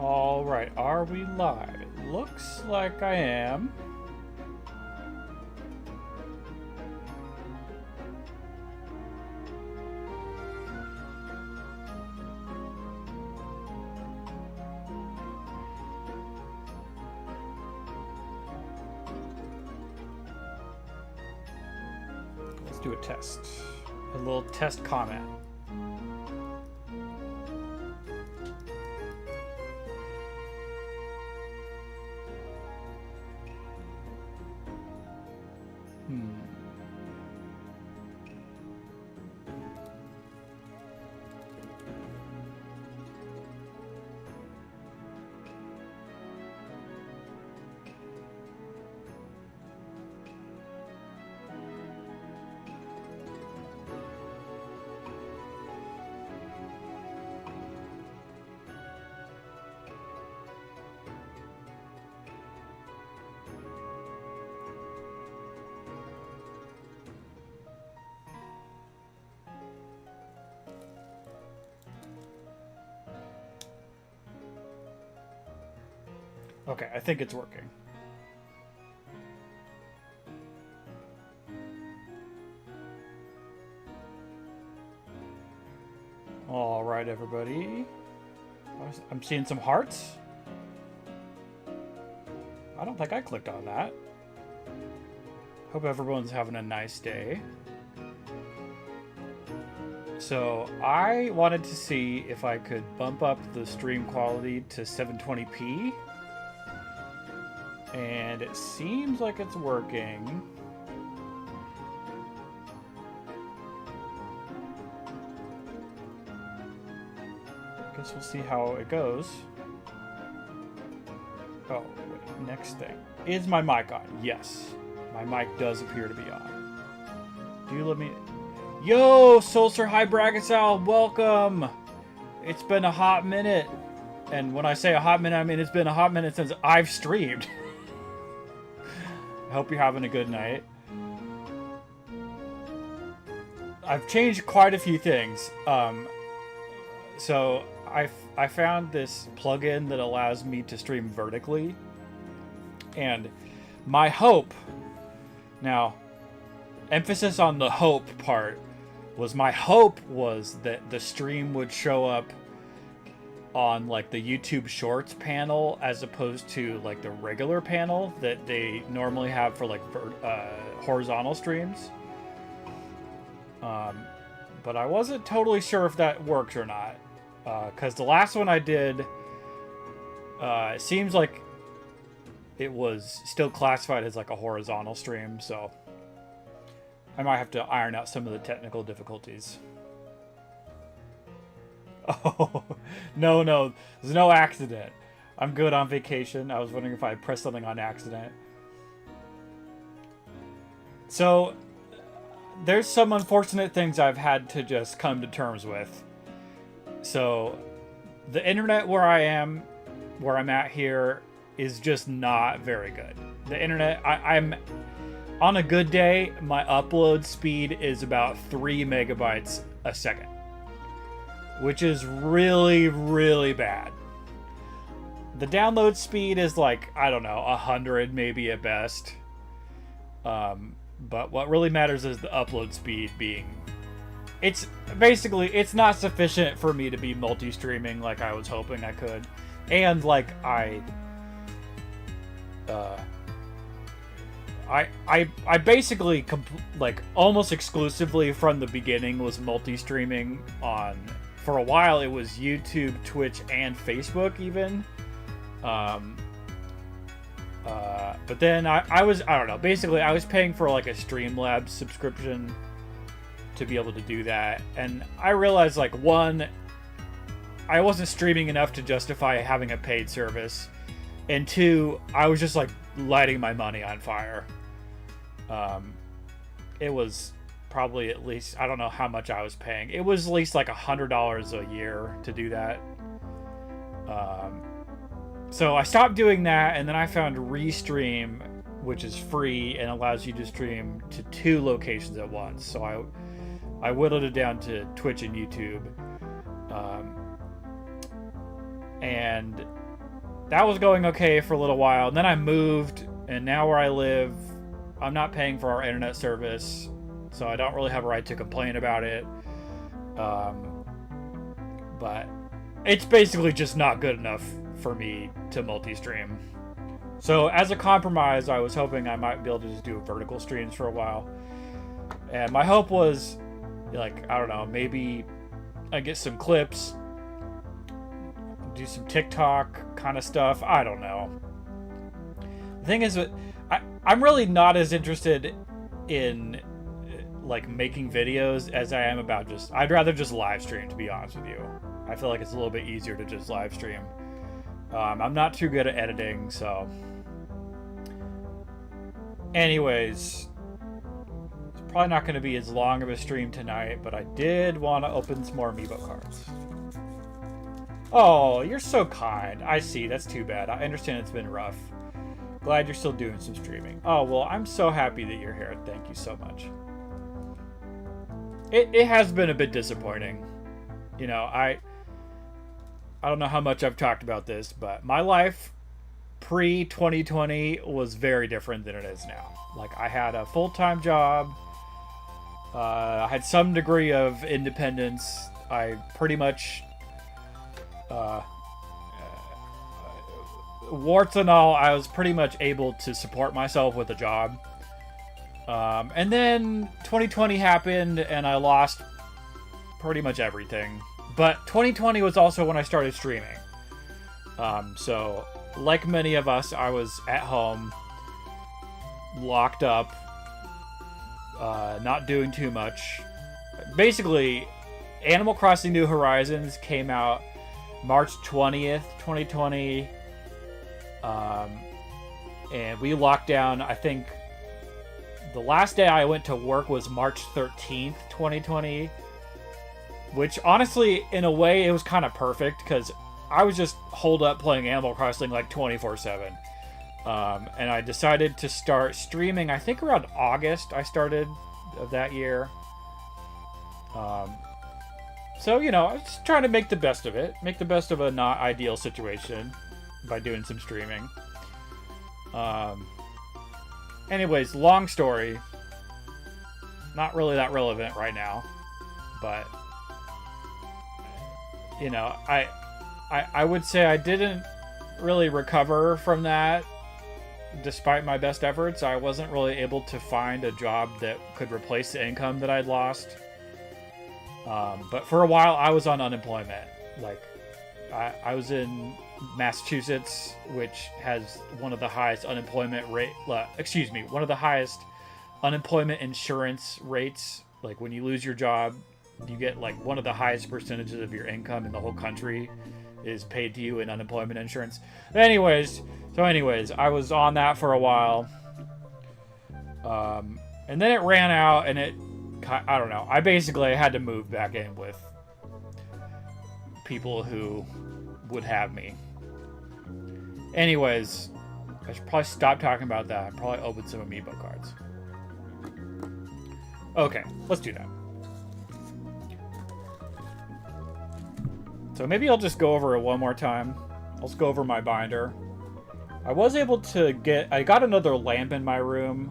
All right, are we live? It looks like I am. Let's do a test. A little test comment. Okay, I think it's working. All right, everybody. I'm seeing some hearts. I don't think I clicked on that. Hope everyone's having a nice day. So I wanted to see if I could bump up the stream quality to 720p. And it seems like it's working. Guess we'll see how it goes. Oh, wait, next thing. Is my mic on? Yes. My mic does appear to be on. Do you let me... Yo, Solstice High Bragasow, welcome! It's been a hot minute. And when I say a hot minute, I mean it's been a hot minute since I've streamed. I hope you're having a good night. I've changed quite a few things. So I found this plugin that allows me to stream vertically. And my hope, now, emphasis on the hope part, my hope was that the stream would show up on like the YouTube Shorts panel as opposed to like the regular panel that they normally have for like horizontal streams. But I wasn't totally sure if that works or not, because the last one I did, it seems like it was still classified as like a horizontal stream, so I might have to iron out some of the technical difficulties. Oh, no, there's no accident. I'm good on vacation. I was wondering if I pressed something on accident. So, there's some unfortunate things I've had to just come to terms with. So, the internet where I'm at here, is just not very good. The internet, I'm on a good day, my upload speed is about 3 megabytes a second. Which is really, really bad. The download speed is like, I don't know, 100 maybe at best. But what really matters is the upload speed being... It's not sufficient for me to be multi-streaming like I was hoping I could. And like I basically like almost exclusively from the beginning was multi-streaming on... For a while, it was YouTube, Twitch, and Facebook even. But then I don't know. Basically, I was paying for like a Streamlabs subscription to be able to do that. And I realized, like, one, I wasn't streaming enough to justify having a paid service. And two, I was just, like, lighting my money on fire. It was... probably at least, I don't know how much I was paying. It was at least like $100 a year to do that. So I stopped doing that, and then I found Restream, which is free and allows you to stream to 2 locations at once. So I whittled it down to Twitch and YouTube. And that was going okay for a little while. And then I moved, and now where I live, I'm not paying for our internet service, so I don't really have a right to complain about it. But it's basically just not good enough for me to multi-stream. So as a compromise, I was hoping I might be able to just do vertical streams for a while. And my hope was, like, I don't know, maybe I get some clips, do some TikTok kind of stuff. I don't know. The thing is, I'm really not as interested in like making videos as I am about I'd rather just live stream, to be honest with you. I feel like it's a little bit easier to just live stream. I'm not too good at editing, so. Anyways, it's probably not going to be as long of a stream tonight, but I did want to open some more amiibo cards. Oh, you're so kind. I see. That's too bad. I understand it's been rough. Glad you're still doing some streaming. Oh, well, I'm so happy that you're here. Thank you so much. It has been a bit disappointing. You know, I don't know how much I've talked about this, but my life pre-2020 was very different than it is now. Like, I had a full-time job. I had some degree of independence. I pretty much, warts and all, I was pretty much able to support myself with a job. And then 2020 happened, and I lost pretty much everything. But 2020 was also when I started streaming. So, like many of us, I was at home, locked up, not doing too much. Basically, Animal Crossing New Horizons came out March 20th, 2020. And we locked down, I think, the last day I went to work was March 13th, 2020. Which, honestly, in a way, it was kind of perfect, because I was just holed up playing Animal Crossing like 24/7. And I decided to start streaming, I think around August I started of that year. So, you know, I was just trying to make the best of it. Make the best of a not ideal situation by doing some streaming. Anyways, long story. Not really that relevant right now. But, you know, I would say I didn't really recover from that despite my best efforts. I wasn't really able to find a job that could replace the income that I'd lost. But for a while, I was on unemployment. Like, I was in Massachusetts, which has one of the highest unemployment one of the highest unemployment insurance rates. Like, when you lose your job, you get like one of the highest percentages of your income in the whole country is paid to you in unemployment insurance. Anyways, I was on that for a while. And then it ran out, and I don't know. I basically had to move back in with people who would have me. Anyways, I should probably stop talking about that and probably open some amiibo cards. Okay, let's do that. So maybe I'll just go over it one more time. I'll just go over my binder. I was able to I got another lamp in my room.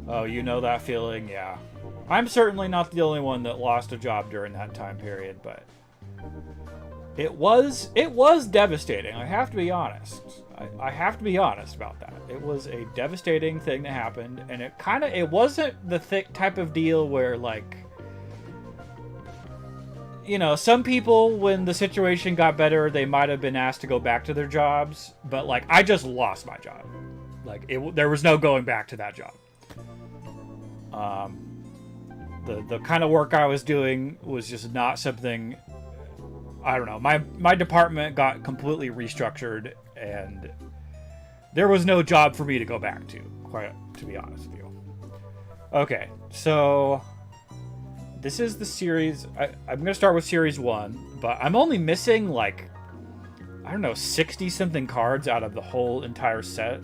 Oh, you know that feeling? Yeah. I'm certainly not the only one that lost a job during that time period, but it was devastating. I have to be honest. I have to be honest about that. It was a devastating thing that happened, and it wasn't the type of deal where, like, you know, some people, when the situation got better, they might have been asked to go back to their jobs, but, like, I just lost my job. Like, there was no going back to that job. The kind of work I was doing was just not something, I don't know. My department got completely restructured, and there was no job for me to go back to, quite to be honest with you. Okay, so this is the series. I'm going to start with Series 1, but I'm only missing, like, I don't know, 60-something cards out of the whole entire set.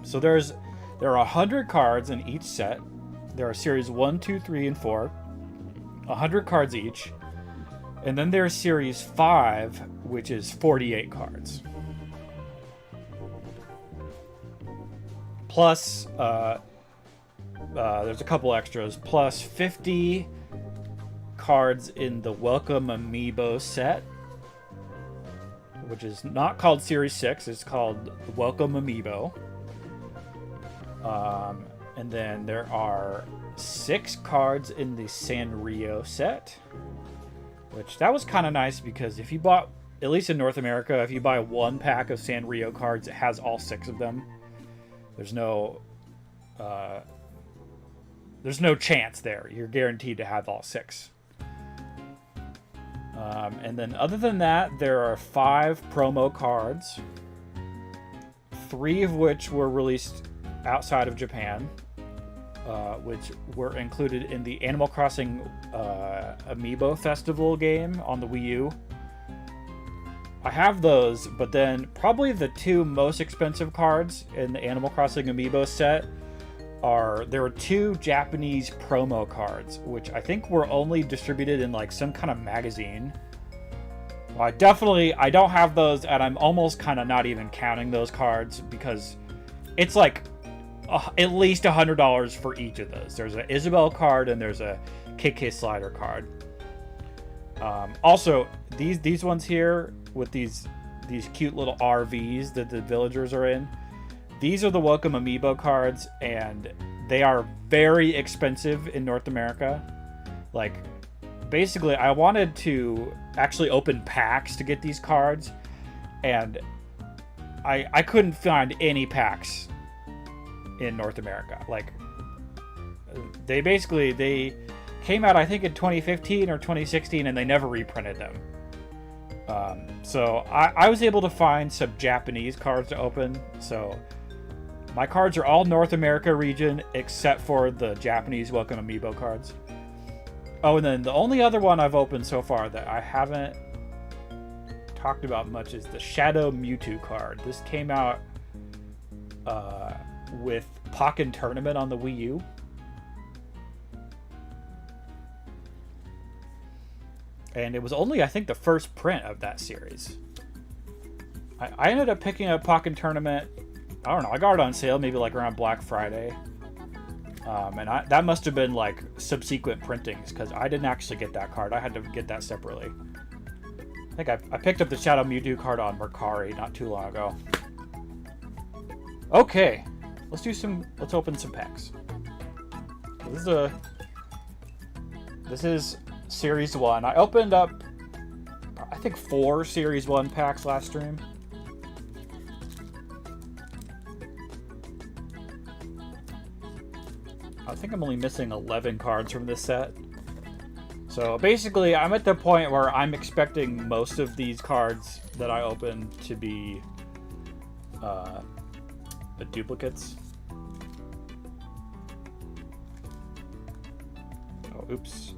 So there are 100 cards in each set. There are Series 1, 2, 3, and 4. 100 cards each. And then there's Series 5, which is 48 cards. Plus, there's a couple extras. Plus 50 cards in the Welcome Amiibo set, which is not called Series 6. It's called the Welcome Amiibo. And then there are 6 cards in the Sanrio set, which that was kind of nice because if you bought, at least in North America, if you buy one pack of Sanrio cards, it has all 6 of them. There's no chance there. You're guaranteed to have all 6. And then other than that, there are 5 promo cards, 3 of which were released outside of Japan, which were included in the Animal Crossing Amiibo Festival game on the Wii U. I have those, but then probably the 2 most expensive cards in the Animal Crossing Amiibo set there were 2 Japanese promo cards, which I think were only distributed in like some kind of magazine. Well, I don't have those, and I'm almost kind of not even counting those cards because it's like at least $100 for each of those. There's an Isabelle card and there's a KK Slider card. Also, these ones here with these cute little RVs that the villagers are in, these are the Welcome Amiibo cards, and they are very expensive in North America. Like, basically, I wanted to actually open packs to get these cards, and I couldn't find any packs in North America. Like, they came out, I think, in 2015 or 2016, and they never reprinted them. So I was able to find some Japanese cards to open. So my cards are all North America region, except for the Japanese Welcome Amiibo cards. Oh, and then the only other one I've opened so far that I haven't talked about much is the Shadow Mewtwo card. This came out with Pokken Tournament on the Wii U. And it was only, I think, the first print of that series. I ended up picking up Pokken Tournament. I don't know. I got it on sale maybe like around Black Friday. And that must have been like subsequent printings because I didn't actually get that card. I had to get that separately. I think I picked up the Shadow Mewtwo card on Mercari not too long ago. Okay. Let's open some packs. This is Series 1. I opened up, I think, 4 Series 1 packs last stream. I think I'm only missing 11 cards from this set. So basically, I'm at the point where I'm expecting most of these cards that I open to be the duplicates. Oh, oops.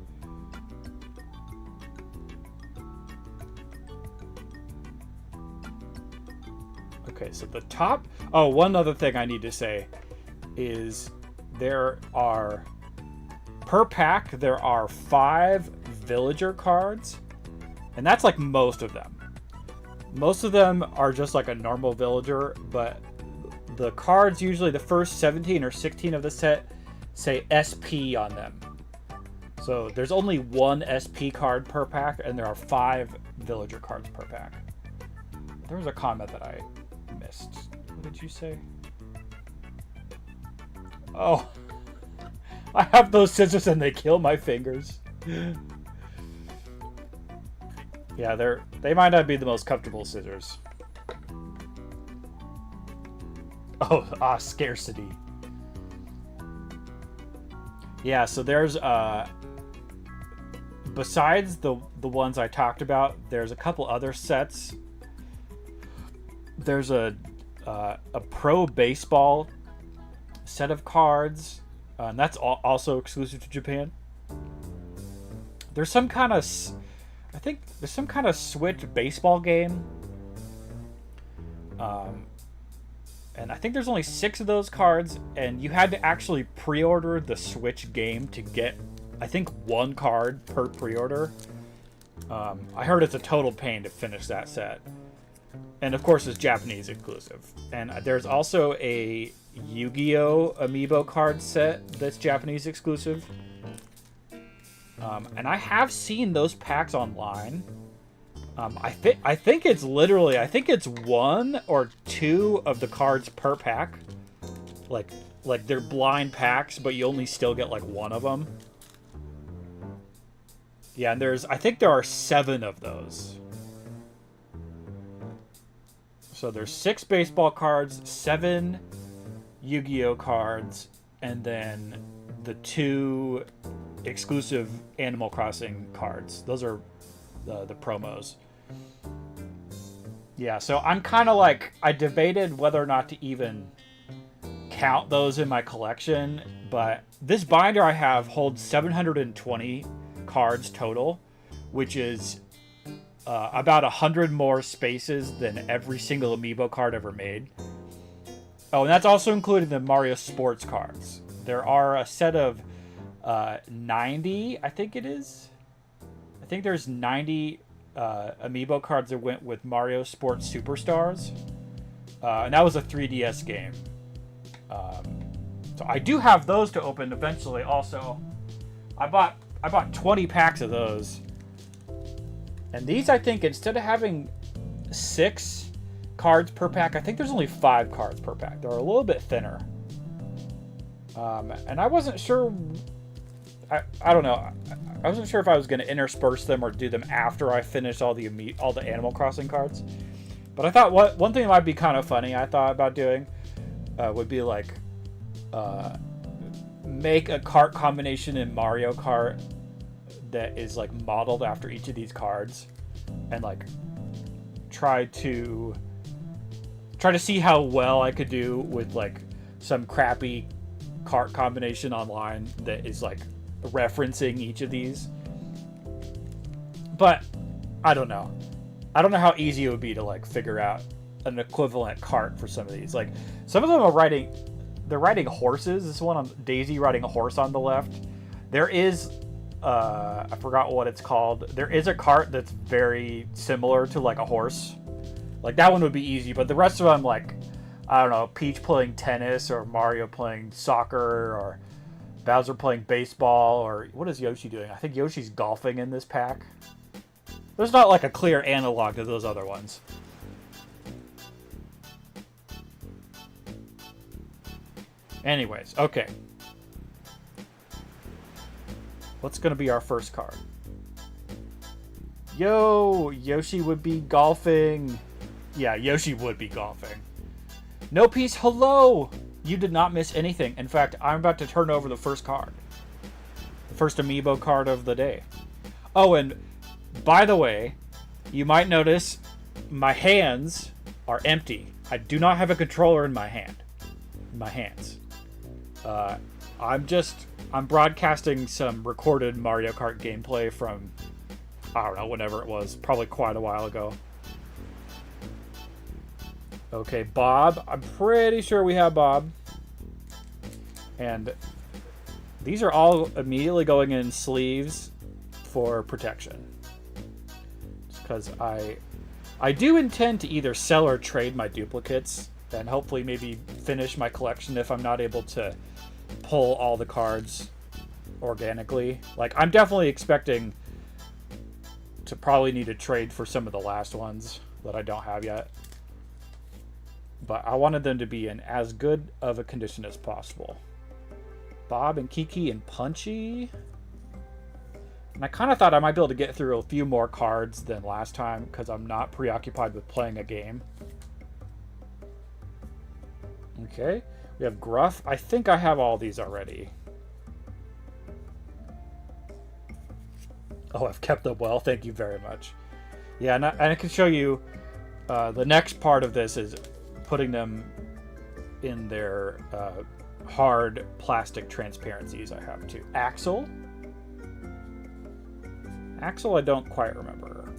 Okay, so the top... Oh, one other thing I need to say is there are... Per pack, there are 5 villager cards. And that's like most of them. Most of them are just like a normal villager, but the cards, usually the first 17 or 16 of the set, say SP on them. So there's only 1 SP card per pack, and there are 5 villager cards per pack. There was a comment that I missed. What did you say? Oh, I have those scissors and they kill my fingers. Yeah, they might not be the most comfortable scissors. Oh, scarcity. Yeah, so there's besides the ones I talked about, there's a couple other sets. There's a pro baseball set of cards, and that's also exclusive to Japan. There's some kind of, I think there's some kind of Switch baseball game. And I think there's only 6 of those cards, and you had to actually pre-order the Switch game to get, I think, 1 card per pre-order. I heard it's a total pain to finish that set. And of course, it's Japanese exclusive. And there's also a Yu-Gi-Oh! Amiibo card set that's Japanese exclusive. And I have seen those packs online. I think it's literally, I think it's 1 or 2 of the cards per pack. Like they're blind packs, but you only still get like 1 of them. Yeah, and I think there are 7 of those. So there's 6 baseball cards, 7 Yu-Gi-Oh cards, and then the 2 exclusive Animal Crossing cards. Those are the promos. Yeah, so I'm kind of like, I debated whether or not to even count those in my collection, but this binder I have holds 720 cards total, which is about 100 more spaces than every single Amiibo card ever made. Oh, and that's also including the Mario Sports cards. There are a set of 90, I think it is. I think there's 90 Amiibo cards that went with Mario Sports Superstars. And that was a 3DS game. So I do have those to open eventually also. I bought 20 packs of those. And these, I think, instead of having 6 cards per pack, I think there's only 5 cards per pack. They're a little bit thinner. And I wasn't sure... I don't know. I wasn't sure if I was going to intersperse them or do them after I finished all the Animal Crossing cards. But I thought one thing that might be kind of funny I thought about doing would be like make a cart combination in Mario Kart that is like modeled after each of these cards, and like try to see how well I could do with like some crappy cart combination online that is like referencing each of these. But I don't know how easy it would be to like figure out an equivalent cart for some of these. Like some of them are riding horses. This one on Daisy riding a horse on the left. There is I forgot what it's called. There is a cart that's very similar to like a horse. Like that one would be easy, but the rest of them, like, I don't know, Peach playing tennis, or Mario playing soccer, or Bowser playing baseball, or what is Yoshi doing? I think Yoshi's golfing in this pack. There's not like a clear analog to those other ones. Anyways, okay. What's going to be our first card? Yo, Yoshi would be golfing. Yeah, Yoshi would be golfing. No Peace, hello! You did not miss anything. In fact, I'm about to turn over the first card. The first Amiibo card of the day. Oh, and by the way, you might notice my hands are empty. I do not have a controller in my hands. I'm broadcasting some recorded Mario Kart gameplay from, I don't know, whenever it was, probably quite a while ago. Okay, Bob. I'm pretty sure we have Bob. And these are all immediately going in sleeves for protection. Just because I do intend to either sell or trade my duplicates, and hopefully maybe finish my collection if I'm not able to pull all the cards organically. Like, I'm definitely expecting to probably need to trade for some of the last ones that I don't have yet. But I wanted them to be in as good of a condition as possible. Bob and Kiki and Punchy. And I kind of thought I might be able to get through a few more cards than last time, because I'm not preoccupied with playing a game. Okay. We have Gruff. I think I have all these already. Oh, I've kept them well. Thank you very much. Yeah, and I can show you the next part of this is putting them in their hard plastic transparencies I have too. Axel, I don't quite remember.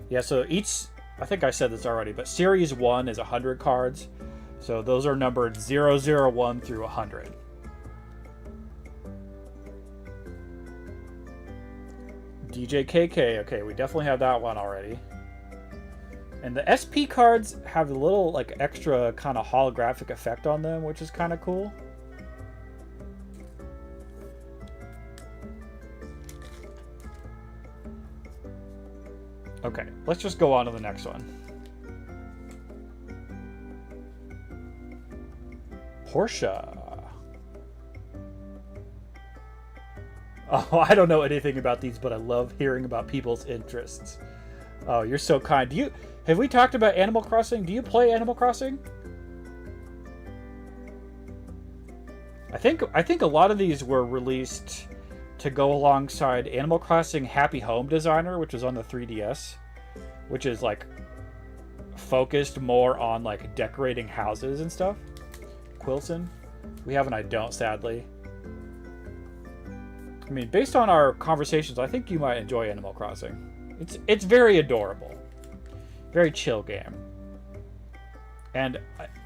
Yeah, so each, I think I said this already, but Series 1 is 100 cards. So those are numbered 001 through 100. DJ KK. Okay, we definitely have that one already. And the SP cards have a little like extra kind of holographic effect on them, which is kind of cool. Okay, let's just go on to the next one. Porsche. Oh, I don't know anything about these, but I love hearing about people's interests. Oh, you're so kind. Have we talked about Animal Crossing? Do you play Animal Crossing? I think a lot of these were released to go alongside Animal Crossing Happy Home Designer, which was on the 3DS, which is like focused more on like decorating houses and stuff. Quilson. We have an I don't, sadly. I mean, based on our conversations, I think you might enjoy Animal Crossing. It's very adorable. Very chill game. And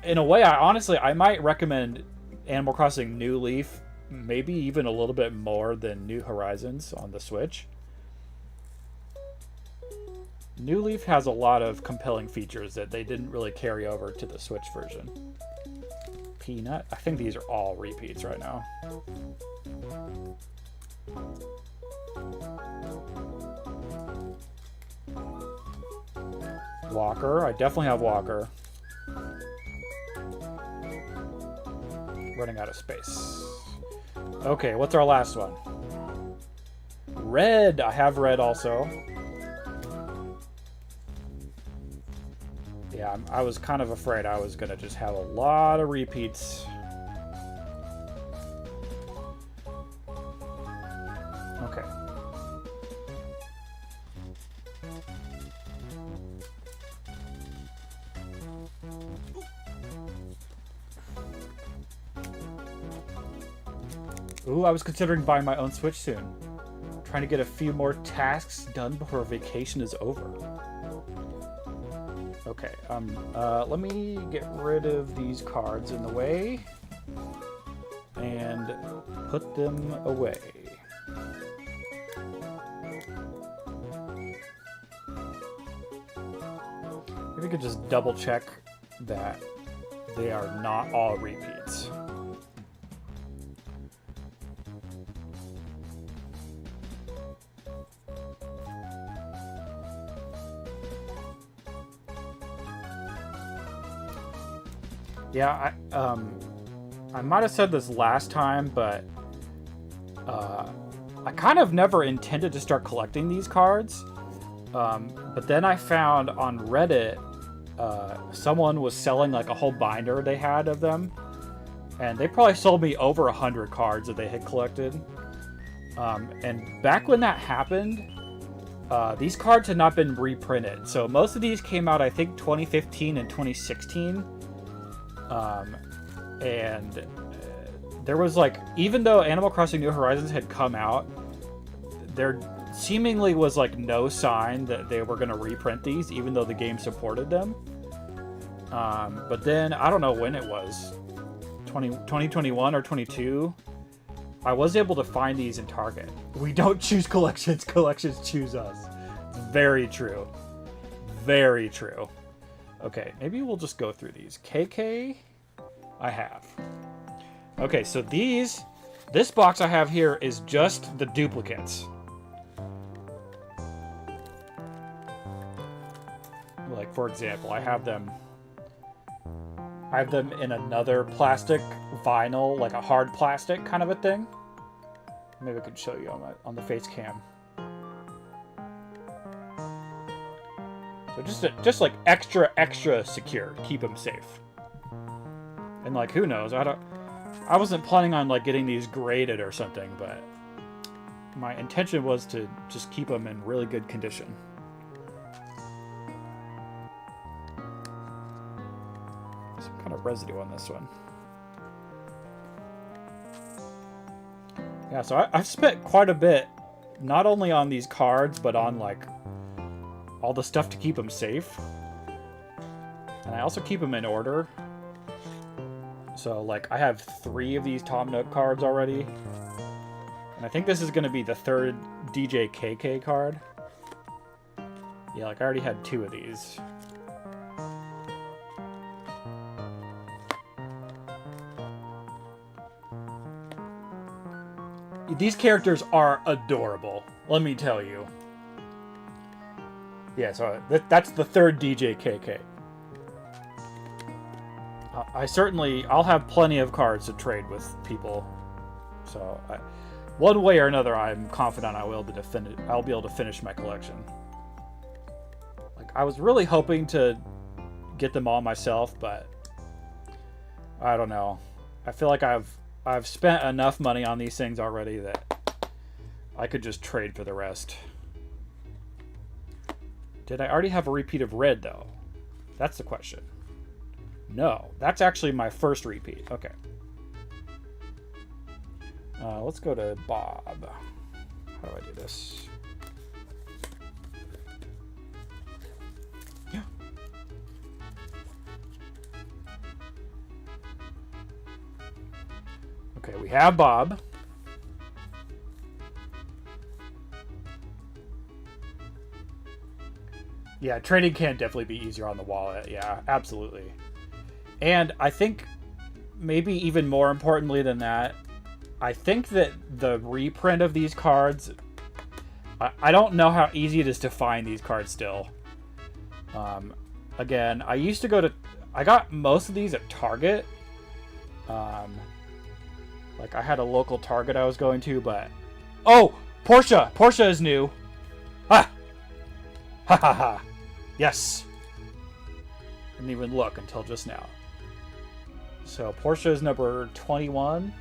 in a way, I might recommend Animal Crossing New Leaf maybe even a little bit more than New Horizons on the Switch. New Leaf has a lot of compelling features that they didn't really carry over to the Switch version. Peanut. I think these are all repeats right now. Walker. I definitely have Walker. Running out of space. Okay, what's our last one? Red. I have Red also. Yeah, I was kind of afraid I was going to just have a lot of repeats. Okay. Ooh, I was considering buying my own Switch soon. Trying to get a few more tasks done before vacation is over. Okay, let me get rid of these cards in the way and put them away. Maybe we could just double check that they are not all repeats. Yeah, I might have said this last time, but I kind of never intended to start collecting these cards. But then I found on Reddit, someone was selling like a whole binder they had of them. And they probably sold me over 100 cards that they had collected. And back when that happened, these cards had not been reprinted. So most of these came out, I think, 2015 and 2016. And there was like, even though Animal Crossing New Horizons had come out, there seemingly was like no sign that they were going to reprint these, even though the game supported them. But then, I don't know when it was, 2021 or 22, I was able to find these in Target. We don't choose collections, collections choose us. Very true. Very true. Okay, maybe we'll just go through these. KK, I have. Okay, so this box I have here is just the duplicates. Like, for example, I have them in another plastic vinyl, like a hard plastic kind of a thing. Maybe I could show you on the face cam. So just like extra secure, keep them safe. And like, who knows? I wasn't planning on like getting these graded or something, but my intention was to just keep them in really good condition. Some kind of residue on this one. Yeah, so I've spent quite a bit, not only on these cards, but on like all the stuff to keep them safe. And I also keep them in order. So like I have 3 of these Tom Nook cards already. And I think this is going to be the 3rd DJ KK card. Yeah, like I already had 2 of these. These characters are adorable, let me tell you. Yeah, so that's the 3rd DJ KK. I'll have plenty of cards to trade with people. So, one way or another, I'm confident I'll be able to finish my collection. Like, I was really hoping to get them all myself, but I don't know. I feel like I've spent enough money on these things already that I could just trade for the rest. Did I already have a repeat of red, though? That's the question. No, that's actually my first repeat. Okay. Let's go to Bob. How do I do this? Yeah. Okay, we have Bob. Yeah, trading can definitely be easier on the wallet. Yeah, absolutely. And I think maybe even more importantly than that, I think that the reprint of these cards, I don't know how easy it is to find these cards still. Again, I got most of these at Target. Like I had a local Target I was going to, but... Oh! Portia! Portia is new! Ah! Ha ha ha! Yes! Didn't even look until just now. So Portia is number 21.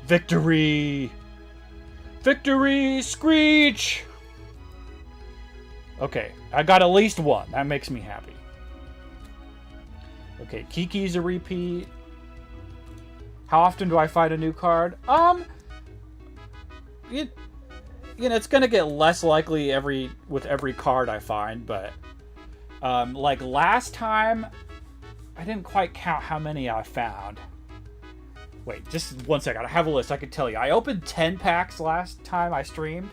Victory! Victory! Screech! Okay, I got at least one. That makes me happy. Okay, Kiki's a repeat. How often do I find a new card? You know, it's gonna get less likely with every card I find, but like last time, I didn't quite count how many I found. Wait, just one second. I have a list. I could tell you. I opened 10 packs last time I streamed.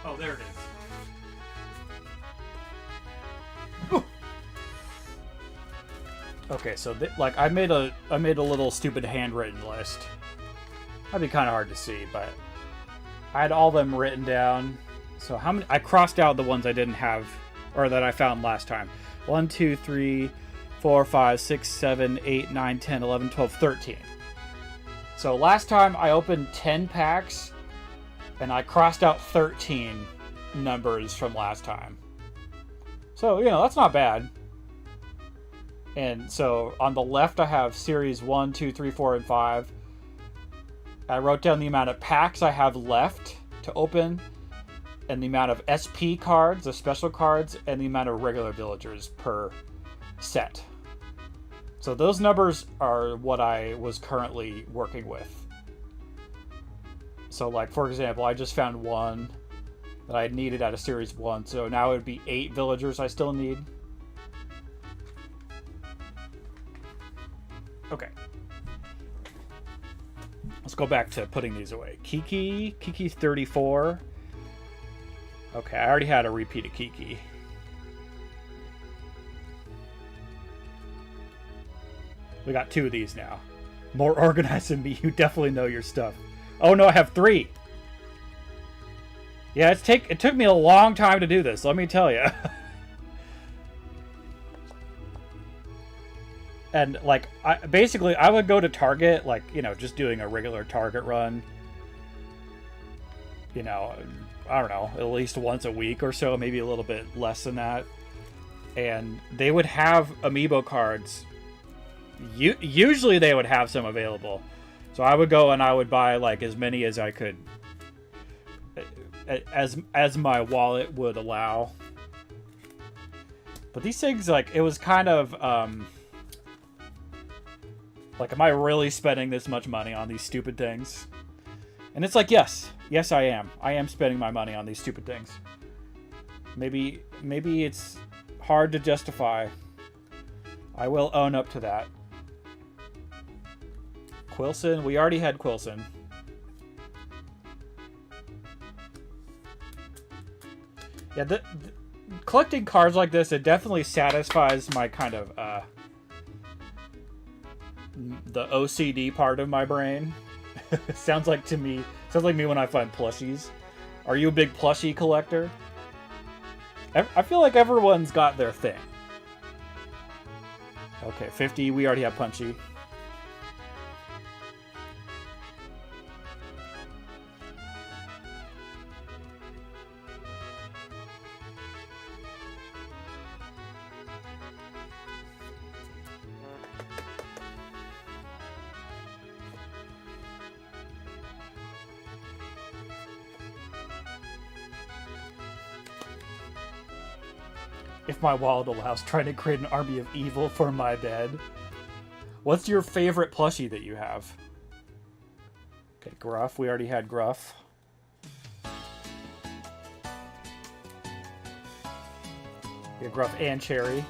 Oh, there it is. Ooh. Okay, so like I made a little stupid handwritten list. That'd be kind of hard to see, but I had all them written down. So how many? I crossed out the ones I didn't have, or that I found last time. 1, 2, 3, 4, 5, 6, 7, 8, 9, 10, 11, 12, 13. So last time I opened 10 packs. And I crossed out 13 numbers from last time. So, you know, that's not bad. And so on the left, I have series 1, 2, 3, 4, and 5. I wrote down the amount of packs I have left to open, and the amount of SP cards, the special cards, and the amount of regular villagers per set. So those numbers are what I was currently working with. So, like, for example, I just found one that I needed out of Series 1. So now it would be 8 villagers I still need. Okay. Let's go back to putting these away. Kiki's 34. Okay, I already had a repeat of Kiki. We got 2 of these now. More organized than me. You definitely know your stuff. Oh no, I have 3. Yeah, it took me a long time to do this, let me tell you. And like, I would go to Target, like, you know, just doing a regular Target run. You know, I don't know, at least once a week or so, maybe a little bit less than that. And they would have amiibo cards. Usually they would have some available. So I would go and I would buy like as many as I could, as my wallet would allow. But these things, like, it was kind of like, am I really spending this much money on these stupid things? And it's like, yes, I am spending my money on these stupid things. Maybe it's hard to justify. I will own up to that. Quilson, we already had Quilson. Yeah, collecting cards like this, it definitely satisfies my kind of the OCD part of my brain. Sounds like me when I find plushies. Are you a big plushie collector? I feel like everyone's got their thing. Okay, 50. We already have Punchy. If my wallet allows, trying to create an army of evil for my bed. What's your favorite plushie that you have? Okay, Gruff. We already had Gruff. We have Gruff and Cherry.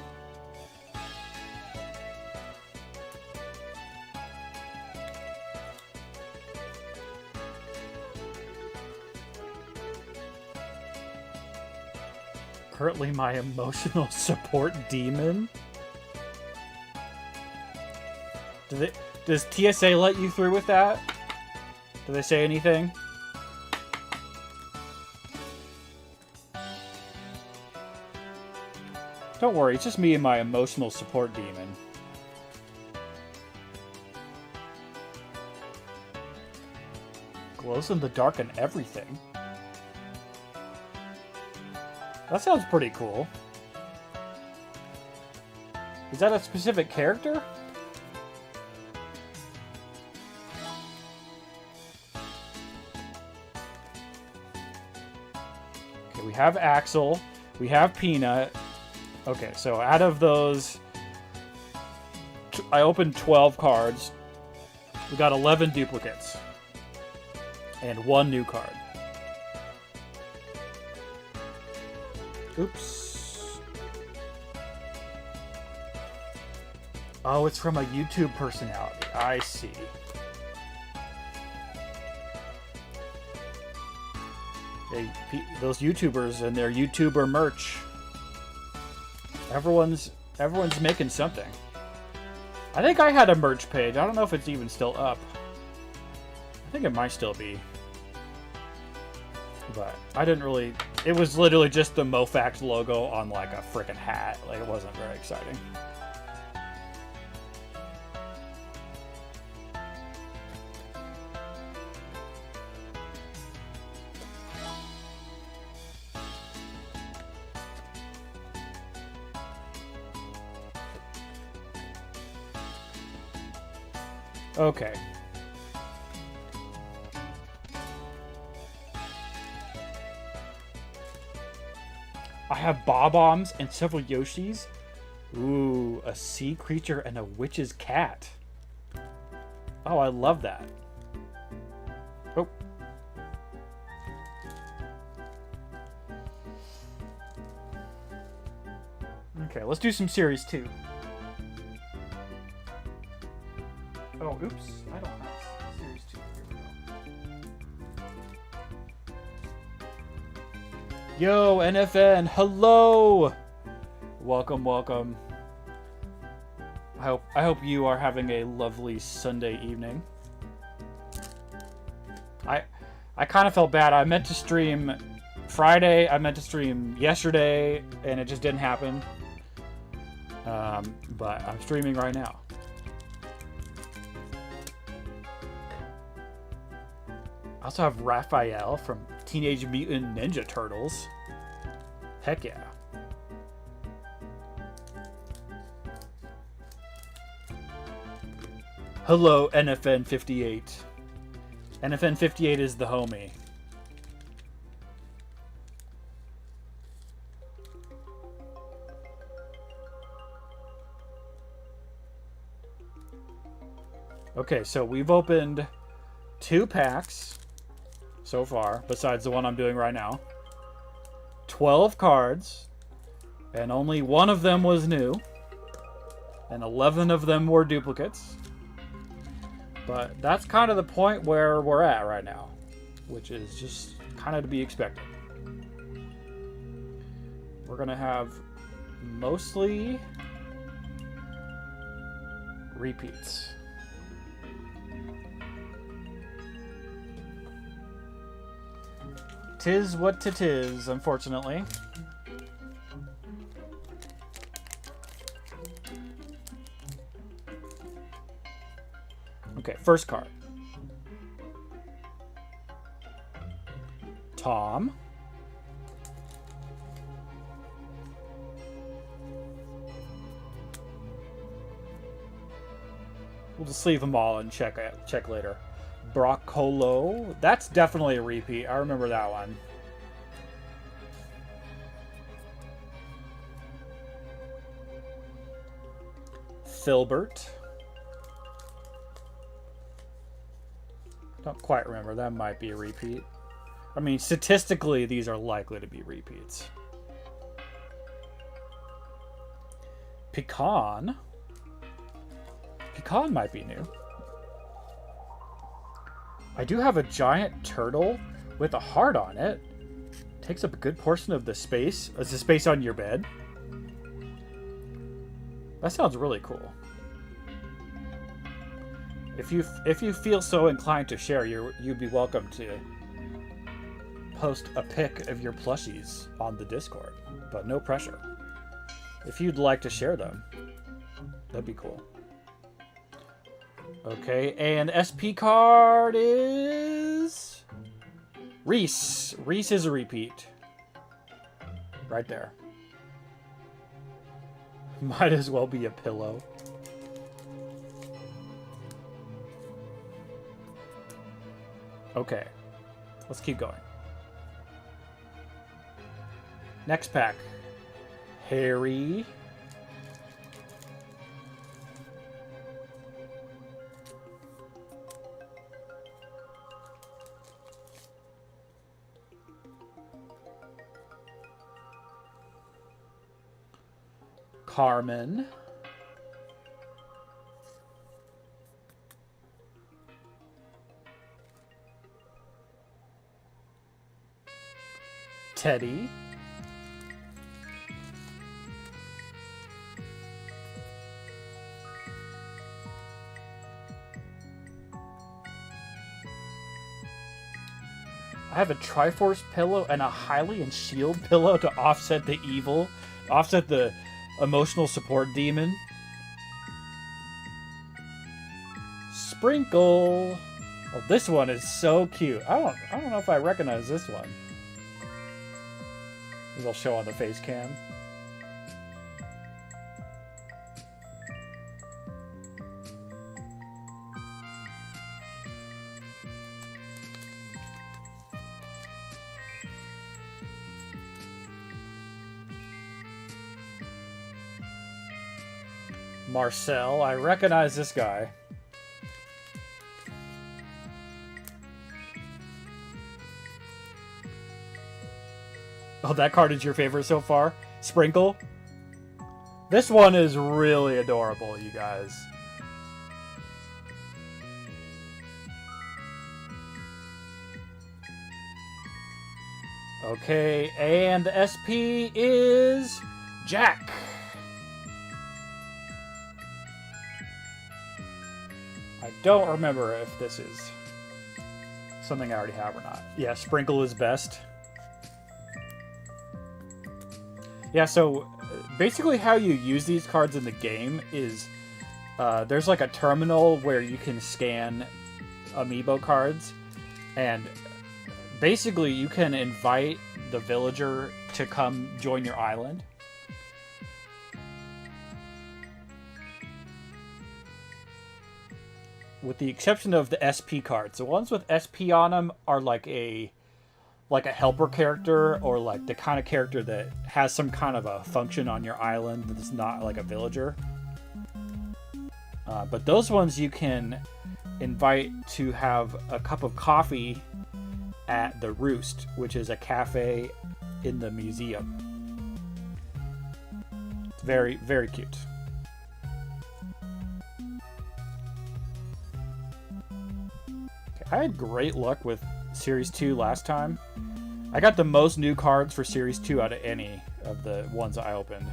Currently my emotional support demon. Does TSA let you through with that? Do they say anything? Don't worry, it's just me and my emotional support demon. Glows in the dark and everything. That sounds pretty cool. Is that a specific character? Okay, we have Axel. We have Peanut. Okay, so out of those, I opened 12 cards. We got 11 duplicates. And 1 new card. Oops. Oh, it's from a YouTube personality. I see. Those YouTubers and their YouTuber merch. Everyone's making something. I think I had a merch page. I don't know if it's even still up. I think it might still be. But I didn't really... It was literally just the MoFax logo on like a frickin' hat. Like, it wasn't very exciting. Okay. I have Bob-Ombs and several Yoshis. Ooh, a sea creature and a witch's cat. Oh, I love that. Oh. Okay, let's do some Series 2. Oh, oops. I don't have Series 2. Here we go. Yo, NFN. Hello. Welcome, welcome. I hope you are having a lovely Sunday evening. I kind of felt bad. I meant to stream Friday. I meant to stream yesterday, and it just didn't happen. But I'm streaming right now. I also have Raphael from Teenage Mutant Ninja Turtles. Heck yeah. Hello, NFN 58. NFN 58 is the homie. Okay, so we've opened 2 packs so far, besides the one I'm doing right now. 12 cards, and only 1 of them was new, and 11 of them were duplicates. But that's kind of the point where we're at right now, which is just kind of to be expected. We're going to have mostly repeats. Tis what 'tis, unfortunately. Okay, first card. Tom. We'll just leave them all and check later. Broccolo. That's definitely a repeat. I remember that one. Filbert. Don't quite remember. That might be a repeat. I mean, statistically, these are likely to be repeats. Pecan. Pecan might be new. I do have a giant turtle with a heart on it. Takes up a good portion of the space. It's the space on your bed. That sounds really cool. If you feel so inclined to share, you'd be welcome to post a pic of your plushies on the Discord, but no pressure. If you'd like to share them, that'd be cool. Okay, and SP card is Reese. Reese is a repeat. Right there. Might as well be a pillow. Okay, let's keep going. Next pack. Harry. Carmen. Teddy. I have a Triforce pillow and a Hylian shield pillow to offset the evil, offset the emotional support demon. Sprinkle. Oh, this one is so cute. I don't know if I recognize this one. This will show on the face cam. Marcel, I recognize this guy. Oh, that card is your favorite so far? Sprinkle? This one is really adorable, you guys. Okay, and the SP is Jack. I don't remember if this is something I already have or not. Yeah, Sprinkle is best. Yeah, so basically how you use these cards in the game is there's like a terminal where you can scan amiibo cards, and basically you can invite the villager to come join your island. With the exception of the SP cards. The ones with SP on them are like a helper character, or like the kind of character that has some kind of a function on your island that's not like a villager. But those ones you can invite to have a cup of coffee at the Roost, which is a cafe in the museum. It's very, very cute. Okay, I had great luck with Series 2 last time. I got the most new cards for Series 2 out of any of the ones I opened.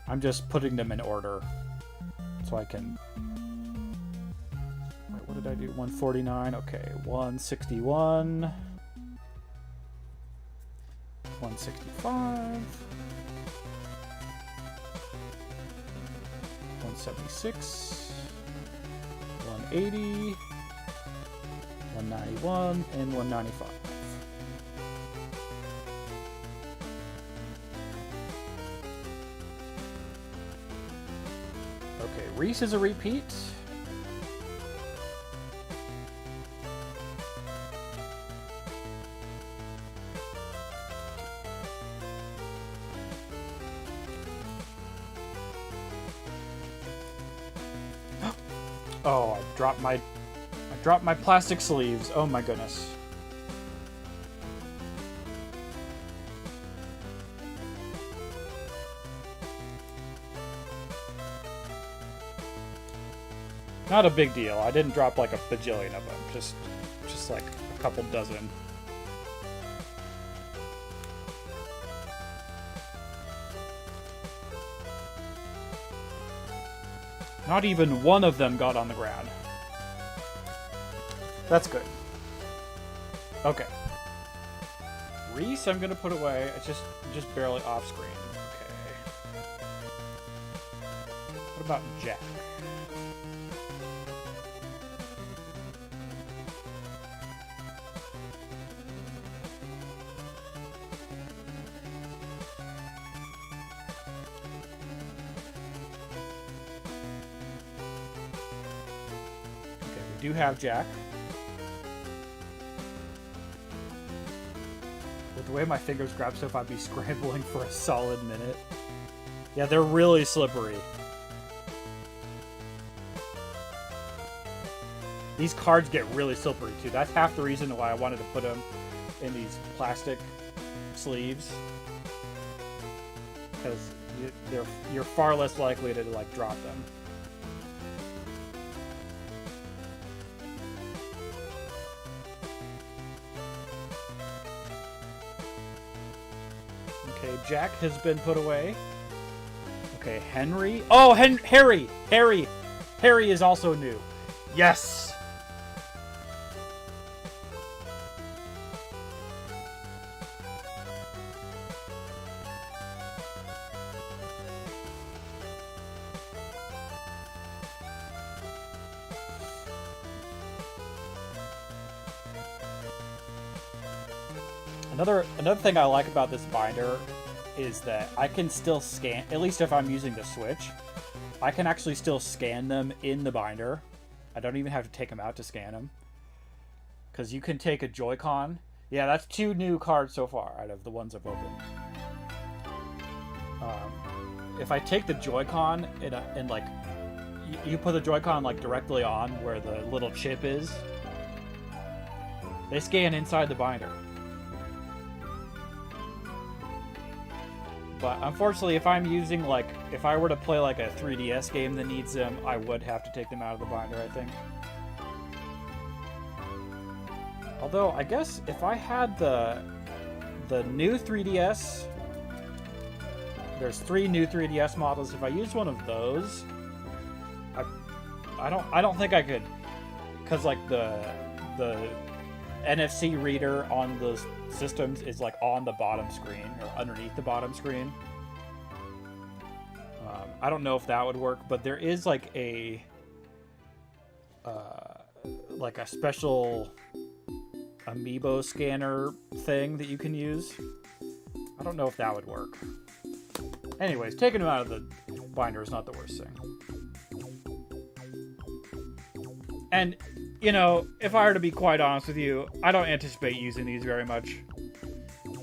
I'm just putting them in order so I can... Wait, what did I do? 149? Okay, 161. 165. 176. 180. 191 and 195. Okay, Reese is a repeat. Oh, I dropped my plastic sleeves. Oh my goodness. Not a big deal. I didn't drop like a bajillion of them. Just like a couple dozen. Not even one of them got on the ground. That's good. Okay. Reese, I'm gonna put away. It's just barely off screen. Okay. What about Jack? Okay, we do have Jack. With the way my fingers grab stuff, I'd be scrambling for a solid minute. Yeah, they're really slippery. These cards get really slippery too. That's half the reason why I wanted to put them in these plastic sleeves. Because you're far less likely to like drop them. Okay, Jack has been put away. Okay, Henry. Oh, Harry! Harry is also new. Yes! Another thing I like about this binder is that I can still scan, at least if I'm using the Switch, I can actually still scan them in the binder. I don't even have to take them out to scan them. Because you can take a Joy-Con. Yeah, that's 2 new cards so far out of the ones I've opened. If I take the Joy-Con and like, you put the Joy-Con like directly on where the little chip is, they scan inside the binder. But unfortunately, if I'm using like, if I were to play like a 3DS game that needs them, I would have to take them out of the binder, I think. Although, I guess if I had the new 3DS, there's 3 new 3DS models. If I used one of those, I don't think I could, because like the NFC reader on those systems is like on the bottom screen or underneath the bottom screen. I don't know if that would work, but there is like a like a special amiibo scanner thing that you can use. I don't know if that would work. Anyways, taking them out of the binder is not the worst thing. And, you know, if I were to be quite honest with you, I don't anticipate using these very much.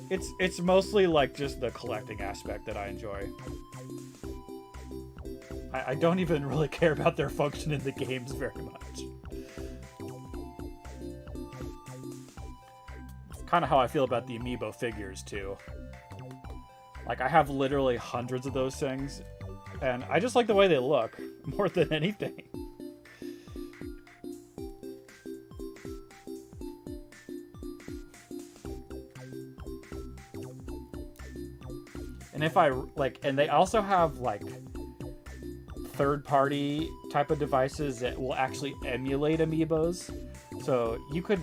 It's mostly like just the collecting aspect that I enjoy. I don't even really care about their function in the games very much. It's kind of how I feel about the amiibo figures too. Like, I have literally hundreds of those things, and I just like the way they look more than anything. And if I, like, and they also have, like, third-party type of devices that will actually emulate amiibos. So you could,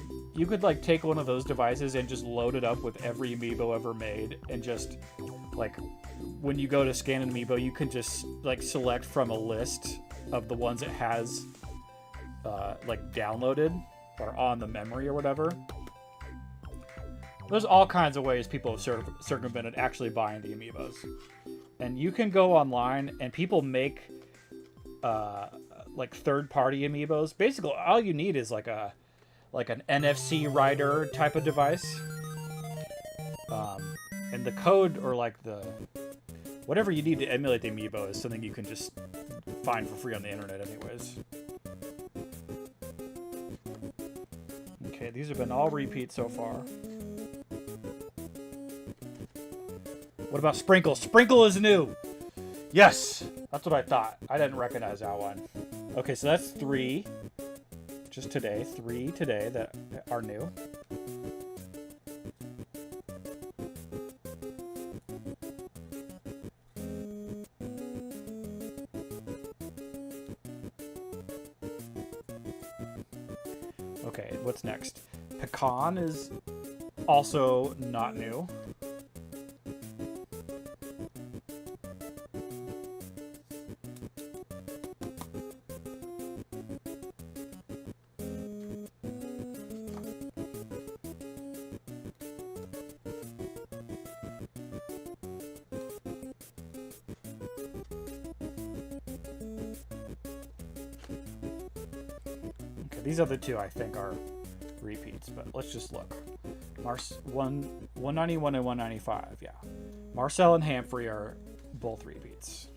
like, take one of those devices and just load it up with every amiibo ever made, and just, like, when you go to scan an amiibo, you can just, like, select from a list of the ones it has, like, downloaded or on the memory or whatever. There's all kinds of ways people have circumvented actually buying the amiibos. And you can go online and people make like third-party amiibos. Basically, all you need is like an NFC writer type of device. And the code, or like whatever you need to emulate the amiibo, is something you can just find for free on the internet anyways. Okay, these have been all repeats so far. What about Sprinkle? Sprinkle is new! Yes! That's what I thought. I didn't recognize that one. Okay, so that's 3. Just today. 3 today that are new. Okay, what's next? Pecan is also not new. These other two, I think, are repeats, but let's just look. 191 and 195, yeah. Marcel and Humphrey are both repeats.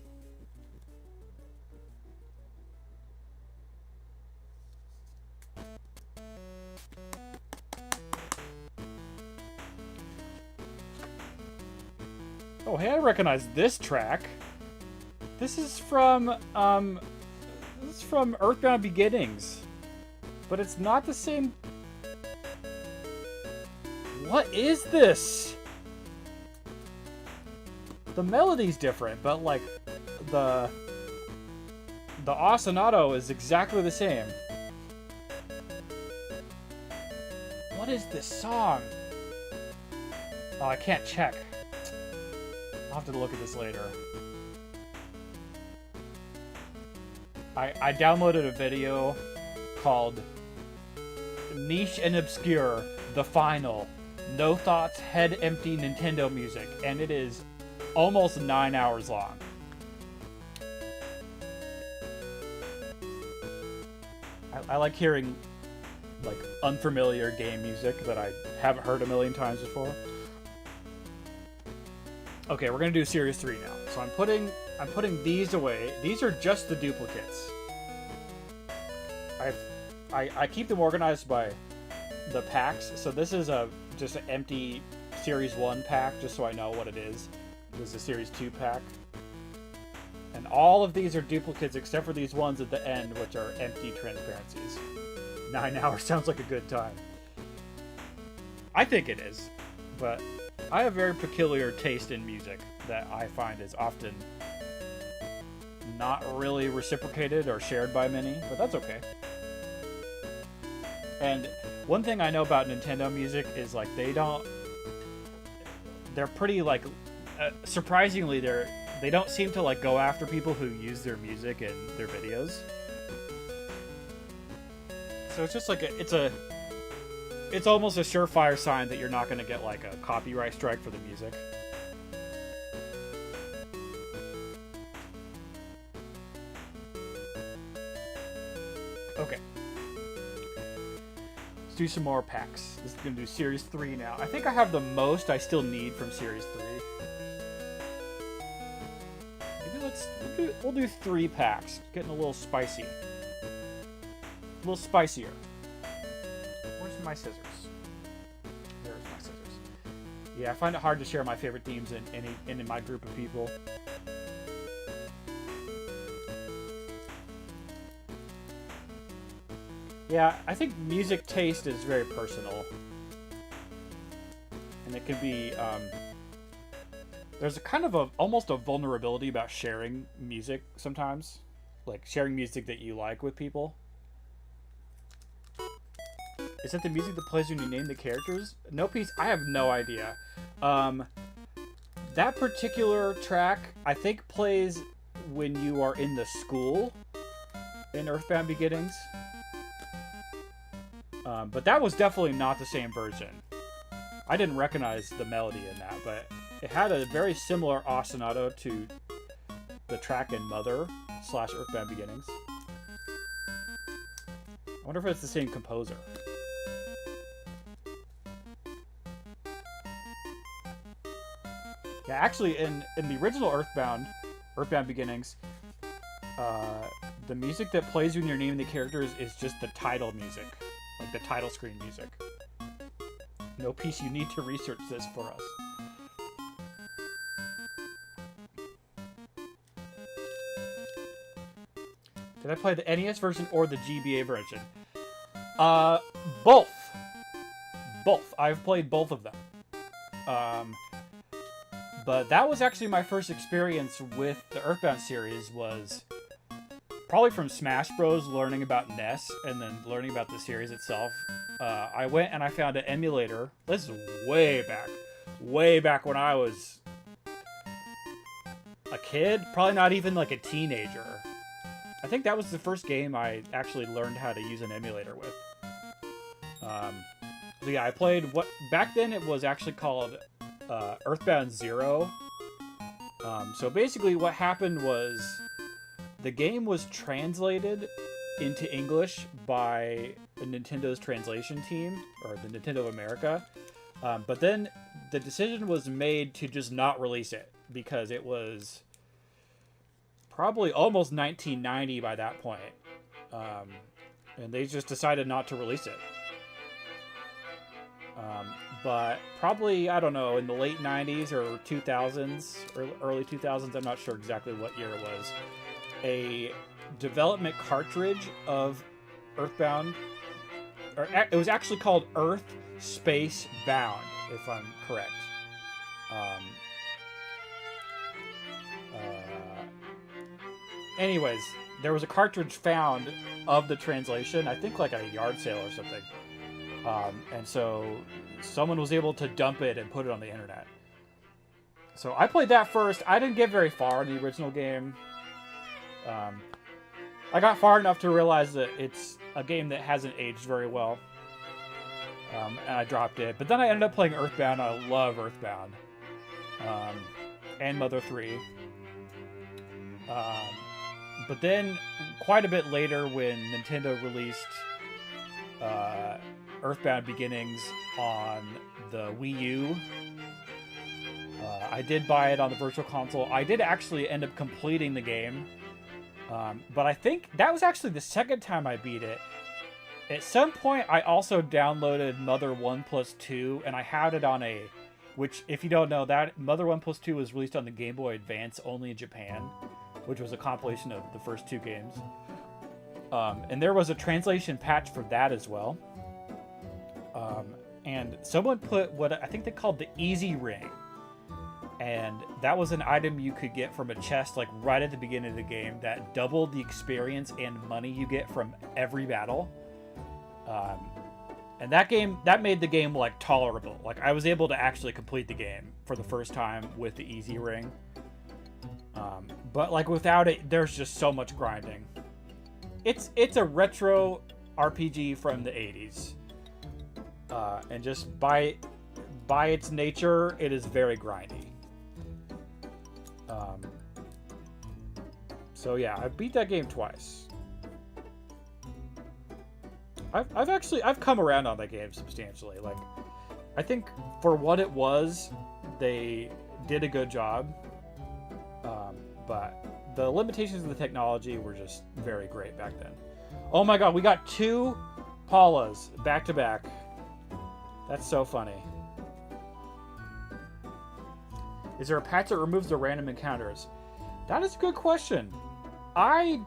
Oh, hey, I recognize this track. This is from Earthbound Beginnings. But it's not the same. What is this? The melody's different, but like the ostinato is exactly the same. What is this song? Oh, I can't check. I'll have to look at this later. I downloaded a video called Niche and Obscure, The Final, No Thoughts, Head Empty Nintendo Music, and it is almost 9 hours long. I like hearing like unfamiliar game music that I haven't heard a million times before. Okay, we're gonna do Series 3 now. So I'm putting these away. These are just the duplicates. I keep them organized by the packs. So this is just an empty Series 1 pack, just so I know what it is. This is a Series 2 pack. And all of these are duplicates except for these ones at the end, which are empty transparencies. 9 hours sounds like a good time. I think it is, but I have very peculiar taste in music that I find is often not really reciprocated or shared by many, but that's okay. And one thing I know about Nintendo music is like they're pretty like surprisingly they don't seem to like go after people who use their music in their videos. So it's just like it's almost a surefire sign that you're not going to get like a copyright strike for the music. Okay. Let's do some more packs. This is going to do Series 3 now. I think I have the most I still need from Series 3. Maybe we'll do 3 packs. Getting a little spicy. A little spicier. Where's my scissors? There's my scissors. Yeah, I find it hard to share my favorite themes in my group of people. Yeah, I think music taste is very personal. And it can be, there's a kind of almost a vulnerability about sharing music sometimes. Like, sharing music that you like with people. Is that the music that plays when you name the characters? No piece, I have no idea. That particular track, I think, plays when you are in the school in Earthbound Beginnings. But that was definitely not the same version. I didn't recognize the melody in that, but it had a very similar ostinato to the track in Mother / Earthbound Beginnings. I wonder if it's the same composer. Yeah, actually, in the original Earthbound Beginnings, the music that plays when you're naming the characters is just the title music. Like the title screen music. No piece, you need to research this for us. Did I play the NES version or the GBA version? Both. Both. I've played both of them. But that was actually my first experience with the Earthbound series, was probably from Smash Bros, learning about NES and then learning about the series itself. I went and I found an emulator. This is way back when I was a kid, probably not even like a teenager. I think that was the first game I actually learned how to use an emulator with. So yeah, I played what back then it was actually called Earthbound Zero. So basically what happened was the game was translated into English by Nintendo's translation team, or the Nintendo of America. But then the decision was made to just not release it because it was probably almost 1990 by that point. And they just decided not to release it. But probably, I don't know, in the late 90s or 2000s, or early 2000s, I'm not sure exactly what year it was, a development cartridge of Earthbound, or it was actually called Earth Space Bound, if I'm correct. Anyways, there was a cartridge found of the translation, I think like at a yard sale or something. And so someone was able to dump it and put it on the internet. So I played that first. I didn't get very far in the original game. I got far enough to realize that it's a game that hasn't aged very well. And I dropped it. But then I ended up playing Earthbound. I love Earthbound. And Mother 3. But then, quite a bit later, when Nintendo released Earthbound Beginnings on the Wii U, I did buy it on the Virtual Console. I did actually end up completing the game. But I think that was actually the second time I beat it. At some point, I also downloaded Mother 1+2, and I had it on a... Which, if you don't know, that Mother 1+2 was released on the Game Boy Advance only in Japan, which was a compilation of the first 2 games. And there was a translation patch for that as well. And someone put what I think they called the Easy Ring. And that was an item you could get from a chest like right at the beginning of the game that doubled the experience and money you get from every battle. And that made the game like tolerable. Like I was able to actually complete the game for the first time with the Easy Ring. But like without it, there's just so much grinding. It's a retro RPG from the 80s. And just by its nature, it is very grindy. So yeah, I've beat that game twice. I've come around on that game substantially. Like, I think for what it was, they did a good job. But the limitations of the technology were just very great back then. Oh my god, we got 2 Paulas back to back. That's so funny. Is there a patch that removes the random encounters? That is a good question. I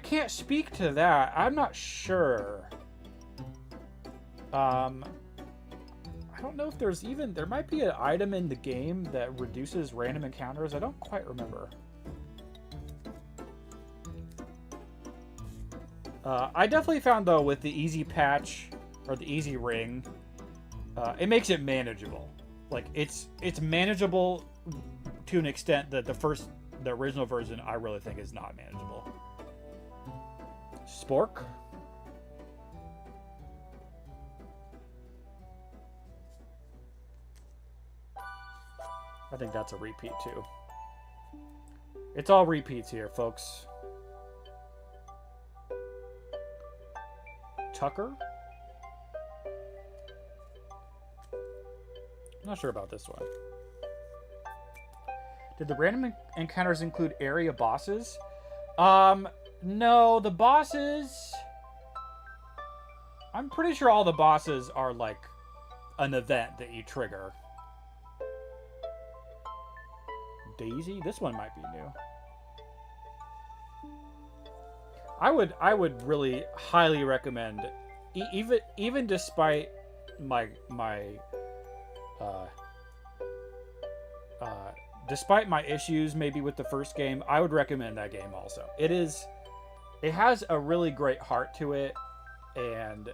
can't speak to that. I'm not sure. I don't know if there's even... There might be an item in the game that reduces random encounters. I don't quite remember. I definitely found, though, with the easy patch, or the easy ring, it makes it manageable. Like, it's manageable to an extent that the original version, I really think is not manageable. Spork? I think that's a repeat, too. It's all repeats here, folks. Tucker? I'm not sure about this one. Did the random encounters include area bosses? No, the bosses... I'm pretty sure all the bosses are like an event that you trigger. Daisy? This one might be new. I would really highly recommend, even despite despite my issues maybe with the first game, I would recommend that game also. It has a really great heart to it, and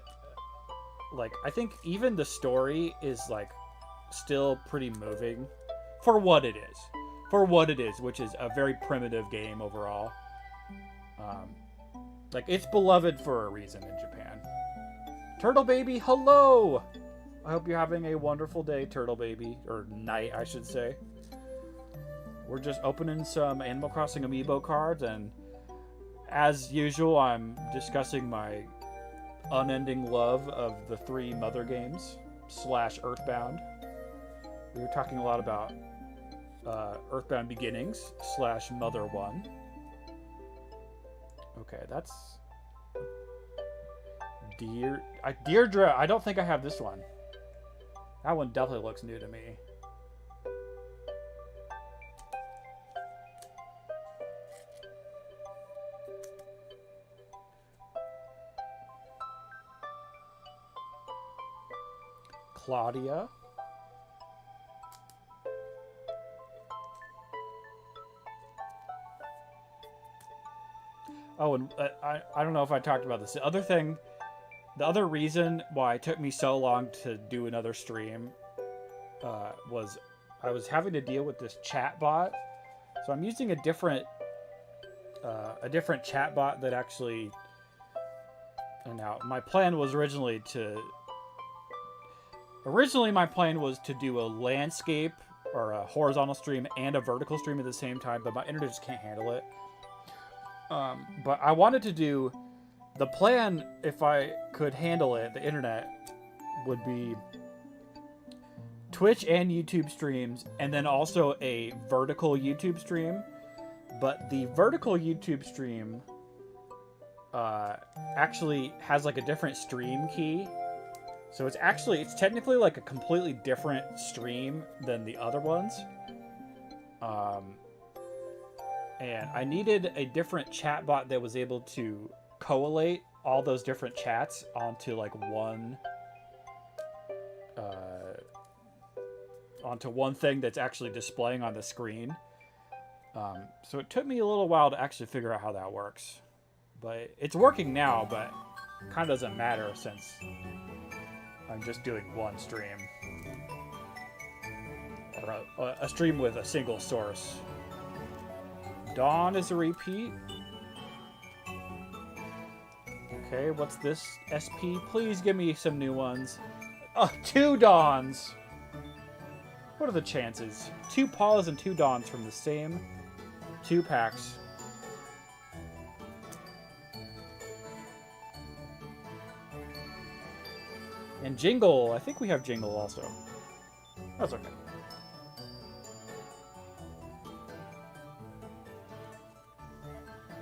like I think even the story is like still pretty moving for what it is. For what it is, which is a very primitive game overall. Like, it's beloved for a reason in Japan. Turtle Baby, hello! I hope you're having a wonderful day, Turtle Baby. Or night, I should say. We're just opening some Animal Crossing amiibo cards, and as usual, I'm discussing my unending love of the 3 Mother games, / Earthbound. We were talking a lot about Earthbound Beginnings / Mother 1. Okay, that's... Deirdre, I don't think I have this one. That one definitely looks new to me. Claudia. Oh, and I don't know if I talked about this. The other reason why it took me so long to do another stream was I was having to deal with this chat bot. So I'm using a different chat bot that actually... And now, my plan was originally my plan was to do a landscape or a horizontal stream and a vertical stream at the same time, but my internet just can't handle it. But I wanted to do the plan, if I could handle it, the internet, would be Twitch and YouTube streams, and then also a vertical YouTube stream. But the vertical YouTube stream actually has like a different stream key. So it's technically like a completely different stream than the other ones. And I needed a different chatbot that was able to collate all those different chats onto like one thing that's actually displaying on the screen. So it took me a little while to actually figure out how that works. But it's working now, but kind of doesn't matter since I'm just doing one stream. Or a stream with a single source. Dawn is a repeat. Okay, what's this? SP? Please give me some new ones. Oh, 2 Dawns! What are the chances? 2 Paulas and 2 Dawns from the same 2 packs. And Jingle. I think we have Jingle also. That's okay.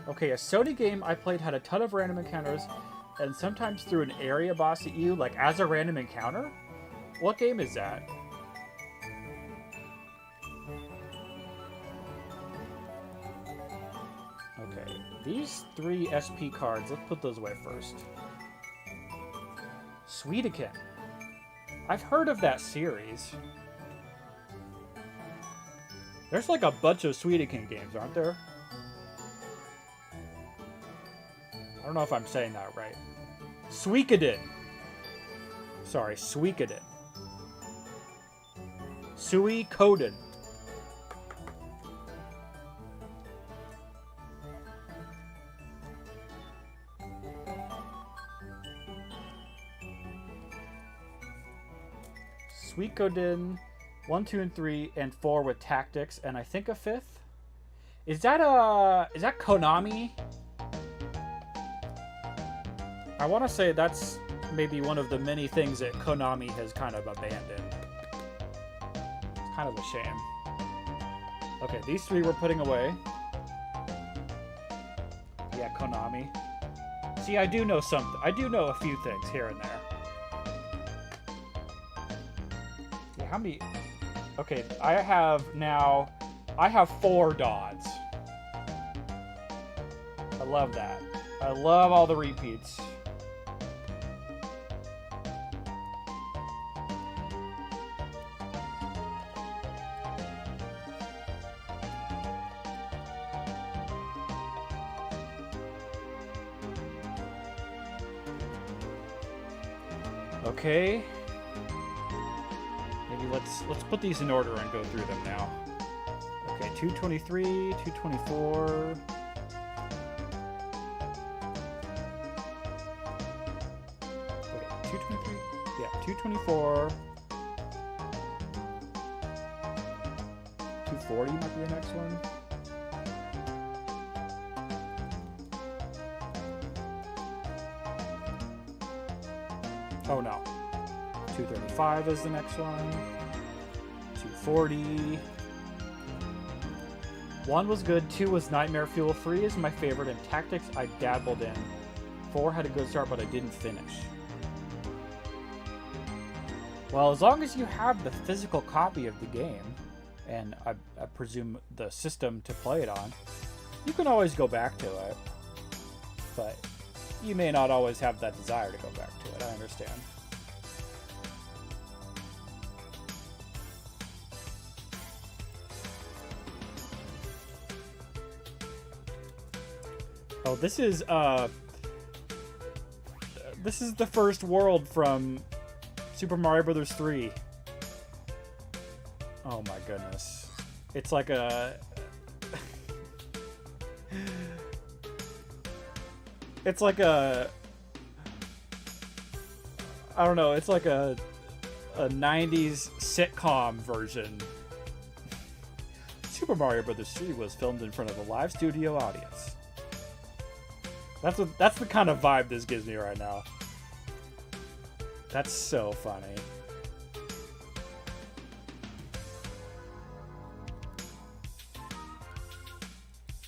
Okay, a Sony game I played had a ton of random encounters and sometimes threw an area boss at you, like as a random encounter? What game is that? Okay, these 3 SP cards, let's put those away first. Sweetikin. I've heard of that series. There's like a bunch of Sweetikin games, aren't there? I don't know if I'm saying that right. Suikoden. Sorry, Suikoden. Suikoden. Suikoden 1, 2, and 3, and 4 with tactics, and I think a 5th. Is that Konami? I want to say that's maybe one of the many things that Konami has kind of abandoned. It's kind of a shame. Okay, these 3 we're putting away. Yeah, Konami. See, I do know something. I do know a few things here and there. Yeah, how many? Okay, I have 4 Dawns. I love that. I love all the repeats. Okay. Maybe let's put these in order and go through them now. Okay, 223, 224. Okay, 223. Yeah, 224. 240 might be the next one. Oh no. 235 is the next one. 240. 1 was good, 2 was Nightmare Fuel, 3 is my favorite, and Tactics I dabbled in. 4 had a good start, but I didn't finish. Well, as long as you have the physical copy of the game, and I presume the system to play it on, you can always go back to it. But you may not always have that desire to go back to it, I understand. Oh, this is the first world from Super Mario Bros. 3. Oh my goodness. It's like a... It's like a... I don't know, it's like a 90s sitcom version. Super Mario Bros. 3 was filmed in front of a live studio audience. That's the kind of vibe this gives me right now. That's so funny.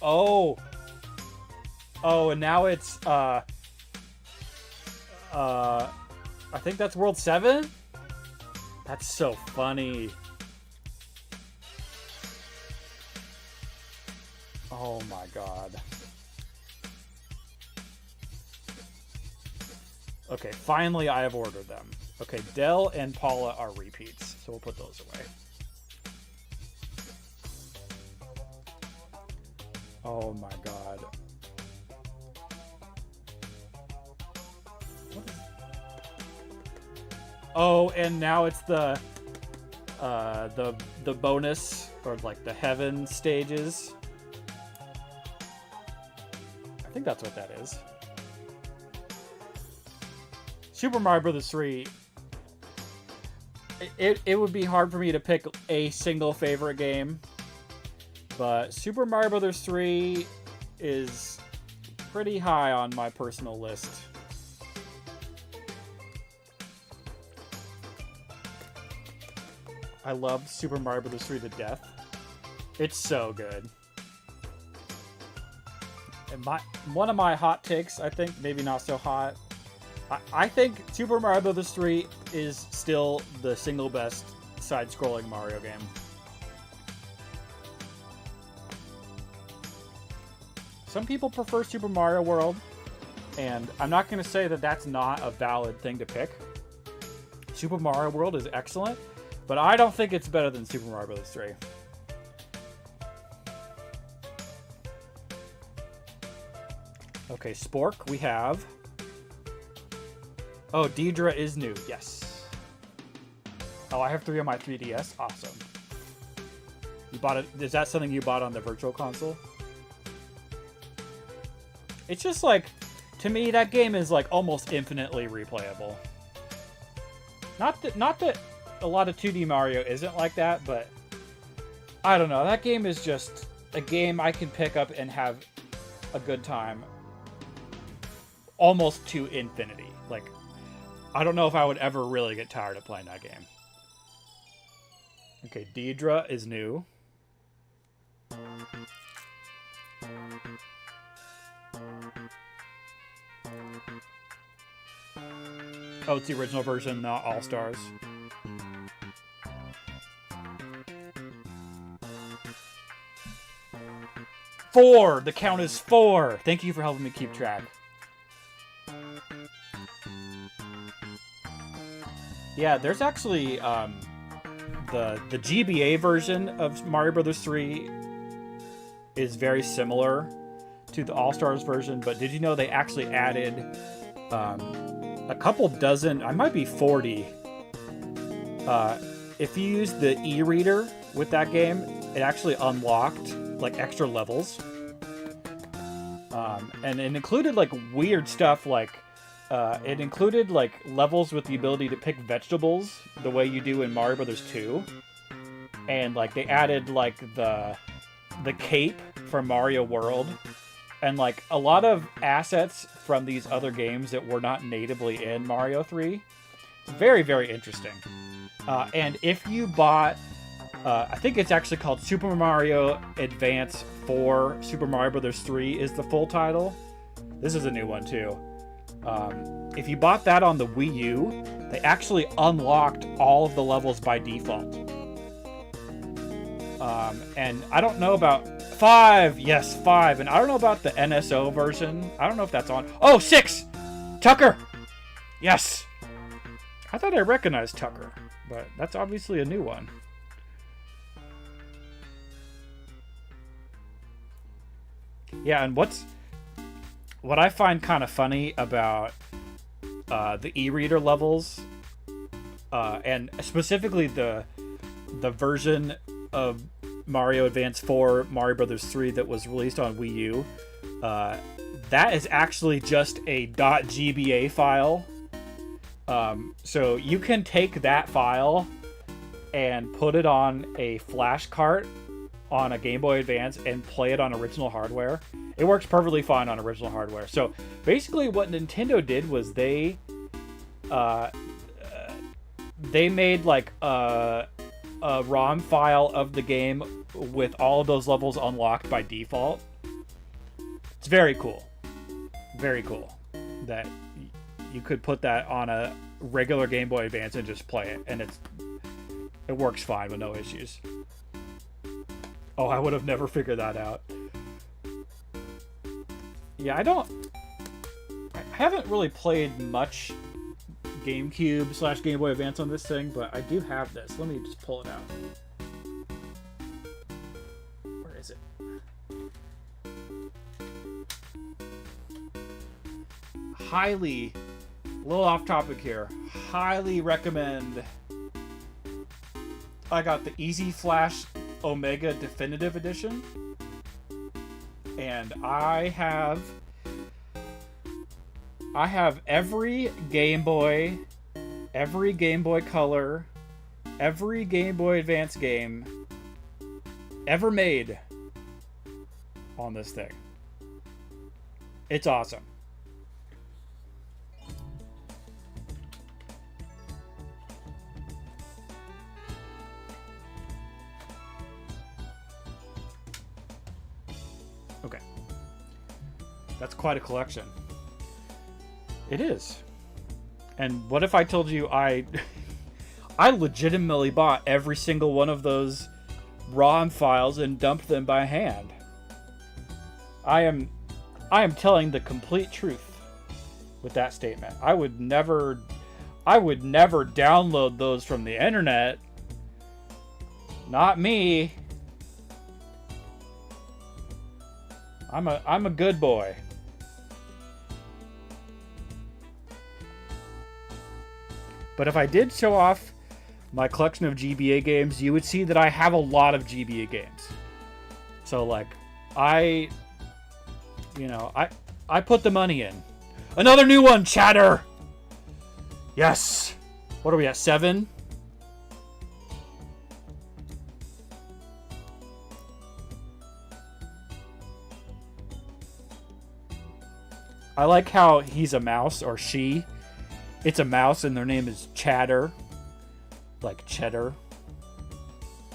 Oh, and now it's I think that's World 7? That's so funny. Oh my god. Okay, finally I have ordered them. Okay, Dell and Paula are repeats, so we'll put those away. Oh my god. Oh, and now it's the bonus, or like the heaven stages. I think that's what that is. Super Mario Bros. 3, it would be hard for me to pick a single favorite game, but Super Mario Bros. 3 is pretty high on my personal list. I love Super Mario Bros. 3 to death. It's so good. And one of my hot takes, I think, maybe not so hot, I think Super Mario Bros. 3 is still the single best side-scrolling Mario game. Some people prefer Super Mario World, and I'm not going to say that that's not a valid thing to pick. Super Mario World is excellent, but I don't think it's better than Super Mario Bros. 3. Okay, Spork, we have... Oh, Deidre is new. Yes. Oh, I have 3 on my 3DS. Awesome. You bought it. Is that something you bought on the Virtual Console? It's just like, to me, that game is like almost infinitely replayable. Not that a lot of 2D Mario isn't like that, but I don't know. That game is just a game I can pick up and have a good time almost to infinity. Like, I don't know if I would ever really get tired of playing that game. Okay, Deidre is new. Oh, it's the original version, not All-Stars. Four! The count is 4! Thank you for helping me keep track. Yeah, there's actually the GBA version of Mario Bros. 3 is very similar to the All-Stars version, but did you know they actually added a couple dozen, I might be 40. If you use the e-reader with that game, it actually unlocked like extra levels. And it included like weird stuff like it included like levels with the ability to pick vegetables the way you do in Mario Bros. 2. And like they added like the cape from Mario World and like a lot of assets from these other games that were not natively in Mario 3. It's very, very interesting. And if you bought I think it's actually called Super Mario Advance 4 Super Mario Bros. 3 is the full title. This is a new one too. If you bought that on the Wii U, they actually unlocked all of the levels by default. And I don't know about 5. Yes, 5. And I don't know about the NSO version. I don't know if that's on. Oh, 6! Tucker! Yes! I thought I recognized Tucker, but that's obviously a new one. Yeah, and what I find kind of funny about the e-reader levels, and specifically the version of Mario Advance 4 Mario Bros. 3 that was released on Wii U, that is actually just a .gba file. So you can take that file and put it on a flash cart on a Game Boy Advance and play it on original hardware. It works perfectly fine on original hardware. So basically what Nintendo did was they made like a ROM file of the game with all of those levels unlocked by default. It's very cool. Very cool that you could put that on a regular Game Boy Advance and just play it, and it works fine with no issues. Oh, I would have never figured that out. Yeah, I haven't really played much GameCube / Game Boy Advance on this thing, but I do have this. Let me just pull it out. Where is it? Highly, a little off topic here, highly recommend. I got the Easy Flash Omega Definitive Edition, and I I have every Game Boy Color, every Game Boy Advance game ever made on this thing. It's awesome. Okay. That's quite a collection. It is. And what if I told you I legitimately bought every single one of those ROM files and dumped them by hand? I am telling the complete truth with that statement. I would never download those from the internet. Not me. I'm a good boy. But if I did show off my collection of GBA games, you would see that I have a lot of GBA games. So like, I put the money in. Another new one, chatter! Yes! What are we at, 7? I like how he's a mouse, or she. It's a mouse and their name is Chatter. Like cheddar.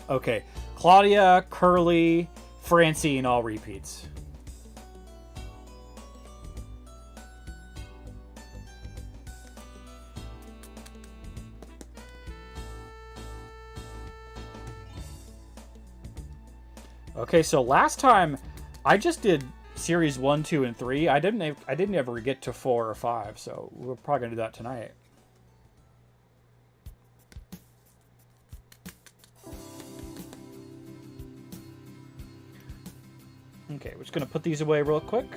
Okay. Claudia, Curly, Francine, all repeats. Okay, so last time I just did series 1, 2, and 3. I didn't ever get to 4 or 5, so we're probably gonna do that tonight. Okay, we're just gonna put these away real quick.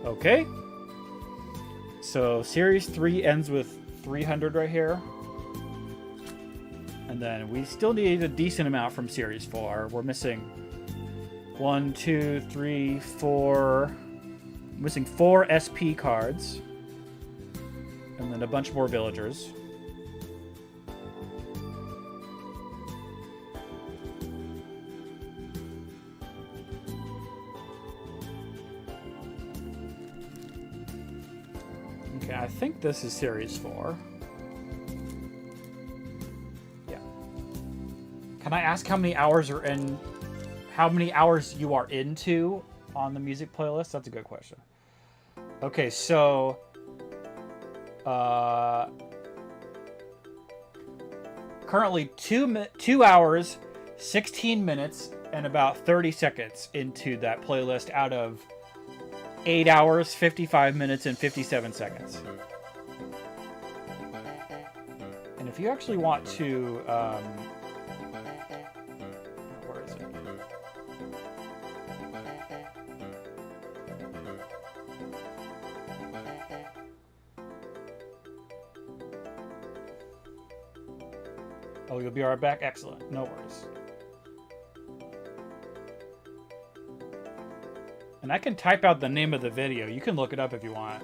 Okay, so series 3 ends with 300 right here, and then we still need a decent amount from series 4. We're missing 1, 2, 3, 4, missing 4 SP cards, and then a bunch more villagers. I think this is series 4. Yeah. Can I ask how many hours are in? How many hours you are into on the music playlist? That's a good question. Okay, so currently 2 hours, 16 minutes, and about 30 seconds into that playlist out of 8 hours, 55 minutes, and 57 seconds. And if you actually want to... where is it? Oh, you'll be right back? Excellent. No worries. And I can type out the name of the video. You can look it up if you want.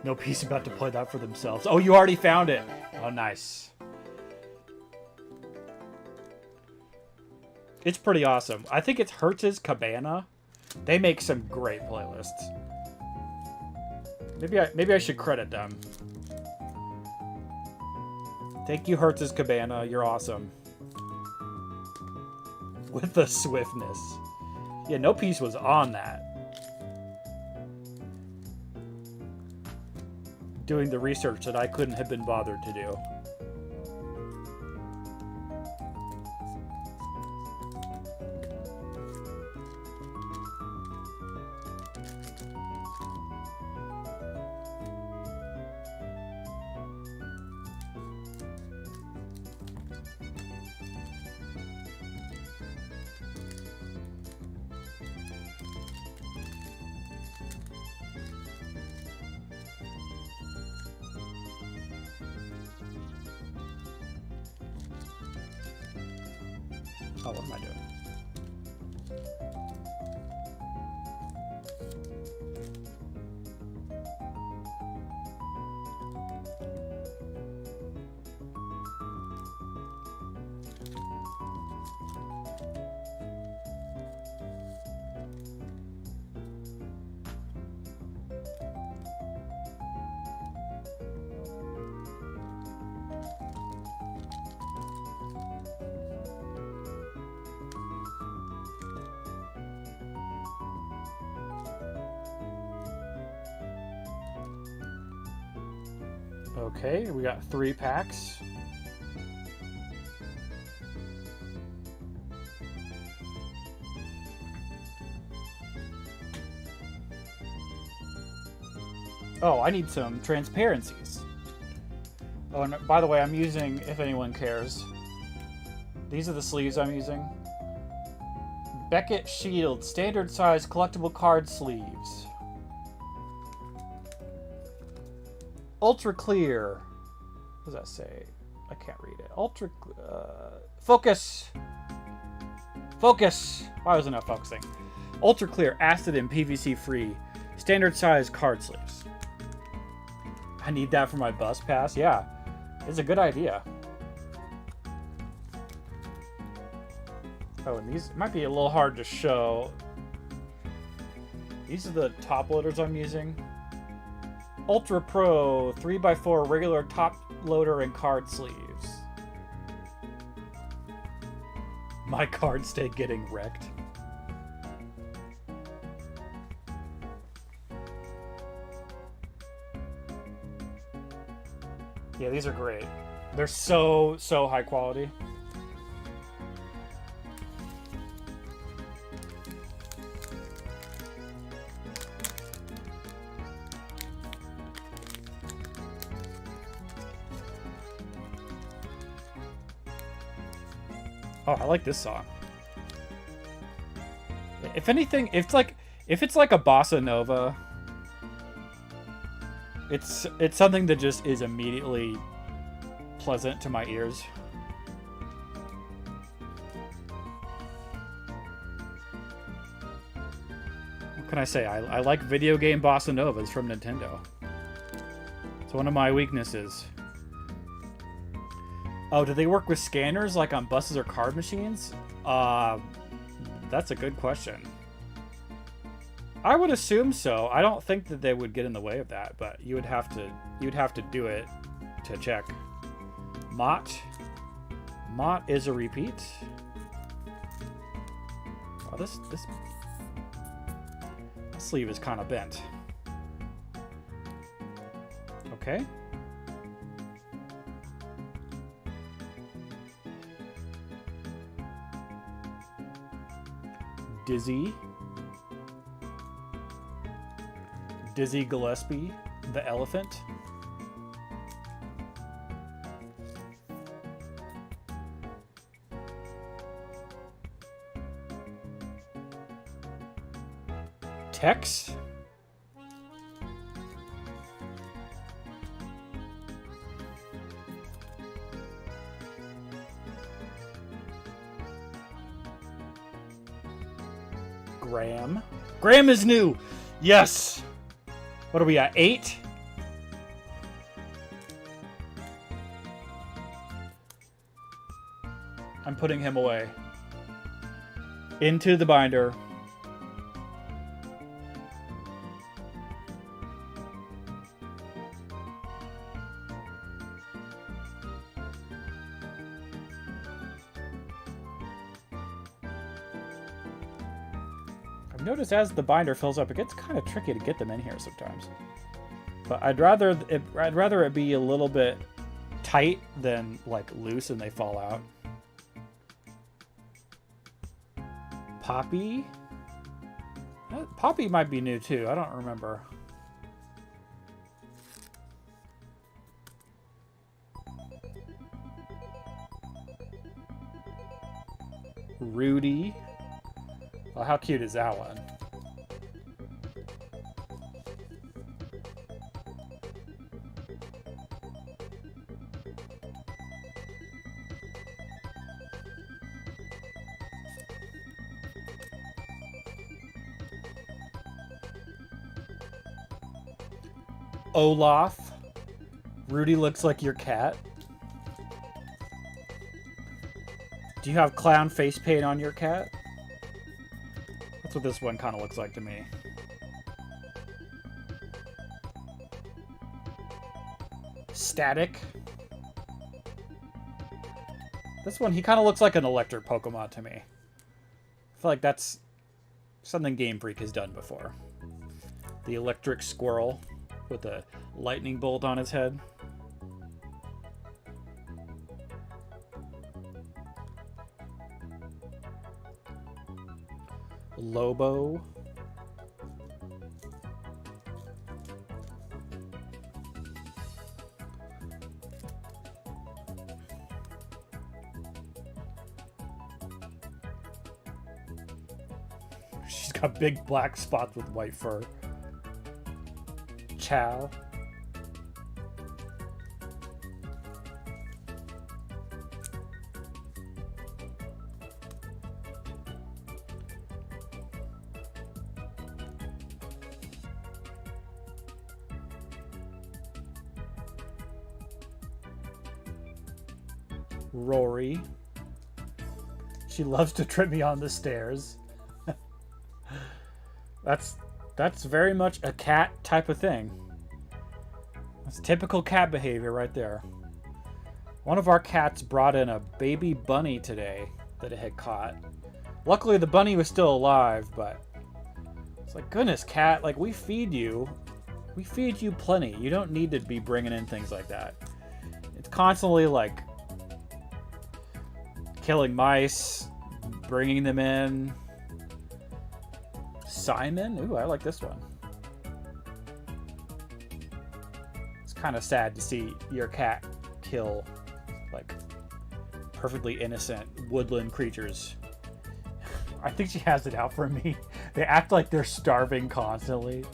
No Peace about to play that for themselves. Oh, you already found it. Oh, nice. It's pretty awesome. I think it's Hertz's Cabana. They make some great playlists. Maybe I should credit them. Thank you, Hertz's Cabana. You're awesome. With the swiftness. Yeah, No Peace was on that. Doing the research that I couldn't have been bothered to do. Oh, what am I doing? Okay, we got 3 packs. Oh, I need some transparencies. Oh, and by the way, I'm using, if anyone cares, these are the sleeves I'm using. Beckett Shield, standard size collectible card sleeves. Ultra clear. What does that say? I can't read it. Ultra. Focus. Focus. Why wasn't I focusing? Ultra clear, acid and PVC free, standard size card sleeves. I need that for my bus pass. Yeah, it's a good idea. Oh, and these might be a little hard to show. These are the top loaders I'm using. Ultra Pro 3x4 regular top loader and card sleeves. My cards stay getting wrecked. Yeah, these are great. They're so high quality. Oh, I like this song. If anything, if it's like a bossa nova, it's something that just is immediately pleasant to my ears. What can I say? I like video game bossa novas from Nintendo. It's one of my weaknesses. Oh, do they work with scanners like on buses or card machines? That's a good question. I would assume so. I don't think that they would get in the way of that, but you'd have to do it to check. Mott is a repeat. Oh, this sleeve is kind of bent. Okay. Dizzy Gillespie, the elephant. Tex. Graham. Graham is new. Yes. What are we at? 8? I'm putting him away. Into the binder. Notice as the binder fills up, it gets kind of tricky to get them in here sometimes. But I'd rather it be a little bit tight than like loose and they fall out. Poppy? Poppy might be new too. I don't remember. Rudy. Well, how cute is that one? Olaf. Rudy looks like your cat. Do you have clown face paint on your cat? That's what this one kind of looks like to me. Static. This one, he kind of looks like an electric Pokemon to me. I feel like that's something Game Freak has done before. The electric squirrel with a lightning bolt on his head. Lobo. She's got big black spots with white fur. Chow. Rory. She loves to trip me on the stairs. That's very much a cat type of thing. That's typical cat behavior right there. One of our cats brought in a baby bunny today that it had caught. Luckily the bunny was still alive, but it's like, goodness, cat, like we feed you. We feed you plenty. You don't need to be bringing in things like that. It's constantly like killing mice, bringing them in. Simon? Ooh, I like this one. It's kind of sad to see your cat kill, like, perfectly innocent woodland creatures. I think she has it out for me. They act like they're starving constantly.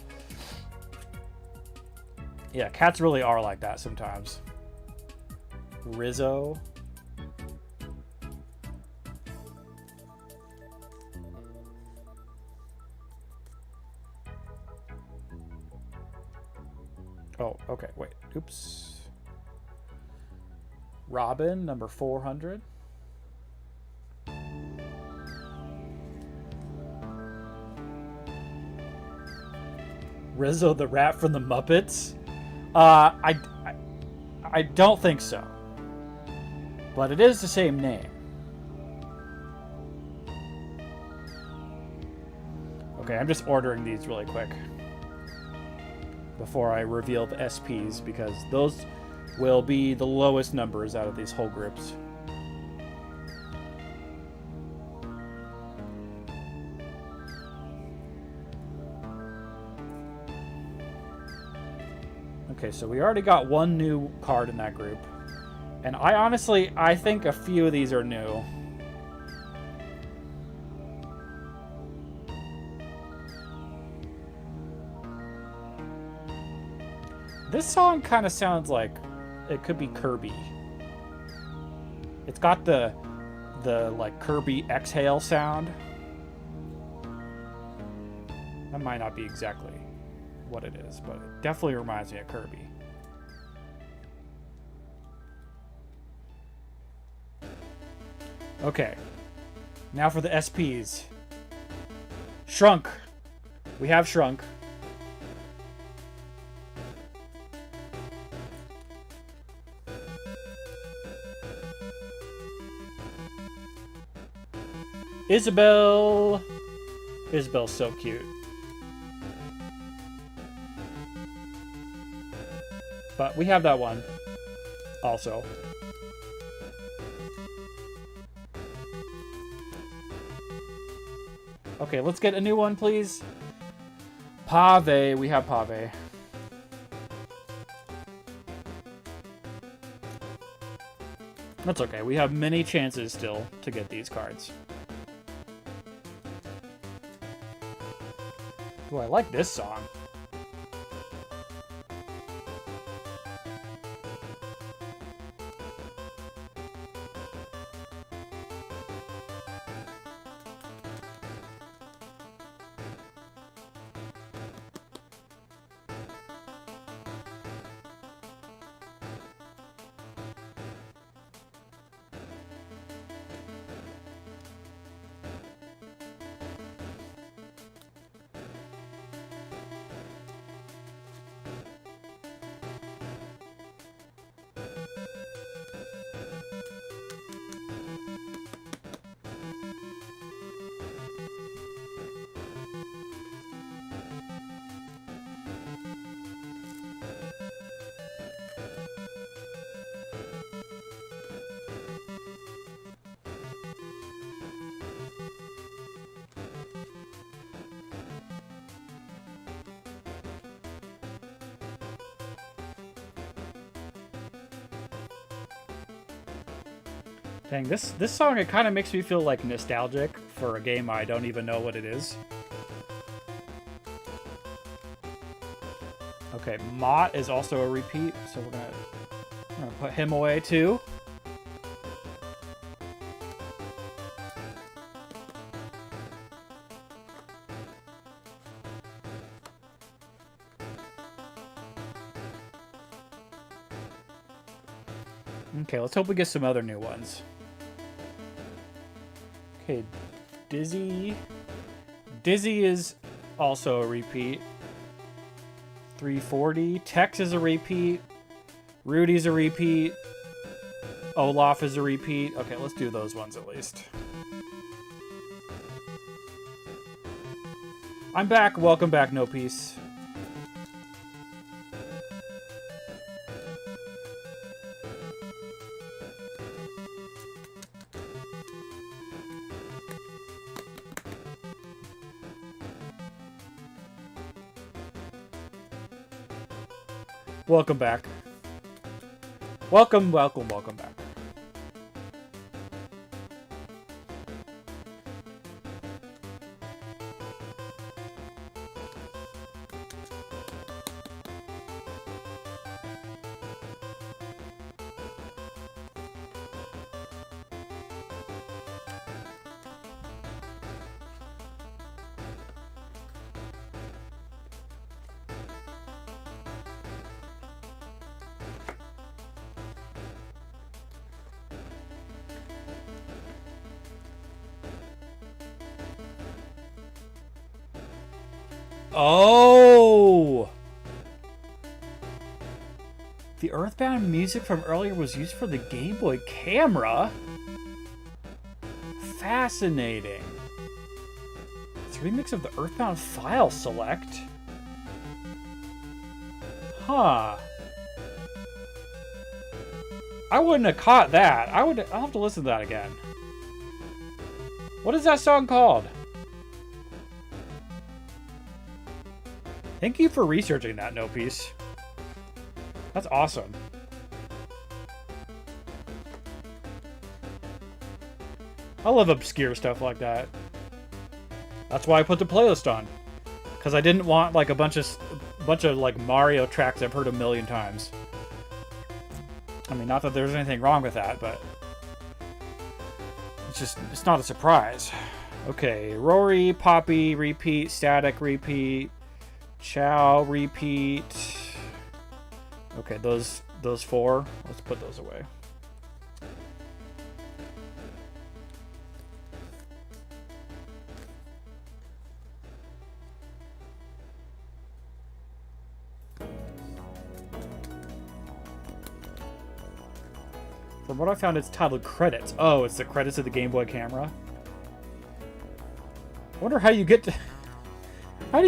Yeah, cats really are like that sometimes. Rizzo. Oh, okay, wait. Oops. Robin, number 400. Rizzo the rat from the Muppets? I don't think so. But it is the same name. Okay, I'm just ordering these really quick before I reveal the SPs, because those will be the lowest numbers out of these whole groups. Okay, so we already got one new card in that group. And I think a few of these are new. This song kind of sounds like it could be Kirby. It's got the like Kirby exhale sound. That might not be exactly what it is, but it definitely reminds me of Kirby. Okay. Now for the SPs. Shrunk. We have Shrunk. Isabelle. Isabelle's so cute. But we have that one also. Okay, let's get a new one, please. Pave. We have Pave. That's okay. We have many chances still to get these cards. Ooh, I like this song. Dang, this song, it kind of makes me feel like nostalgic for a game I don't even know what it is. Okay, Mott is also a repeat, so we're gonna put him away too. Okay, let's hope we get some other new ones. Okay, Dizzy. Dizzy is also a repeat. 340. Tex is a repeat. Rudy's a repeat. Olaf is a repeat. Okay, let's do those ones at least. I'm back. Welcome back, No Peace. Welcome back. Welcome back. Oh! The Earthbound music from earlier was used for the Game Boy camera? Fascinating. It's a remix of the Earthbound file select. Huh. I wouldn't have caught that. I'll have to listen to that again. What is that song called? Thank you for researching that, No Peace. That's awesome. I love obscure stuff like that. That's why I put the playlist on. Because I didn't want like a bunch of like Mario tracks I've heard a million times. I mean, not that there's anything wrong with that, but it's not a surprise. Okay, Rory, Poppy, repeat, Static, repeat, Chow, repeat. Okay, those four. Let's put those away. From what I found, it's titled Credits. Oh, it's the credits of the Game Boy camera. I wonder how you get to... How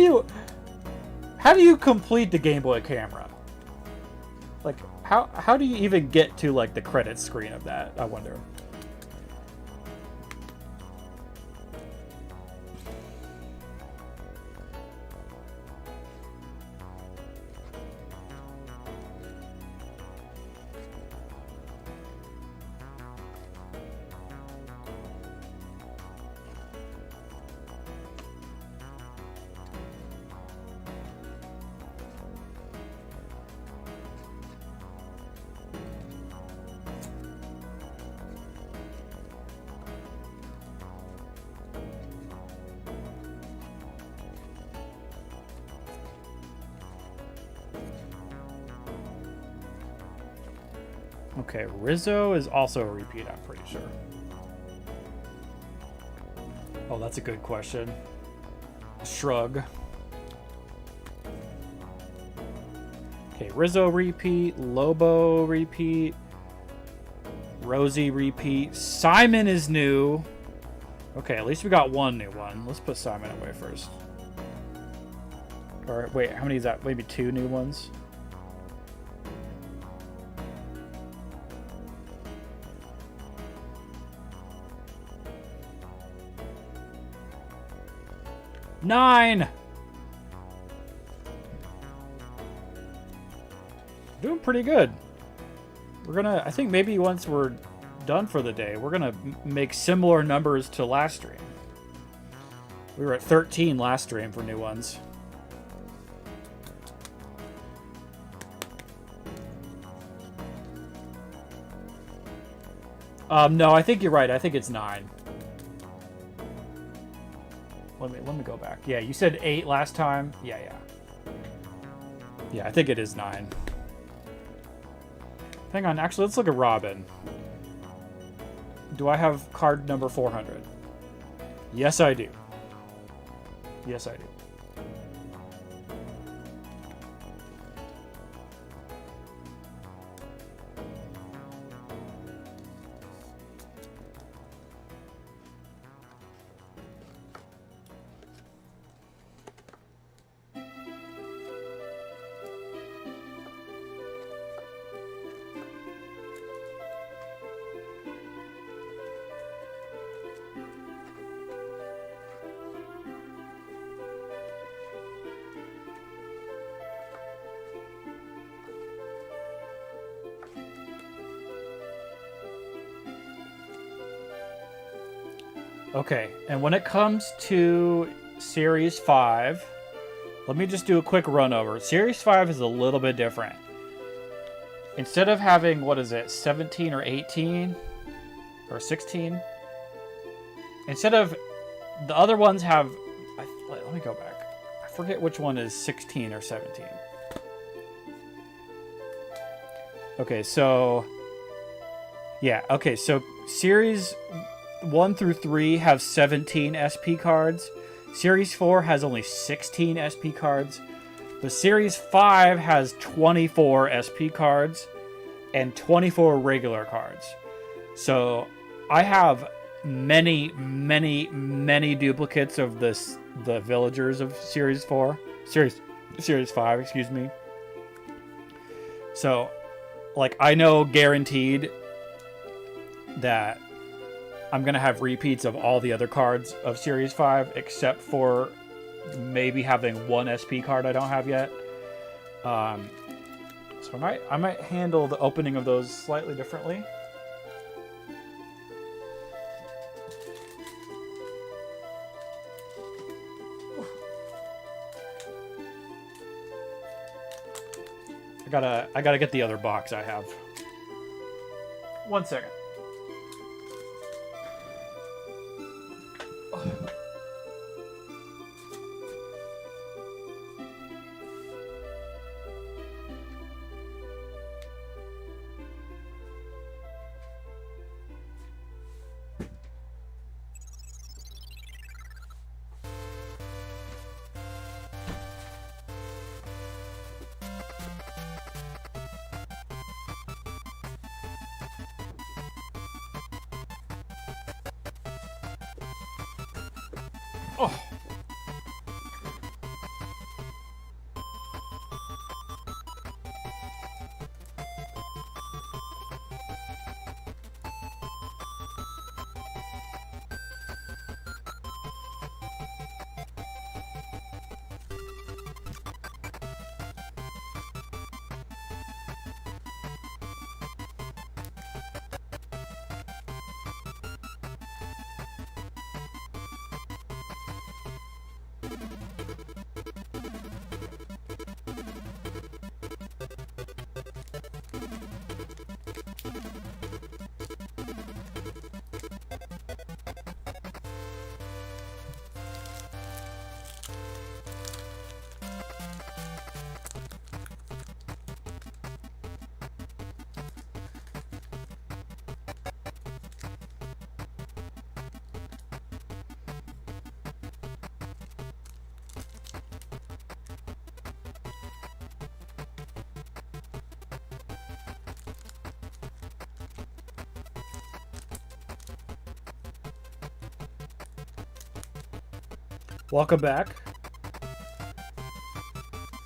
do you complete the Game Boy camera? Like, how do you even get to, like, the credits screen of that? I wonder. Okay, Rizzo is also a repeat, I'm pretty sure. Oh, that's a good question. Shrug. Okay, Rizzo repeat, Lobo repeat, Rosie repeat, Simon is new. Okay, at least we got one new one. Let's put Simon away first. Or wait, how many is that? Maybe two new ones? Nine! Doing pretty good. We're gonna, I think maybe once we're done for the day. We're gonna make similar numbers to last stream. We were at 13 last stream for new ones. No, I think you're right. I think it's 9. Let me go back. Yeah, you said 8 last time. Yeah. Yeah, I think it is 9. Hang on, actually, let's look at Robin. Do I have card number 400? Yes, I do. Yes, I do. Okay, and when it comes to Series 5, let me just do a quick run over. Series 5 is a little bit different. Instead of having, what is it, 17 or 18? Or 16? Instead of, the other ones have, let me go back. I forget which one is 16 or 17. Okay, so, yeah, okay, so Series 1 through 3 have 17 SP cards. Series 4 has only 16 SP cards. The Series 5 has 24 SP cards and 24 regular cards. So I have many duplicates of the villagers of Series 4. Series 5, excuse me. So, like, I know guaranteed that I'm going to have repeats of all the other cards of Series 5, except for maybe having one SP card I don't have yet. So I might handle the opening of those slightly differently. I gotta get the other box I have. 1 second. Oh. Welcome back.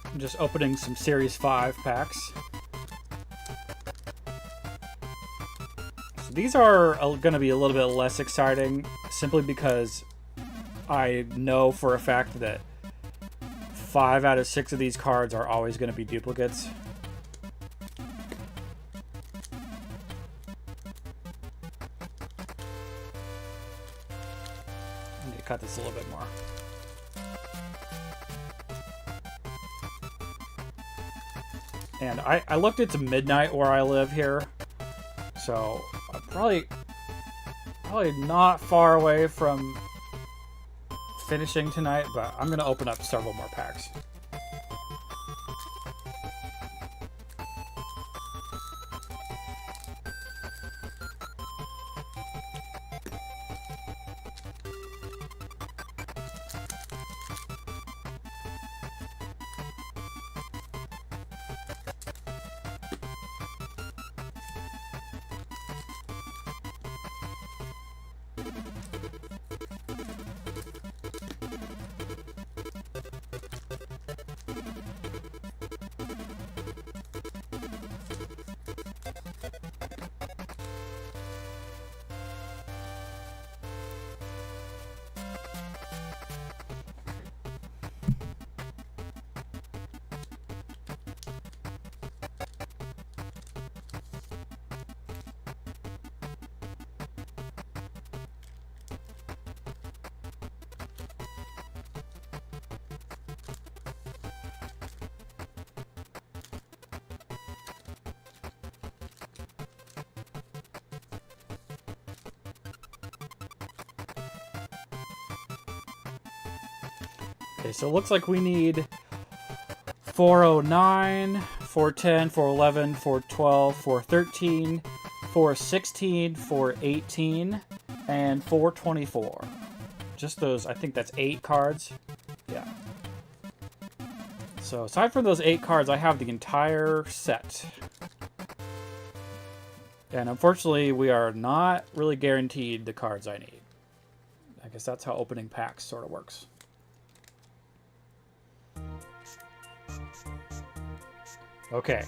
I'm just opening some Series 5 packs. So these are going to be a little bit less exciting, simply because I know for a fact that 5 out of 6 of these cards are always going to be duplicates. I need to cut this a little bit more. And I looked into midnight where I live here, so I'm probably not far away from finishing tonight, but I'm gonna open up several more packs. Okay, so it looks like we need 409, 410, 411, 412, 413, 416, 418, and 424. Just those, I think that's 8 cards. Yeah. So aside from those 8 cards, I have the entire set. And unfortunately, we are not really guaranteed the cards I need. I guess that's how opening packs sort of works. Okay.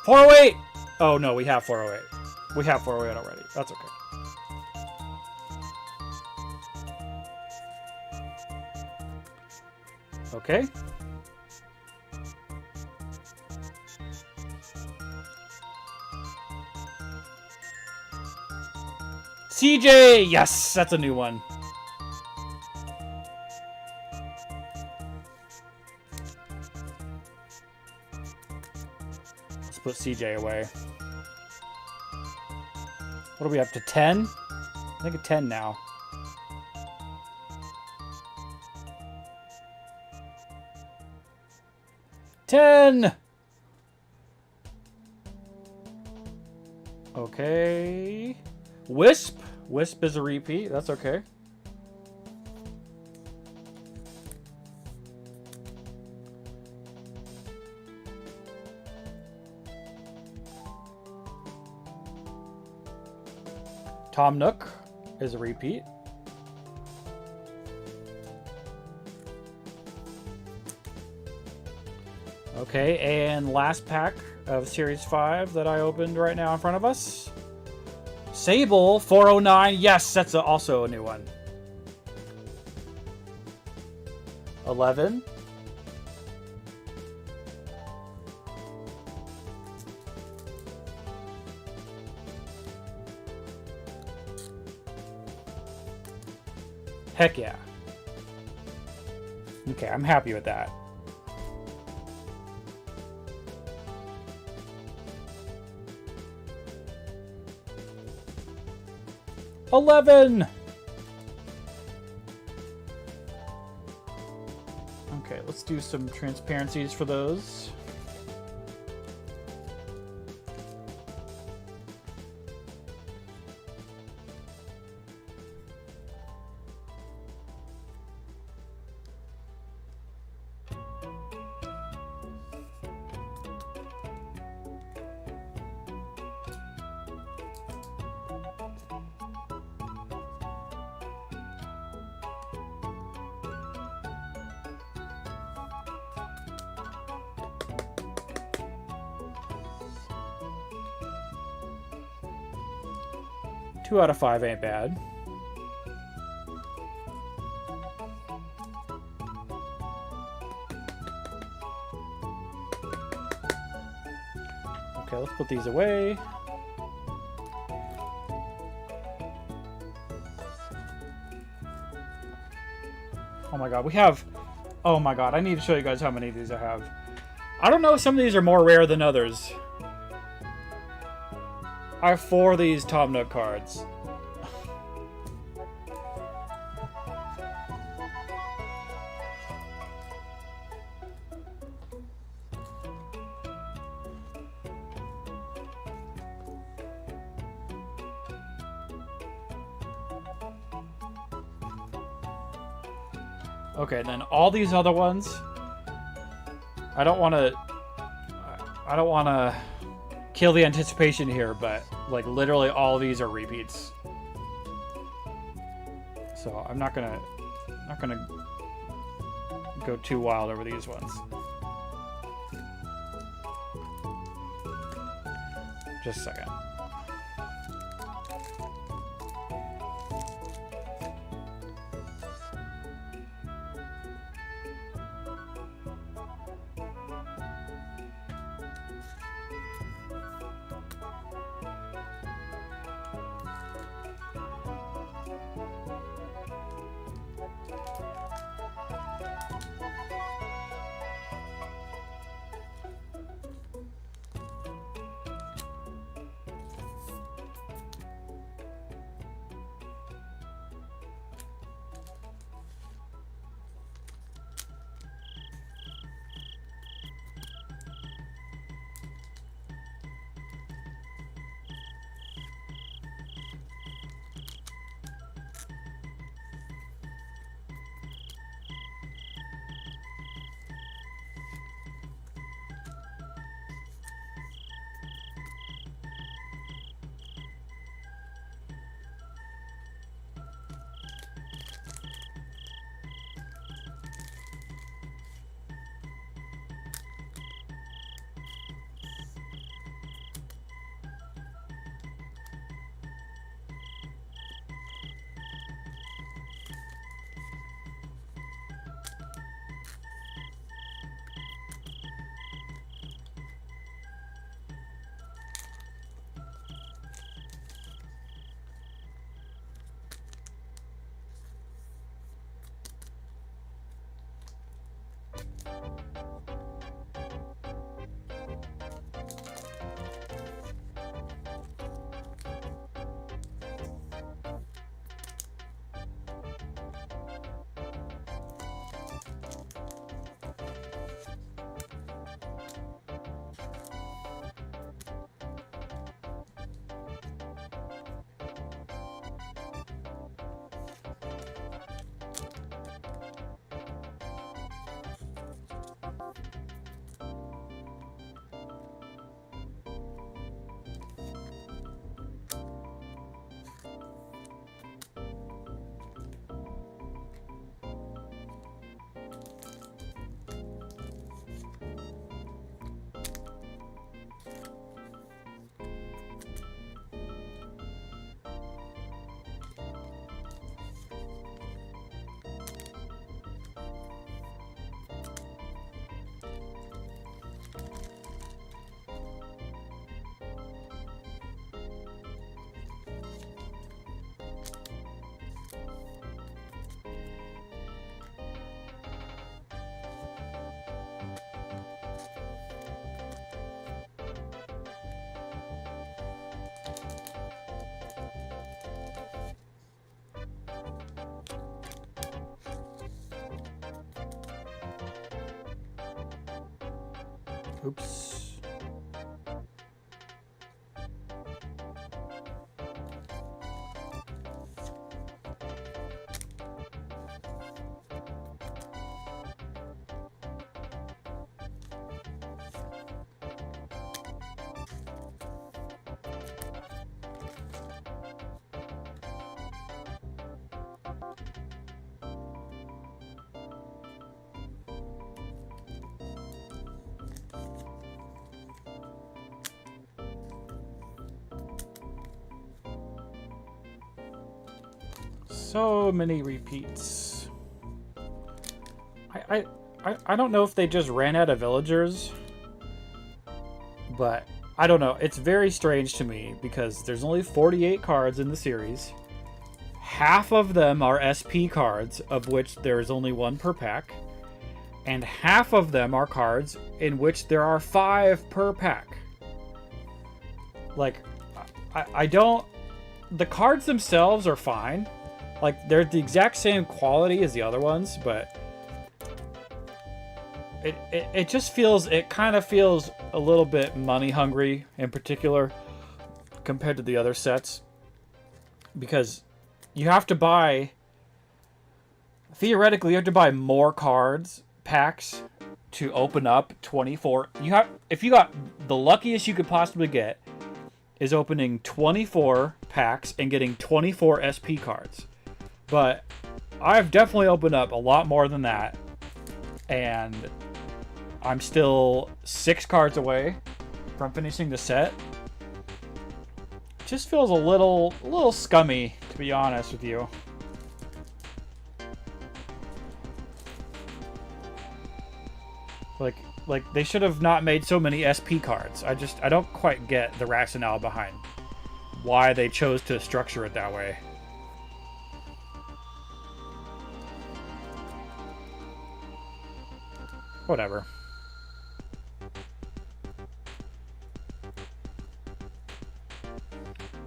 $408! Oh no, we have 408. We have 408 already. That's okay. Okay. CJ! Yes! That's a new one. Let's put CJ away. What are we up to? 10? I think a 10 now. $10! Okay. Wisp. Wisp is a repeat. That's okay. Tom Nook is a repeat. Okay, and last pack of Series 5 that I opened right now in front of us. Sable, 409. Yes, that's also a new one. 11. Heck yeah. Okay, I'm happy with that. $11. Okay, let's do some transparencies for those. Two out of 5 ain't bad. Okay, let's put these away. Oh my god, we have... Oh my god, I need to show you guys how many of these I have. I don't know if some of these are more rare than others. I have 4 of these Tom Nook cards. Okay, then all these other ones, I don't want to kill the anticipation here, but like literally all of these are repeats. So I'm not gonna go too wild over these ones. Just a second. Oops. So many repeats. I don't know if they just ran out of villagers, but I don't know. It's very strange to me because there's only 48 cards in the series. half of them are SP cards, of which there is only one per pack, and half of them are cards in which there are 5 per pack. Like, I don't... The cards themselves are fine. Like, they're the exact same quality as the other ones, but... It just feels... It kind of feels a little bit money hungry, in particular, compared to the other sets. Because you have to buy... Theoretically, you have to buy more cards, packs, to open up 24... If you got... The luckiest you could possibly get is opening 24 packs and getting 24 SP cards. But I've definitely opened up a lot more than that. And I'm still 6 cards away from finishing the set. It just feels a little scummy, to be honest with you. Like they should have not made so many SP cards. I don't quite get the rationale behind why they chose to structure it that way. Whatever.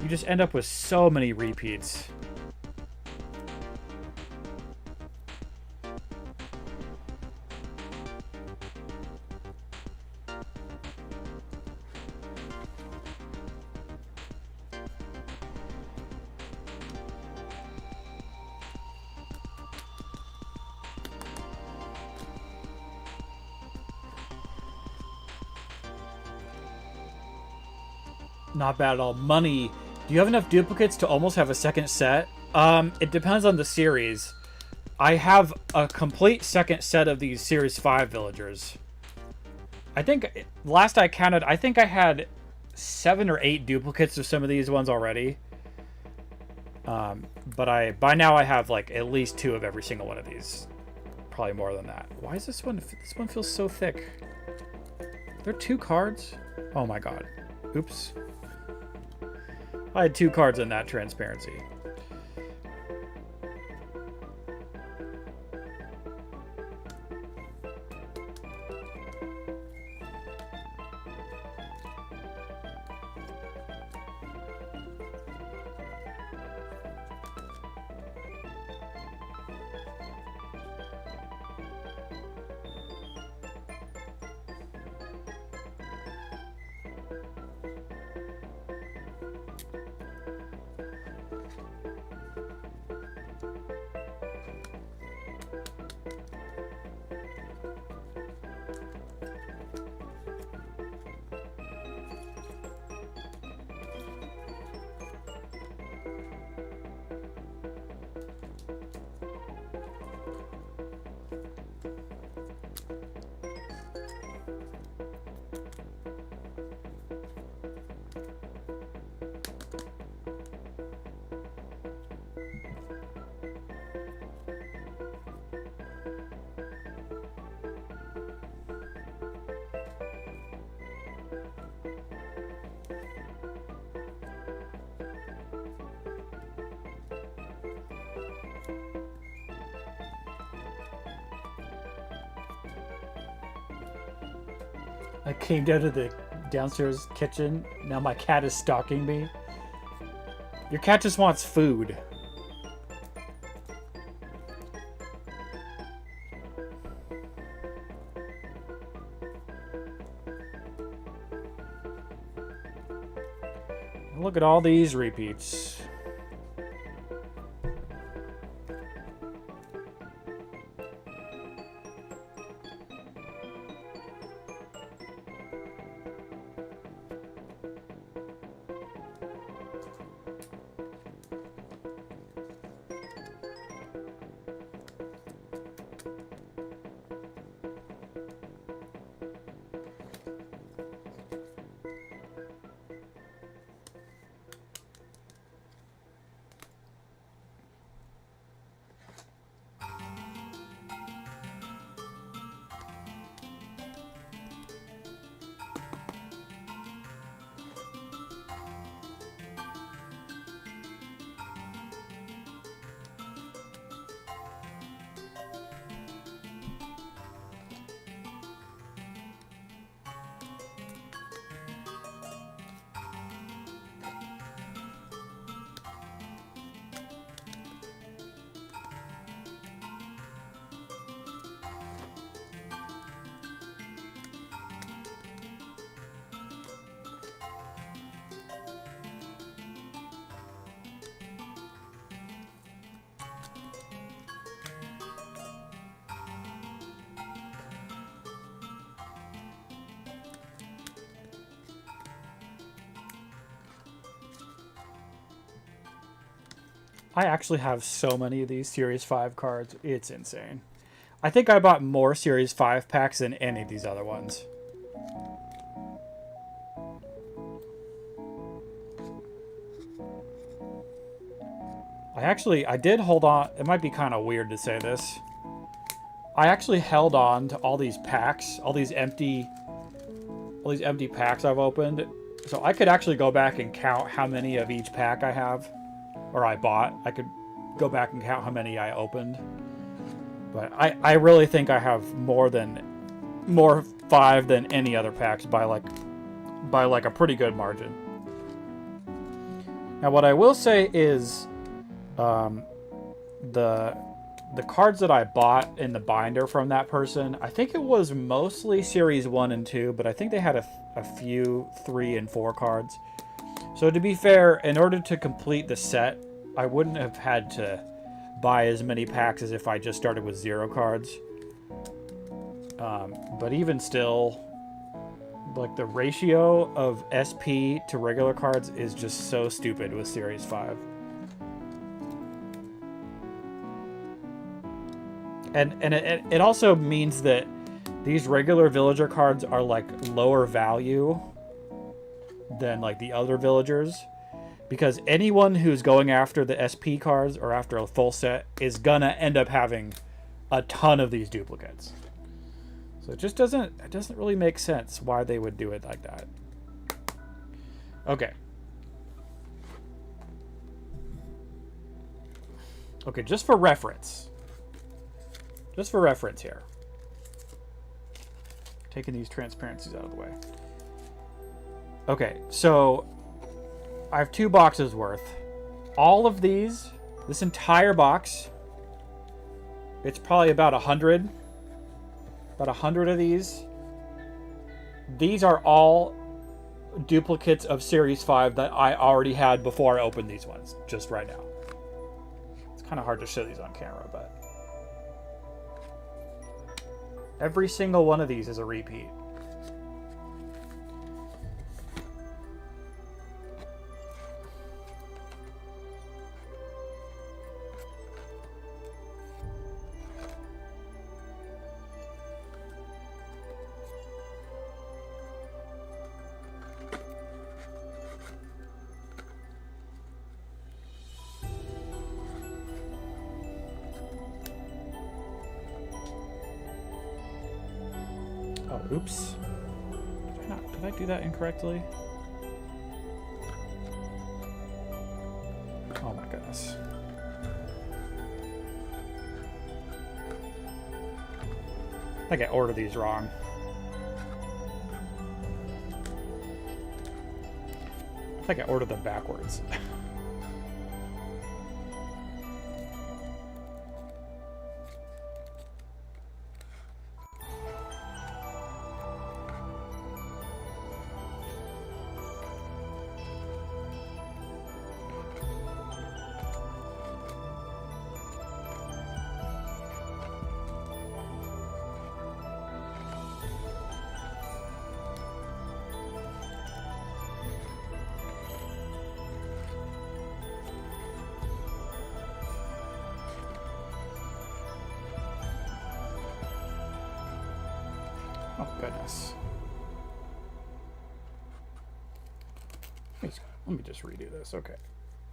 You just end up with so many repeats. Not bad at all. Money. Do you have enough duplicates to almost have a second set? It depends on the series. I have a complete second set of these Series 5 villagers. I think, last I counted, I think I had 7 or 8 duplicates of some of these ones already. But by now I have like at least 2 of every single one of these. Probably more than that. Why is this one feels so thick? There are 2 cards? Oh my god. Oops. I had 2 cards in that transparency. I came down to the downstairs kitchen. Now my cat is stalking me. Your cat just wants food. Look at all these repeats. I actually have so many of these Series 5 cards. It's insane. I think I bought more Series 5 packs than any of these other ones. I did hold on. It might be kind of weird to say this. I actually held on to all these packs, all these empty packs I've opened. So I could actually go back and count how many of each pack I have, or I bought. I could go back and count how many I opened. But I really think I have more 5 than any other packs by like a pretty good margin. Now what I will say is, the cards that I bought in the binder from that person, I think it was mostly Series 1 and 2, but I think they had a few 3 and 4 cards. So to be fair, in order to complete the set, I wouldn't have had to buy as many packs as if I just started with 0 cards. But even still, like the ratio of SP to regular cards is just so stupid with Series 5. And it also means that these regular villager cards are like lower value than like the other villagers, because anyone who's going after the SP cards or after a full set is gonna end up having a ton of these duplicates. So it doesn't really make sense why they would do it like that. Okay. Okay, just for reference. Just for reference here. Taking these transparencies out of the way. Okay, so I have 2 boxes worth. All of these, this entire box, it's probably about 100. About 100 of these. These are all duplicates of Series 5 that I already had before I opened these ones, just right now. It's kind of hard to show these on camera, but every single one of these is a repeat. Oops. Did I do that incorrectly? Oh my goodness. I think I ordered these wrong. I think I ordered them backwards. Oh, goodness. Let me just redo this. Okay.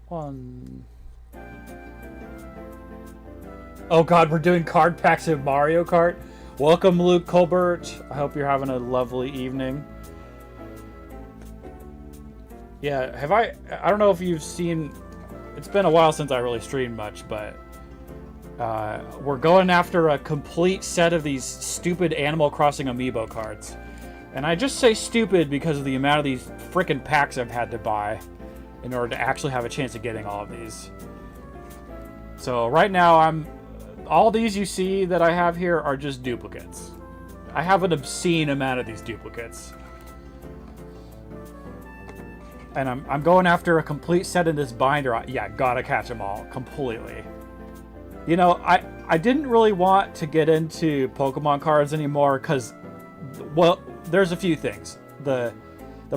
One. Oh, God, we're doing card packs of Mario Kart. Welcome, Luke Colbert. I hope you're having a lovely evening. Yeah, I don't know if you've seen... It's been a while since I really streamed much, but... we're going after a complete set of these stupid Animal Crossing amiibo cards. And I just say stupid because of the amount of these frickin' packs I've had to buy in order to actually have a chance of getting all of these. So right now all these you see that I have here are just duplicates. I have an obscene amount of these duplicates. And I'm going after a complete set in this binder. Yeah, gotta catch them all completely. You know, I didn't really want to get into Pokemon cards anymore because, well, there's a few things. The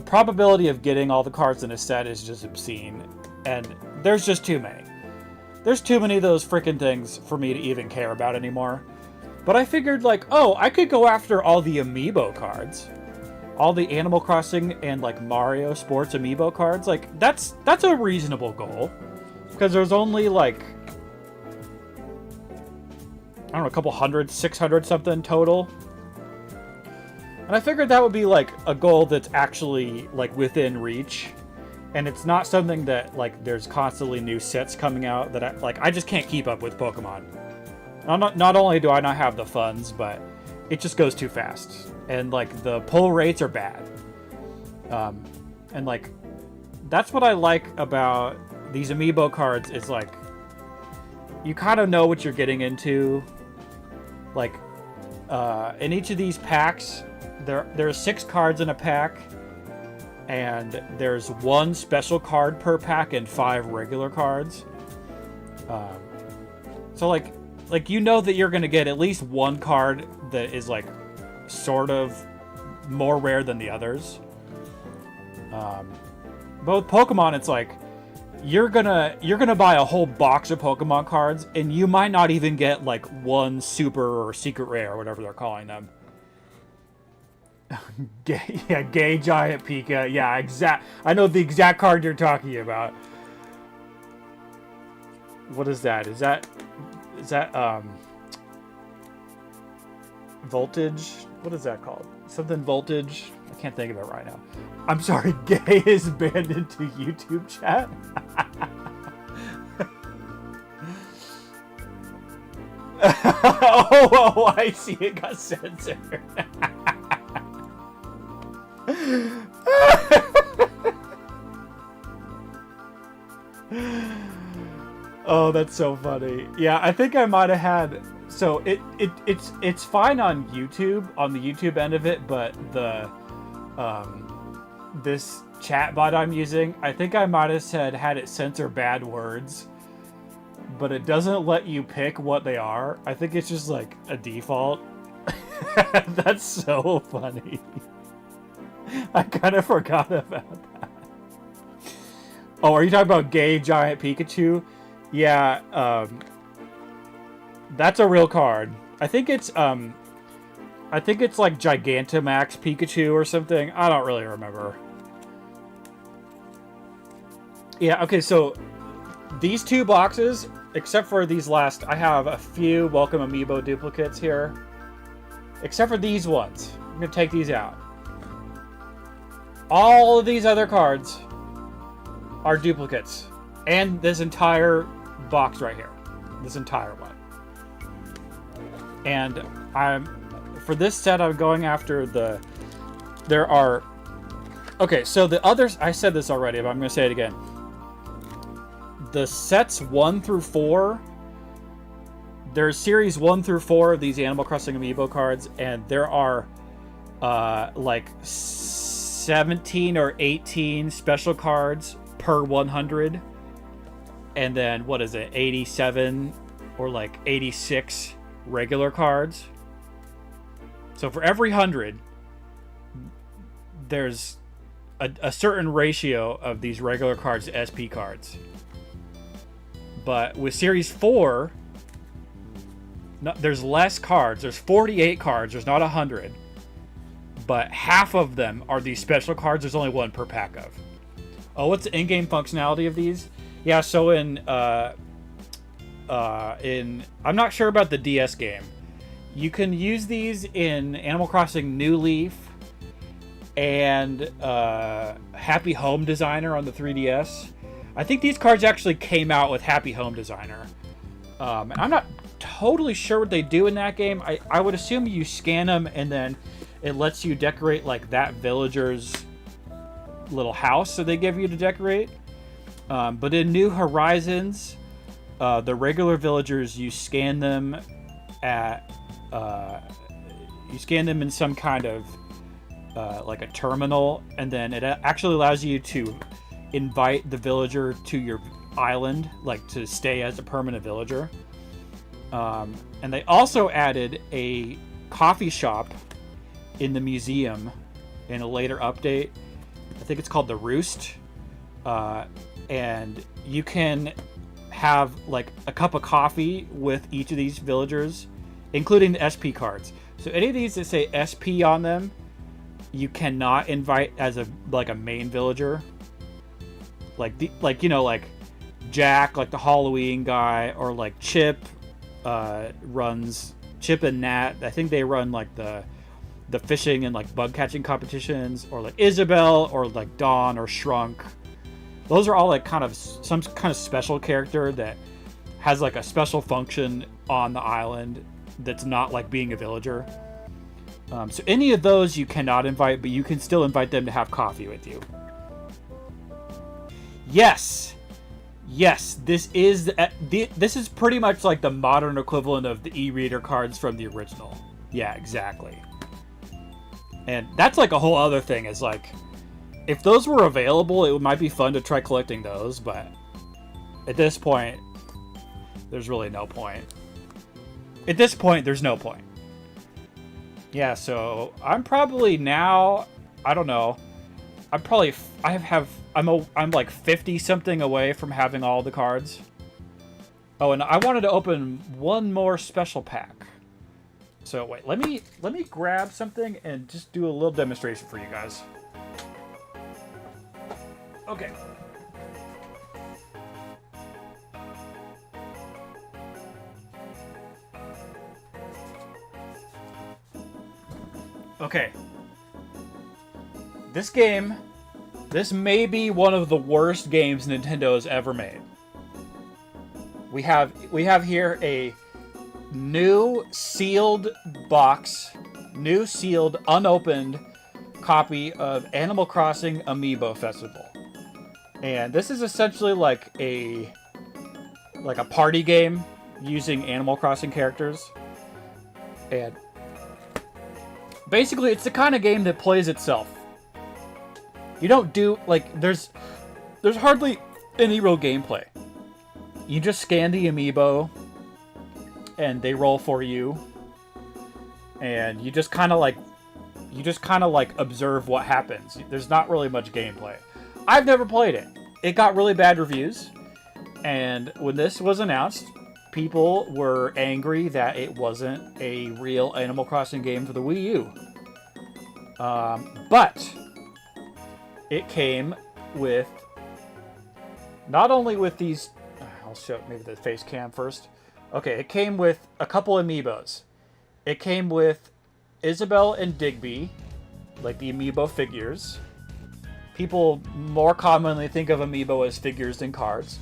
probability of getting all the cards in a set is just obscene, and there's just too many. there's too many of those freaking things for me to even care about anymore. But I figured, like, oh, I could go after all the amiibo cards. All the Animal Crossing and, like, Mario Sports amiibo cards. Like, that's a reasonable goal. Because there's only, like, I don't know, a couple hundred, 600 something total. And I figured that would be, like, a goal that's actually, like, within reach. And it's not something that, like, there's constantly new sets coming out that, I just can't keep up with Pokemon. Not only do I not have the funds, but it just goes too fast. And, like, the pull rates are bad. And, like, that's what I like about these amiibo cards is, like, you kind of know what you're getting into. Like, in each of these packs, there are 6 cards in a pack. And there's 1 special card per pack and 5 regular cards. So, like, you know that you're going to get at least 1 card that is, like, sort of more rare than the others. But with Pokemon, it's like, you're gonna buy a whole box of Pokemon cards, and you might not even get, like, 1 super or secret rare, or whatever they're calling them. Gay Giant Pika. Yeah, I know the exact card you're talking about. What is that? Is that Voltage? What is that called? Something Voltage? I can't think of it right now. I'm sorry, gay is banned into YouTube chat. oh, I see, it got censored. Oh, that's so funny. Yeah, I think I might have had. So it's fine on YouTube, on the YouTube end of it, but the this chat bot I'm using, I think I might have had it censor bad words, but it doesn't let you pick what they are. I think it's just like a default. That's so funny. I kind of forgot about that. Oh, are you talking about Gay Giant Pikachu? Yeah, that's a real card. I think it's like Gigantamax Pikachu or something. I don't really remember. Yeah, okay, so these 2 boxes, except for these last, I have a few Welcome Amiibo duplicates here. Except for these ones. I'm gonna take these out. All of these other cards are duplicates. And this entire box right here. This entire one. And for this set, I'm going after there are... Okay, so the others... I said this already, but I'm going to say it again. The sets 1 through 4... There's series 1 through 4 of these Animal Crossing Amiibo cards, and there are, like, 17 or 18 special cards per 100. And then, what is it, 87 or, like, 86 regular cards. So for every 100, there's a certain ratio of these regular cards to SP cards. But with Series 4, there's less cards. There's 48 cards. There's not 100. But half of them are these special cards. There's only 1 per pack of. Oh, what's the in-game functionality of these? Yeah, so in I'm not sure about the DS game. You can use these in Animal Crossing New Leaf and Happy Home Designer on the 3DS. I think these cards actually came out with Happy Home Designer. And I'm not totally sure what they do in that game. I would assume you scan them and then it lets you decorate like that villager's little house that they give you to decorate. But in New Horizons, the regular villagers, you scan them in some kind of like a terminal, and then it actually allows you to invite the villager to your island, like to stay as a permanent villager. And they also added a coffee shop in the museum in a later update. I think it's called the Roost. And you can have like a cup of coffee with each of these villagers, including the SP cards. So any of these that say SP on them, you cannot invite as a main villager. Like Jack, like the Halloween guy, or like Chip runs Chip and Nat. I think they run like the fishing and like bug catching competitions, or like Isabel, or like Dawn, or Shrunk. Those are all like kind of some kind of special character that has like a special function on the island that's not like being a villager. So any of those you cannot invite, but you can still invite them to have coffee with you. Yes, this is pretty much like the modern equivalent of the e-reader cards from the original. Yeah, exactly. And that's like a whole other thing. Is like, if those were available, it might be fun to try collecting those, but at this point, there's really no point. At this point, there's no point. Yeah, so I'm probably now, I don't know, I'm like 50 something away from having all the cards. Oh, and I wanted to open one more special pack. So wait, let me grab something and just do a little demonstration for you guys. Okay. Okay. This may be one of the worst games Nintendo has ever made. We have here a new sealed box, new sealed unopened copy of Animal Crossing Amiibo Festival. And this is essentially like a party game using Animal Crossing characters. And basically, it's the kind of game that plays itself. You don't do, like, there's hardly any real gameplay. You just scan the amiibo, and they roll for you. And you just kind of like observe what happens. There's not really much gameplay. I've never played it. It got really bad reviews. And when this was announced, people were angry that it wasn't a real Animal Crossing game for the Wii U. But it came with not only with these. I'll show maybe the face cam first. Okay, it came with a couple amiibos. It came with Isabel and Digby, like the amiibo figures. People more commonly think of amiibo as figures than cards.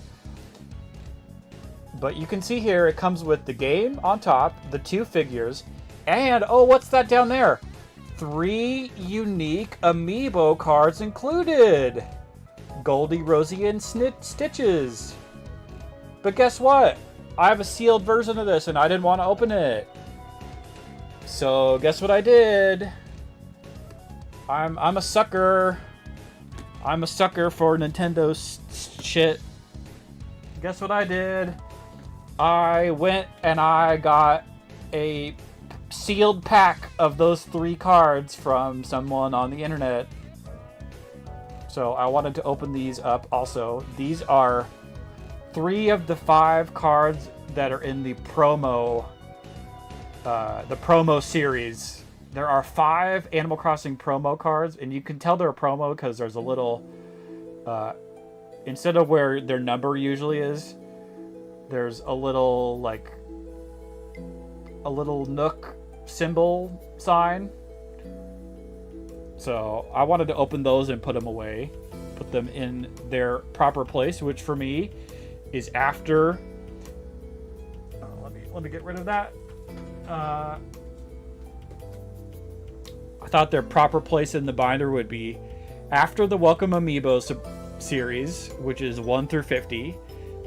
But you can see here, it comes with the game on top, the two figures, and, oh, what's that down there? 3 unique amiibo cards included. Goldie, Rosie, and Stitches. But guess what? I have a sealed version of this, and I didn't want to open it. So, guess what I did? I'm a sucker. I'm a sucker for Nintendo shit. Guess what I did? I went and I got a sealed pack of those 3 cards from someone on the internet. So I wanted to open these up also. These are 3 of the 5 cards that are in the promo series. There are 5 Animal Crossing promo cards, and you can tell they're a promo because there's a little, instead of where their number usually is, there's a little Nook symbol sign. So I wanted to open those and put them away, put them in their proper place, which for me is after. Let me get rid of that. I thought their proper place in the binder would be after the Welcome Amiibo series, which is 1 through 50,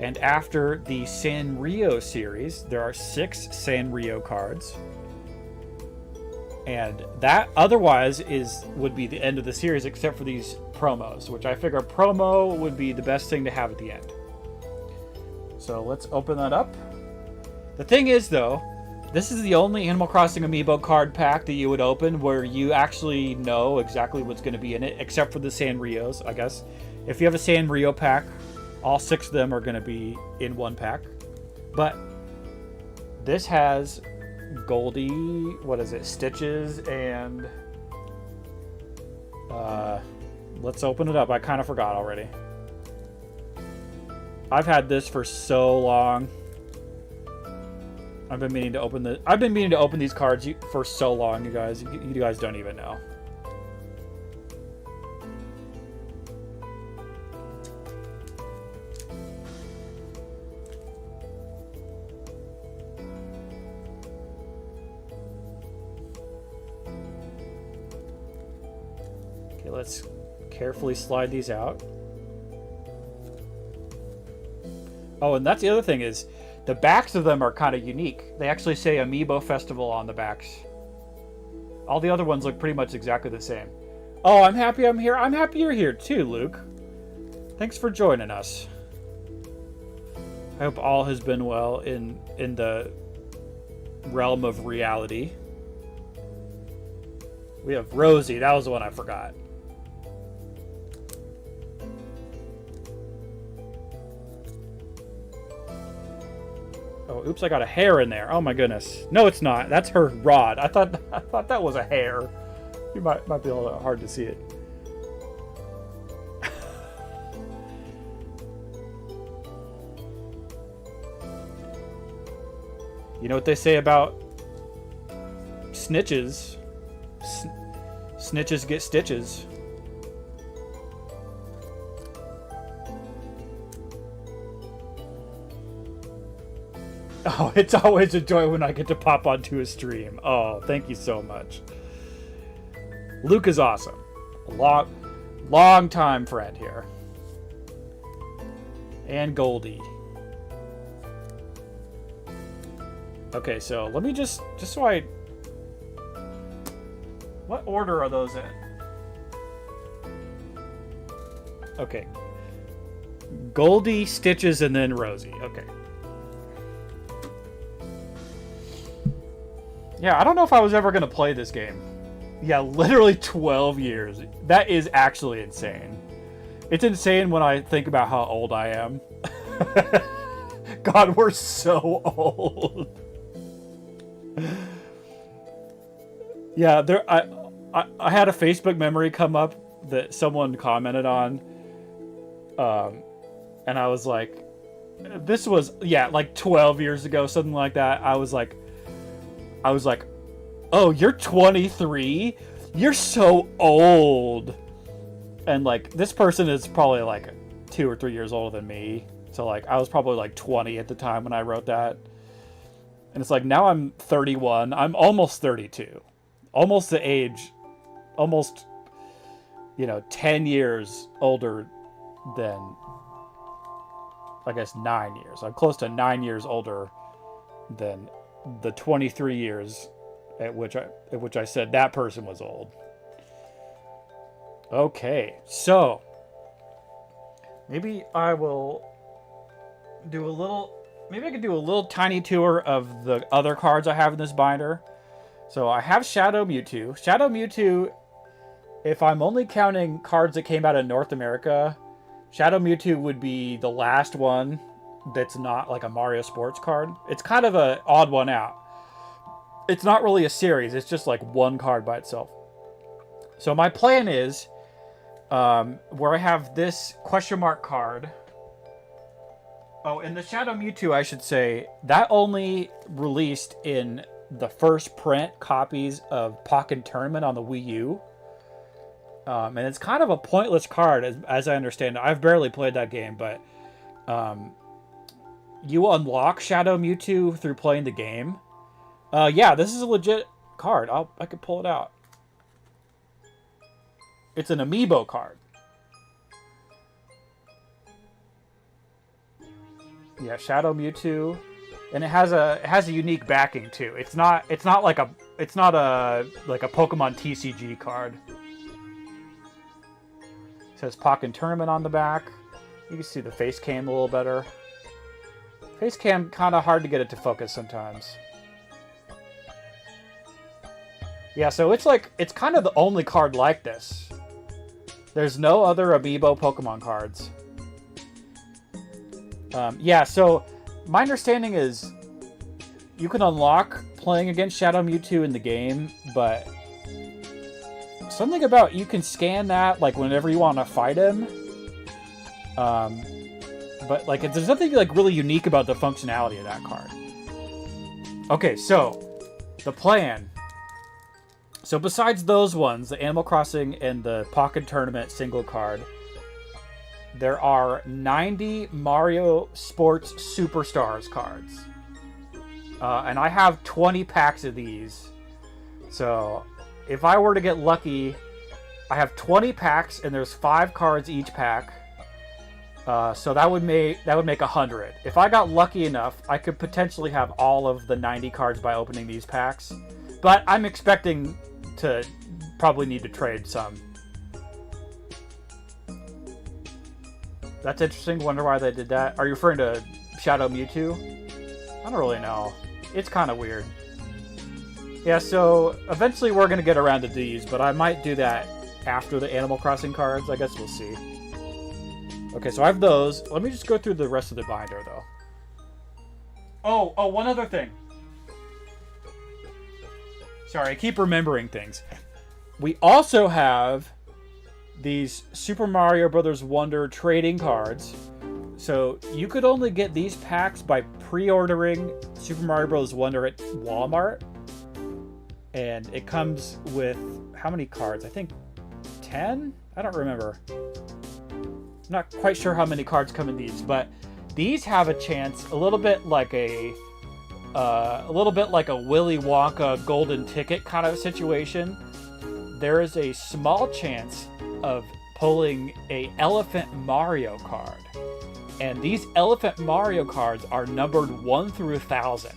and after the Sanrio series. There are 6 Sanrio cards, and that otherwise would be the end of the series, except for these promos, which I figure promo would be the best thing to have at the end. So let's open that up. The thing is, though, this is the only Animal Crossing Amiibo card pack that you would open where you actually know exactly what's going to be in it, except for the Sanrios, I guess. If you have a Sanrio pack, All 6 of them are going to be in one pack. But this has Goldie, what is it, Stitches, and let's open it up. I kind of forgot already. I've had this for so long. I've been meaning to open these cards for so long, you guys. You guys don't even know. Okay, let's carefully slide these out. Oh, and that's the other thing is the backs of them are kind of unique. They actually say Amiibo Festival on the backs. All the other ones look pretty much exactly the same. Oh, I'm happy I'm here. I'm happy you're here too, Luke. Thanks for joining us. I hope all has been well in the realm of reality. We have Rosie. That was the one I forgot. Oh, oops, I got a hair in there. Oh my goodness. No, it's not. That's her rod. I thought that was a hair. You might be a little hard to see it. You know what they say about snitches? Snitches get stitches. Oh, it's always a joy when I get to pop onto a stream. Oh, thank you so much. Luke is awesome. A long time friend here. And Goldie. Okay, so let me just so I... What order are those in? Okay. Goldie, Stitches, and then Rosie. Okay. Yeah, I don't know if I was ever going to play this game. Yeah, literally 12 years. That is actually insane. It's insane when I think about how old I am. God, we're so old. Yeah, I had a Facebook memory come up that someone commented on. And I was like, this was, yeah, like 12 years ago, something like that. I was like, oh, you're 23? You're so old. And like, this person is probably like 2 or 3 years older than me. So like, I was probably like 20 at the time when I wrote that. And it's like, now I'm 31. I'm almost 32. Almost the age, almost, 10 years older than, I guess, 9 years. I'm close to 9 years older than the 23 years at which I said that person was old. Okay, so maybe I will do a little. Maybe I could do a little tiny tour of the other cards I have in this binder. So I have Shadow Mewtwo. Shadow Mewtwo, if I'm only counting cards that came out of North America, Shadow Mewtwo would be the last one that's not like a Mario Sports card. It's kind of an odd one out. It's not really a series. It's just like one card by itself. So my plan is, where I have this question mark card. Oh, and the Shadow Mewtwo, I should say, that only released in the first print copies of Pokken Tournament on the Wii U. And it's kind of a pointless card, as I understand it. I've barely played that game, but you unlock Shadow Mewtwo through playing the game. Yeah, this is a legit card. I could pull it out. It's an amiibo card. Yeah, Shadow Mewtwo, and it has a unique backing too. It's not like a Pokemon TCG card. It says Pokken Tournament on the back. You can see the face cam a little better. Face cam kind of hard to get it to focus sometimes. Yeah, so it's kind of the only card like this. There's no other amiibo Pokemon cards. Yeah, so my understanding is you can unlock playing against Shadow Mewtwo in the game, but something about you can scan that like whenever you want to fight him. But like there's nothing like really unique about the functionality of that card. Okay, so the plan. So besides those ones, the Animal Crossing and the Pocket Tournament single card, there are 90 Mario Sports Superstars cards. And I have 20 packs of these. So if I were to get lucky, I have 20 packs and there's 5 cards each pack. So that would make 100. If I got lucky enough, I could potentially have all of the 90 cards by opening these packs. But I'm expecting to probably need to trade some. That's interesting. Wonder why they did that. Are you referring to Shadow Mewtwo? I don't really know. It's kind of weird. Yeah, so eventually we're going to get around to these, but I might do that after the Animal Crossing cards. I guess we'll see. Okay, so I have those. Let me just go through the rest of the binder, though. Oh, one other thing. Sorry, I keep remembering things. We also have these Super Mario Bros. Wonder trading cards. So you could only get these packs by pre-ordering Super Mario Bros. Wonder at Walmart. And it comes with how many cards? I think 10? I don't remember. I'm not quite sure how many cards come in these, but these have a chance, a little bit like a Willy Wonka golden ticket kind of situation. There is a small chance of pulling a Elephant Mario card. And these Elephant Mario cards are numbered 1 through 1,000.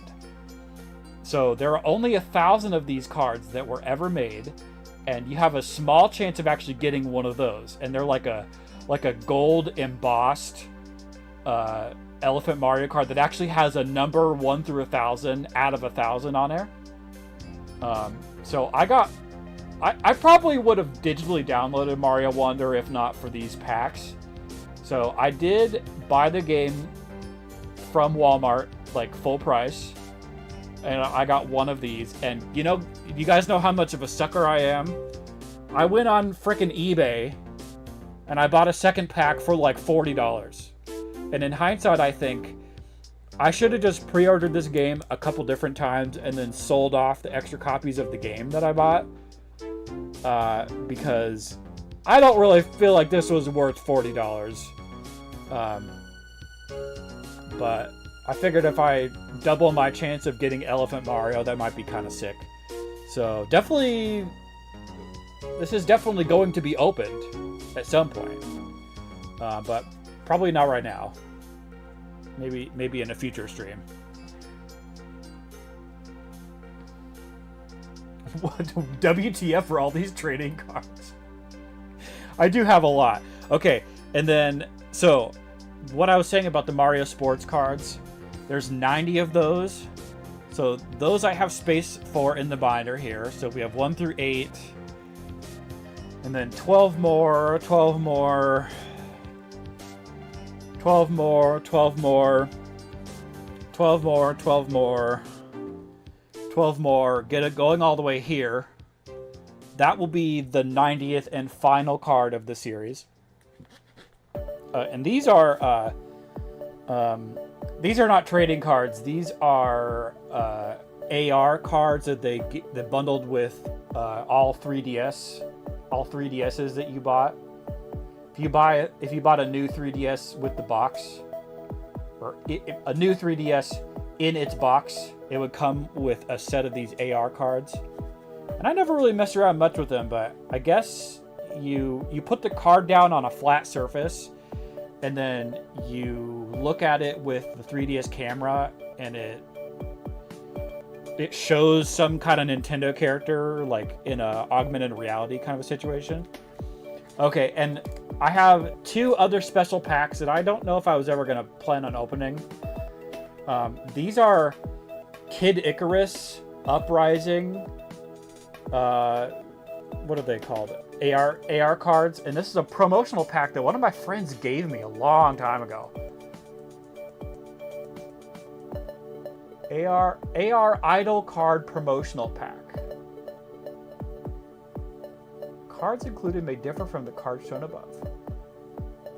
So there are only 1,000 of these cards that were ever made, and you have a small chance of actually getting one of those. And they're like a gold embossed Elephant Mario card that actually has a number 1 through 1,000 out of 1,000 on there. So I probably would have digitally downloaded Mario Wonder if not for these packs. So I did buy the game from Walmart, like full price, and I got one of these. And you guys know how much of a sucker I am. I went on frickin' eBay and I bought a second pack for like $40. And in hindsight, I think I should have just pre-ordered this game a couple different times and then sold off the extra copies of the game that I bought. Because I don't really feel like this was worth $40. But I figured if I double my chance of getting Elephant Mario, that might be kind of sick. So definitely, this is definitely going to be opened at some point. But probably not right now. Maybe in a future stream. What WTF for all these trading cards? I do have a lot. Okay, and then so what I was saying about the Mario Sports cards, there's 90 of those. So those I have space for in the binder here. So we have 1 through 8. And then 12 more, 12 more, 12 more, 12 more, 12 more, 12 more, 12 more. Get it going all the way here. That will be the 90th and final card of the series. And these are not trading cards. These are AR cards that they bundled with all 3DSs that you bought. If you bought a new 3DS with the box, or a new 3DS in its box, it would come with a set of these AR cards. And I never really messed around much with them, but I guess you put the card down on a flat surface, and then you look at it with the 3DS camera, and it shows some kind of Nintendo character, like in a augmented reality kind of a situation. Okay, and I have 2 other special packs that I don't know if I was ever going to plan on opening. These are Kid Icarus Uprising. What are they called? AR cards. And this is a promotional pack that one of my friends gave me a long time ago. AR Idol Card Promotional Pack. Cards included may differ from the cards shown above.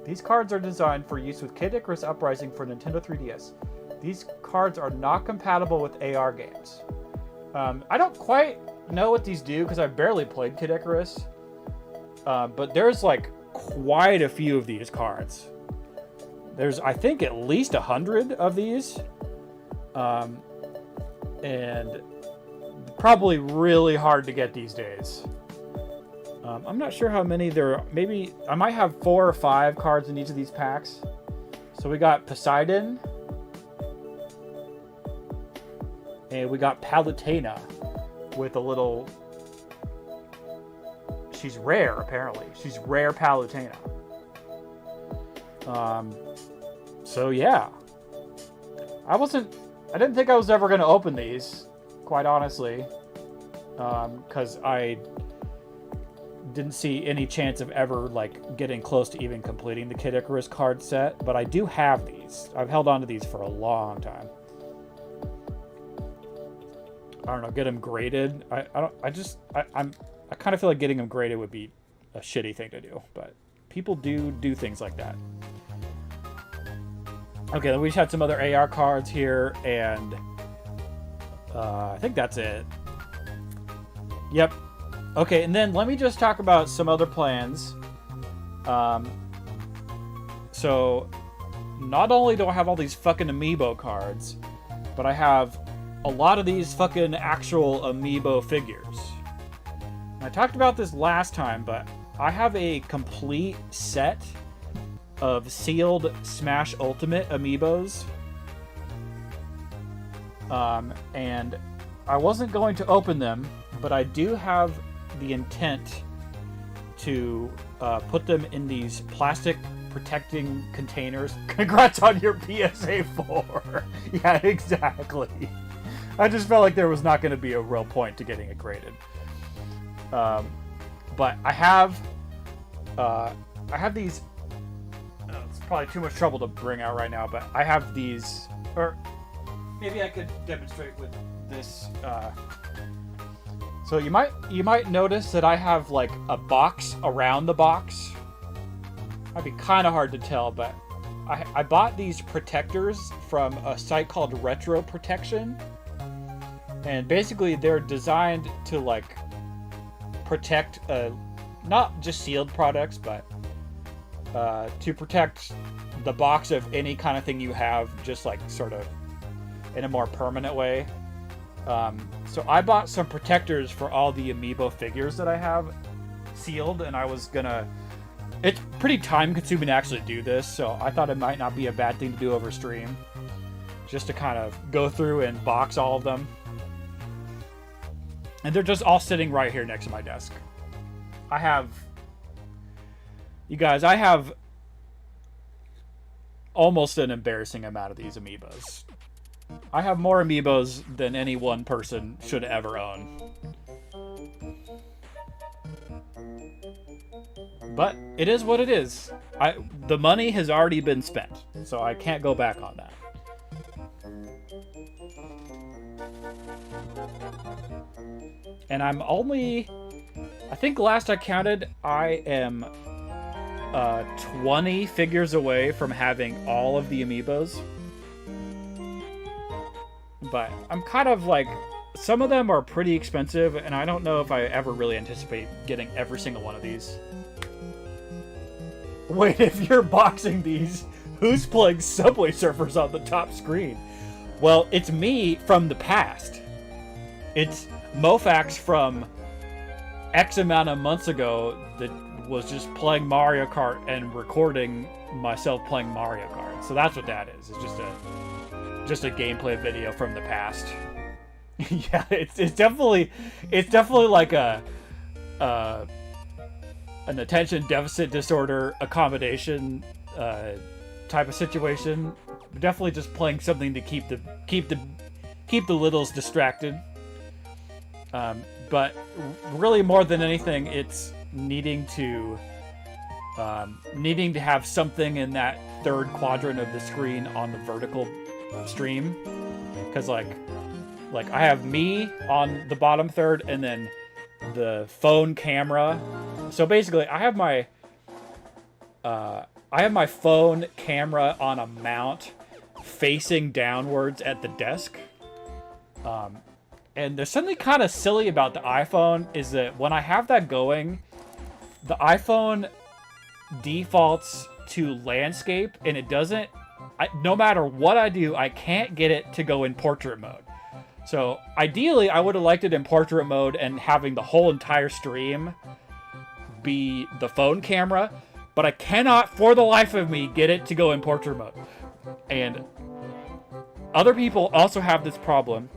These cards are designed for use with Kid Icarus Uprising for Nintendo 3DS. These cards are not compatible with AR games. I don't quite know what these do because I barely played Kid Icarus. But there's like quite a few of these cards. There's, I think, at least 100 of these. And probably really hard to get these days. I'm not sure how many there are. Maybe I might have 4 or 5 cards in each of these packs. So we got Poseidon. And we got Palutena with a little... She's rare, apparently. She's rare Palutena. So yeah. I didn't think I was ever going to open these, quite honestly. Because I didn't see any chance of ever, like, getting close to even completing the Kid Icarus card set. But I do have these. I've held on to these for a long time. I don't know, get them graded. I kind of feel like getting them graded would be a shitty thing to do, but people do things like that. Okay, then we just had some other AR cards here, and I think that's it. Yep. Okay, and then let me just talk about some other plans. So, not only do I have all these fucking amiibo cards, but I have a lot of these fucking actual amiibo figures. I talked about this last time, but I have a complete set of sealed Smash Ultimate amiibos. And I wasn't going to open them, but I do have the intent to put them in these plastic protecting containers. Congrats on your PSA 4. Yeah, exactly. I just felt like there was not going to be a real point to getting it graded. But I have these. It's probably too much trouble to bring out right now, but I have these, or maybe I could demonstrate with this. So you might notice that I have like a box around the box. Might be kind of hard to tell, but I bought these protectors from a site called Retro Protection, and basically they're designed to like protect not just sealed products, but to protect the box of any kind of thing you have, just like sort of in a more permanent way. So I bought some protectors for all the amiibo figures that I have sealed, and I was gonna... It's pretty time consuming to actually do this, so I thought it might not be a bad thing to do over stream, just to kind of go through and box all of them. And they're just all sitting right here next to my desk. You guys, I have almost an embarrassing amount of these amiibos. I have more amiibos than any one person should ever own. But it is what it is. The money has already been spent, so I can't go back on that. And I'm only... I think last I counted, I am 20 figures away from having all of the amiibos. But I'm kind of like... Some of them are pretty expensive, and I don't know if I ever really anticipate getting every single one of these. Wait, if you're boxing these, who's playing Subway Surfers on the top screen? Well, it's me from the past. It's Mofax from X amount of months ago that was just playing Mario Kart and recording myself playing Mario Kart. So that's what that is. It's just a gameplay video from the past. Yeah, it's definitely like an attention deficit disorder accommodation type of situation. Definitely just playing something to keep the littles distracted. But really, more than anything, it's needing to have something in that third quadrant of the screen on the vertical stream. because like I have me on the bottom third, and then the phone camera. So basically, I have my phone camera on a mount facing downwards at the desk. And there's something kind of silly about the iPhone is that when I have that going, the iPhone defaults to landscape, and it doesn't. No matter what I do, I can't get it to go in portrait mode. So ideally, I would have liked it in portrait mode and having the whole entire stream be the phone camera, but I cannot, for the life of me, get it to go in portrait mode. And other people also have this problem,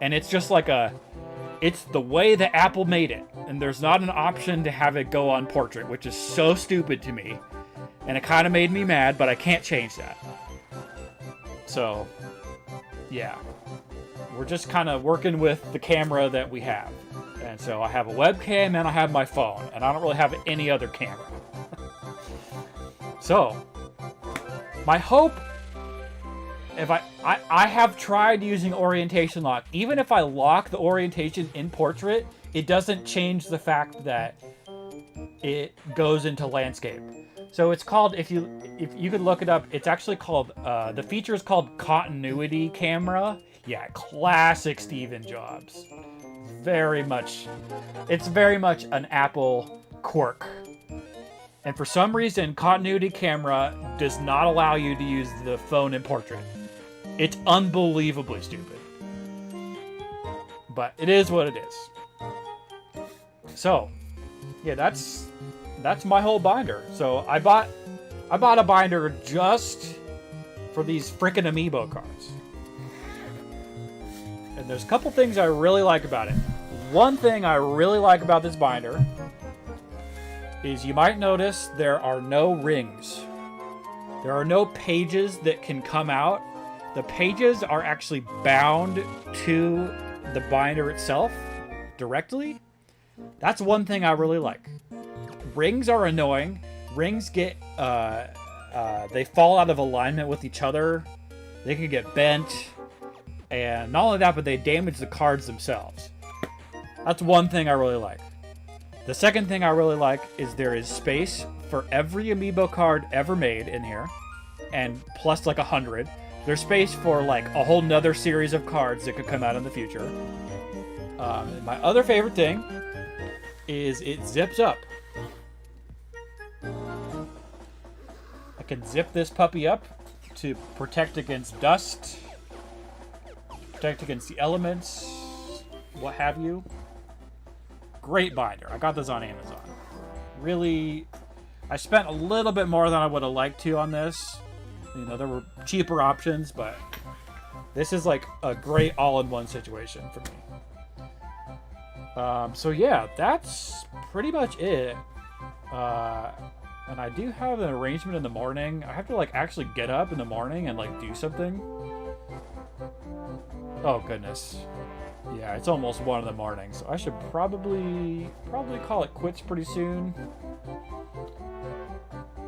and it's just like it's the way that Apple made it, and there's not an option to have it go on portrait, which is so stupid to me, and it kind of made me mad, but I can't change that. So, yeah. We're just kind of working with the camera that we have. And so I have a webcam and I have my phone, and I don't really have any other camera. So, my hope, if I have tried using orientation lock. Even if I lock the orientation in portrait, it doesn't change the fact that it goes into landscape. So it's called, if you could look it up, it's actually called, the feature is called continuity camera. Yeah, classic Steve Jobs. It's very much an Apple quirk. And for some reason, continuity camera does not allow you to use the phone in portrait. It's unbelievably stupid. But it is what it is. So, yeah, that's my whole binder. So I bought a binder just for these frickin' amiibo cards. And there's a couple things I really like about it. One thing I really like about this binder is you might notice there are no rings. There are no pages that can come out. The pages are actually bound to the binder itself directly. That's one thing I really like. Rings are annoying. Rings get, they fall out of alignment with each other. They can get bent. And not only that, but they damage the cards themselves. That's one thing I really like. The second thing I really like is there is space for every amiibo card ever made in here. And plus like 100. There's space for like a whole nother series of cards that could come out in the future. My other favorite thing is it zips up. I can zip this puppy up to protect against dust, protect against the elements, what have you. Great binder. I got this on Amazon. Really, I spent a little bit more than I would have liked to on this. You know, there were cheaper options, but this is like a great all-in-one situation for me. So yeah, that's pretty much it. And I do have an arrangement in the morning. I have to like actually get up in the morning and like do something. Oh goodness. Yeah, it's almost 1 in the morning, so I should probably call it quits pretty soon.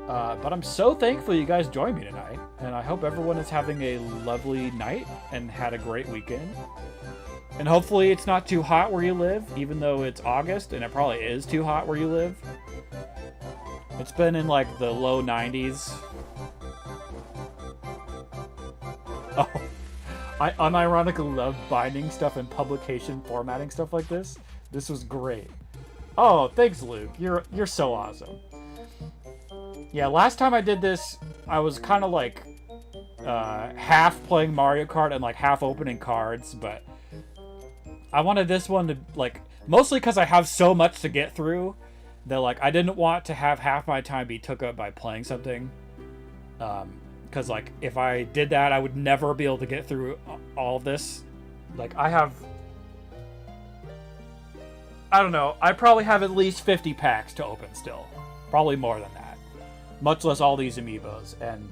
But I'm so thankful you guys joined me tonight, and I hope everyone is having a lovely night and had a great weekend. And hopefully it's not too hot where you live, even though it's August, and it probably is too hot where you live. It's been in like the low 90s. Oh, I unironically love binding stuff and publication formatting stuff like this. This was great. Oh, thanks, Luke. You're so awesome. Yeah, last time I did this, I was kind of like half playing Mario Kart and like half opening cards, but I wanted this one to like, mostly because I have so much to get through that like I didn't want to have half my time be took up by playing something. Because like if I did that, I would never be able to get through all of this. Like I don't know, I probably have at least 50 packs to open still. Probably more than that. Much less all these amiibos. And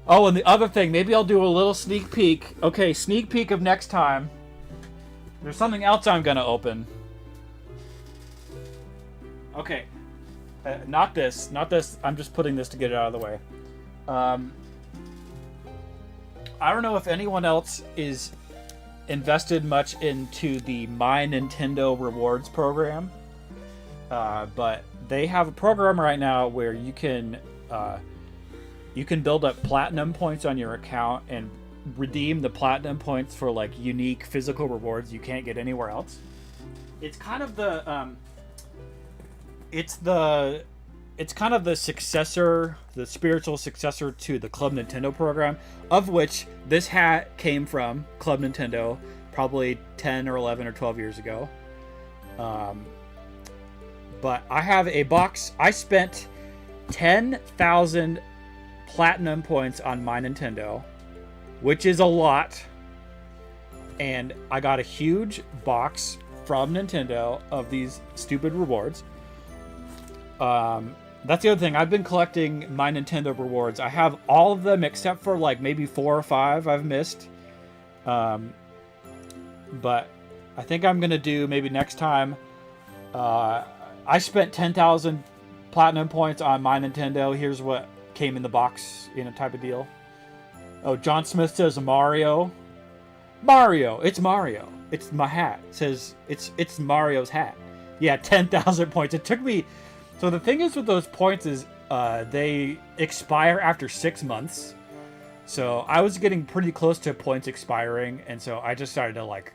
oh, and the other thing, maybe I'll do a little sneak peek. Okay, sneak peek of next time. There's something else I'm gonna open. Okay. Not this. I'm just putting this to get it out of the way. I don't know if anyone else is invested much into the My Nintendo Rewards program, but they have a program right now where you can build up platinum points on your account and redeem the platinum points for like unique physical rewards you can't get anywhere else. It's kind of the it's kind of the successor, the spiritual successor to the Club Nintendo program, of which this hat came from Club Nintendo probably 10 or 11 or 12 years ago. But I have a box. I spent 10,000 platinum points on My Nintendo, which is a lot. And I got a huge box from Nintendo of these stupid rewards. That's the other thing. I've been collecting My Nintendo rewards. I have all of them except for like maybe 4 or 5 I've missed. But I think I'm going to do maybe next time. I spent 10,000 platinum points on My Nintendo. Here's what came in the box, type of deal. Oh, John Smith says Mario. Mario. It's Mario. It's my hat. It says it's Mario's hat. Yeah, 10,000 points. It took me... So the thing is with those points is they expire after 6 months. So I was getting pretty close to points expiring, and so I just started to like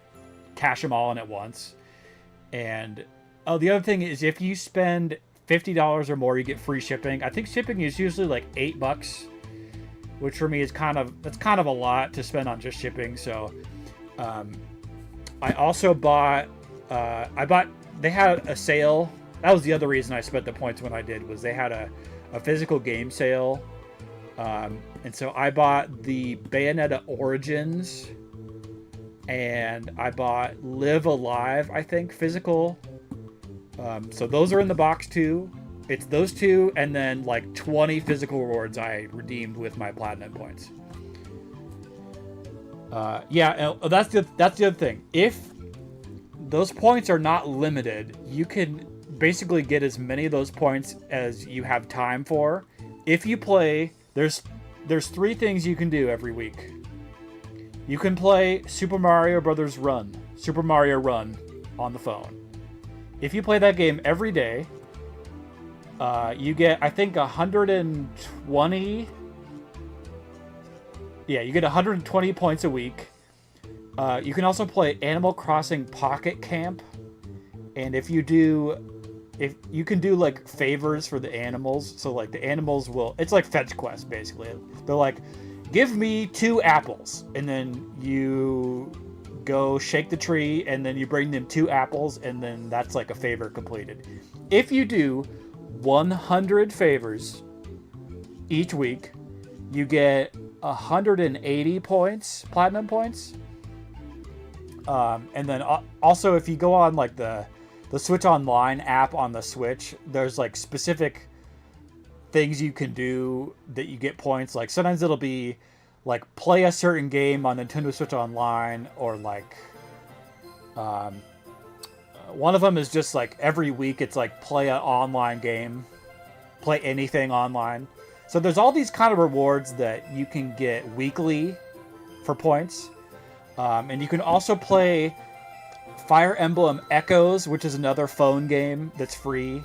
cash them all in at once. And the other thing is if you spend $50 or more, you get free shipping. I think shipping is usually like $8, which for me is kind of a lot to spend on just shipping. So I also bought they had a sale. That was the other reason I spent the points when I did, was they had a physical game sale. And so I bought the Bayonetta Origins, and I bought Live Alive, I think, physical. So those are in the box too. It's those two, and then like 20 physical rewards I redeemed with my platinum points. Yeah, that's the other thing. If those points are not limited, you can basically get as many of those points as you have time for. If you play, there's 3 things you can do every week. You can play Super Mario Brothers Run, Super Mario Run on the phone. If you play that game every day, you get, I think, 120. Yeah, you get 120 points a week. You can also play Animal Crossing Pocket Camp, and if you can do like favors for the animals, so like the animals will, it's like fetch quest basically. They're like, give me 2 apples, and then you go shake the tree, and then you bring them 2 apples, and then that's like a favor completed. If you do 100 favors each week, you get 180 points, platinum points. And then also if you go on like the Switch Online app on the Switch, there's like specific things you can do that you get points. Like sometimes it'll be like play a certain game on Nintendo Switch Online, or like one of them is just like every week it's like play an online game, play anything online. So there's all these kind of rewards that you can get weekly for points. And you can also play Fire Emblem Echoes, which is another phone game that's free.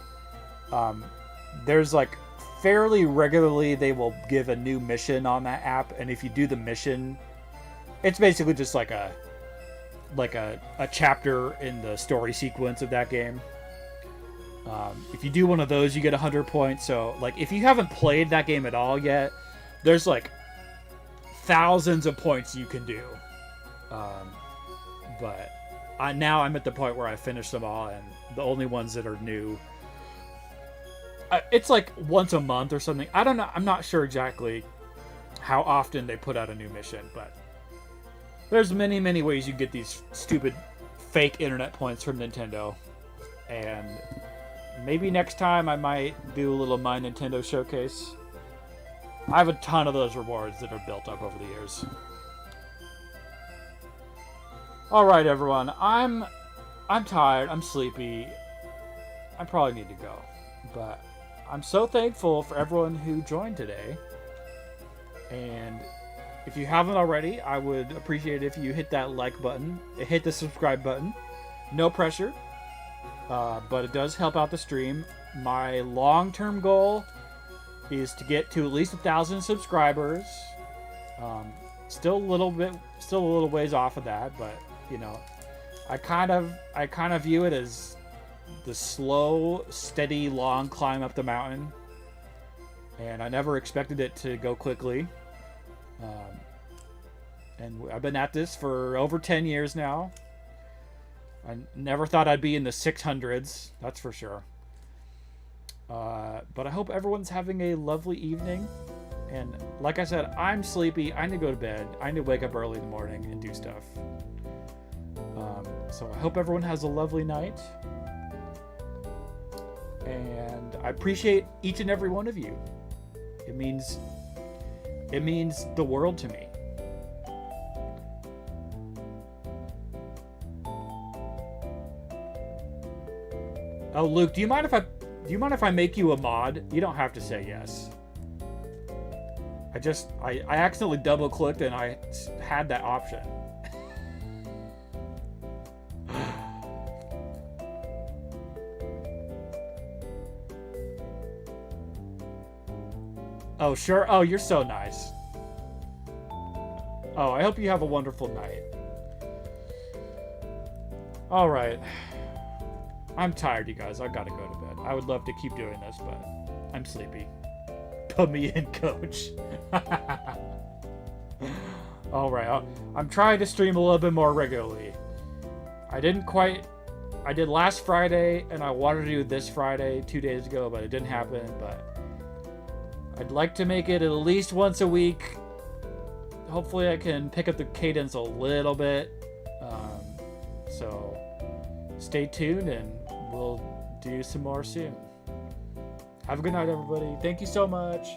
There's like fairly regularly they will give a new mission on that app, and if you do the mission, it's basically just like a chapter in the story sequence of that game. If you do one of those, you get 100 points. So like if you haven't played that game at all yet, there's like thousands of points you can do. But now I'm at the point where I finished them all, and the only ones that are new, it's like once a month or something. I don't know. I'm not sure exactly how often they put out a new mission, but there's many, many ways you get these stupid fake internet points from Nintendo. And maybe next time I might do a little My Nintendo showcase. I have a ton of those rewards that are built up over the years. Alright everyone, I'm tired, I'm sleepy, I probably need to go, but I'm so thankful for everyone who joined today, and if you haven't already, I would appreciate it if you hit that like button, hit the subscribe button. No pressure, but it does help out the stream. My long-term goal is to get to at least 1,000 subscribers. Still a little ways off of that, but you know, I kind of view it as the slow, steady, long climb up the mountain, and I never expected it to go quickly. And I've been at this for over 10 years now. I never thought I'd be in the 600s, that's for sure. But I hope everyone's having a lovely evening. And like I said, I'm sleepy. I need to go to bed. I need to wake up early in the morning and do stuff. So I hope everyone has a lovely night. And I appreciate each and every one of you. It means the world to me. Oh, Luke, do you mind if I make you a mod? You don't have to say yes. I accidentally double clicked and I had that option. Oh, sure. Oh, you're so nice. Oh, I hope you have a wonderful night. All right. I'm tired, you guys. I gotta go to bed. I would love to keep doing this, but I'm sleepy. Put me in, coach. All right. I'm trying to stream a little bit more regularly. I did last Friday, and I wanted to do this Friday 2 days ago, but it didn't happen. But I'd like to make it at least once a week. Hopefully I can pick up the cadence a little bit. So stay tuned, and we'll do some more soon. Have a good night, everybody. Thank you so much.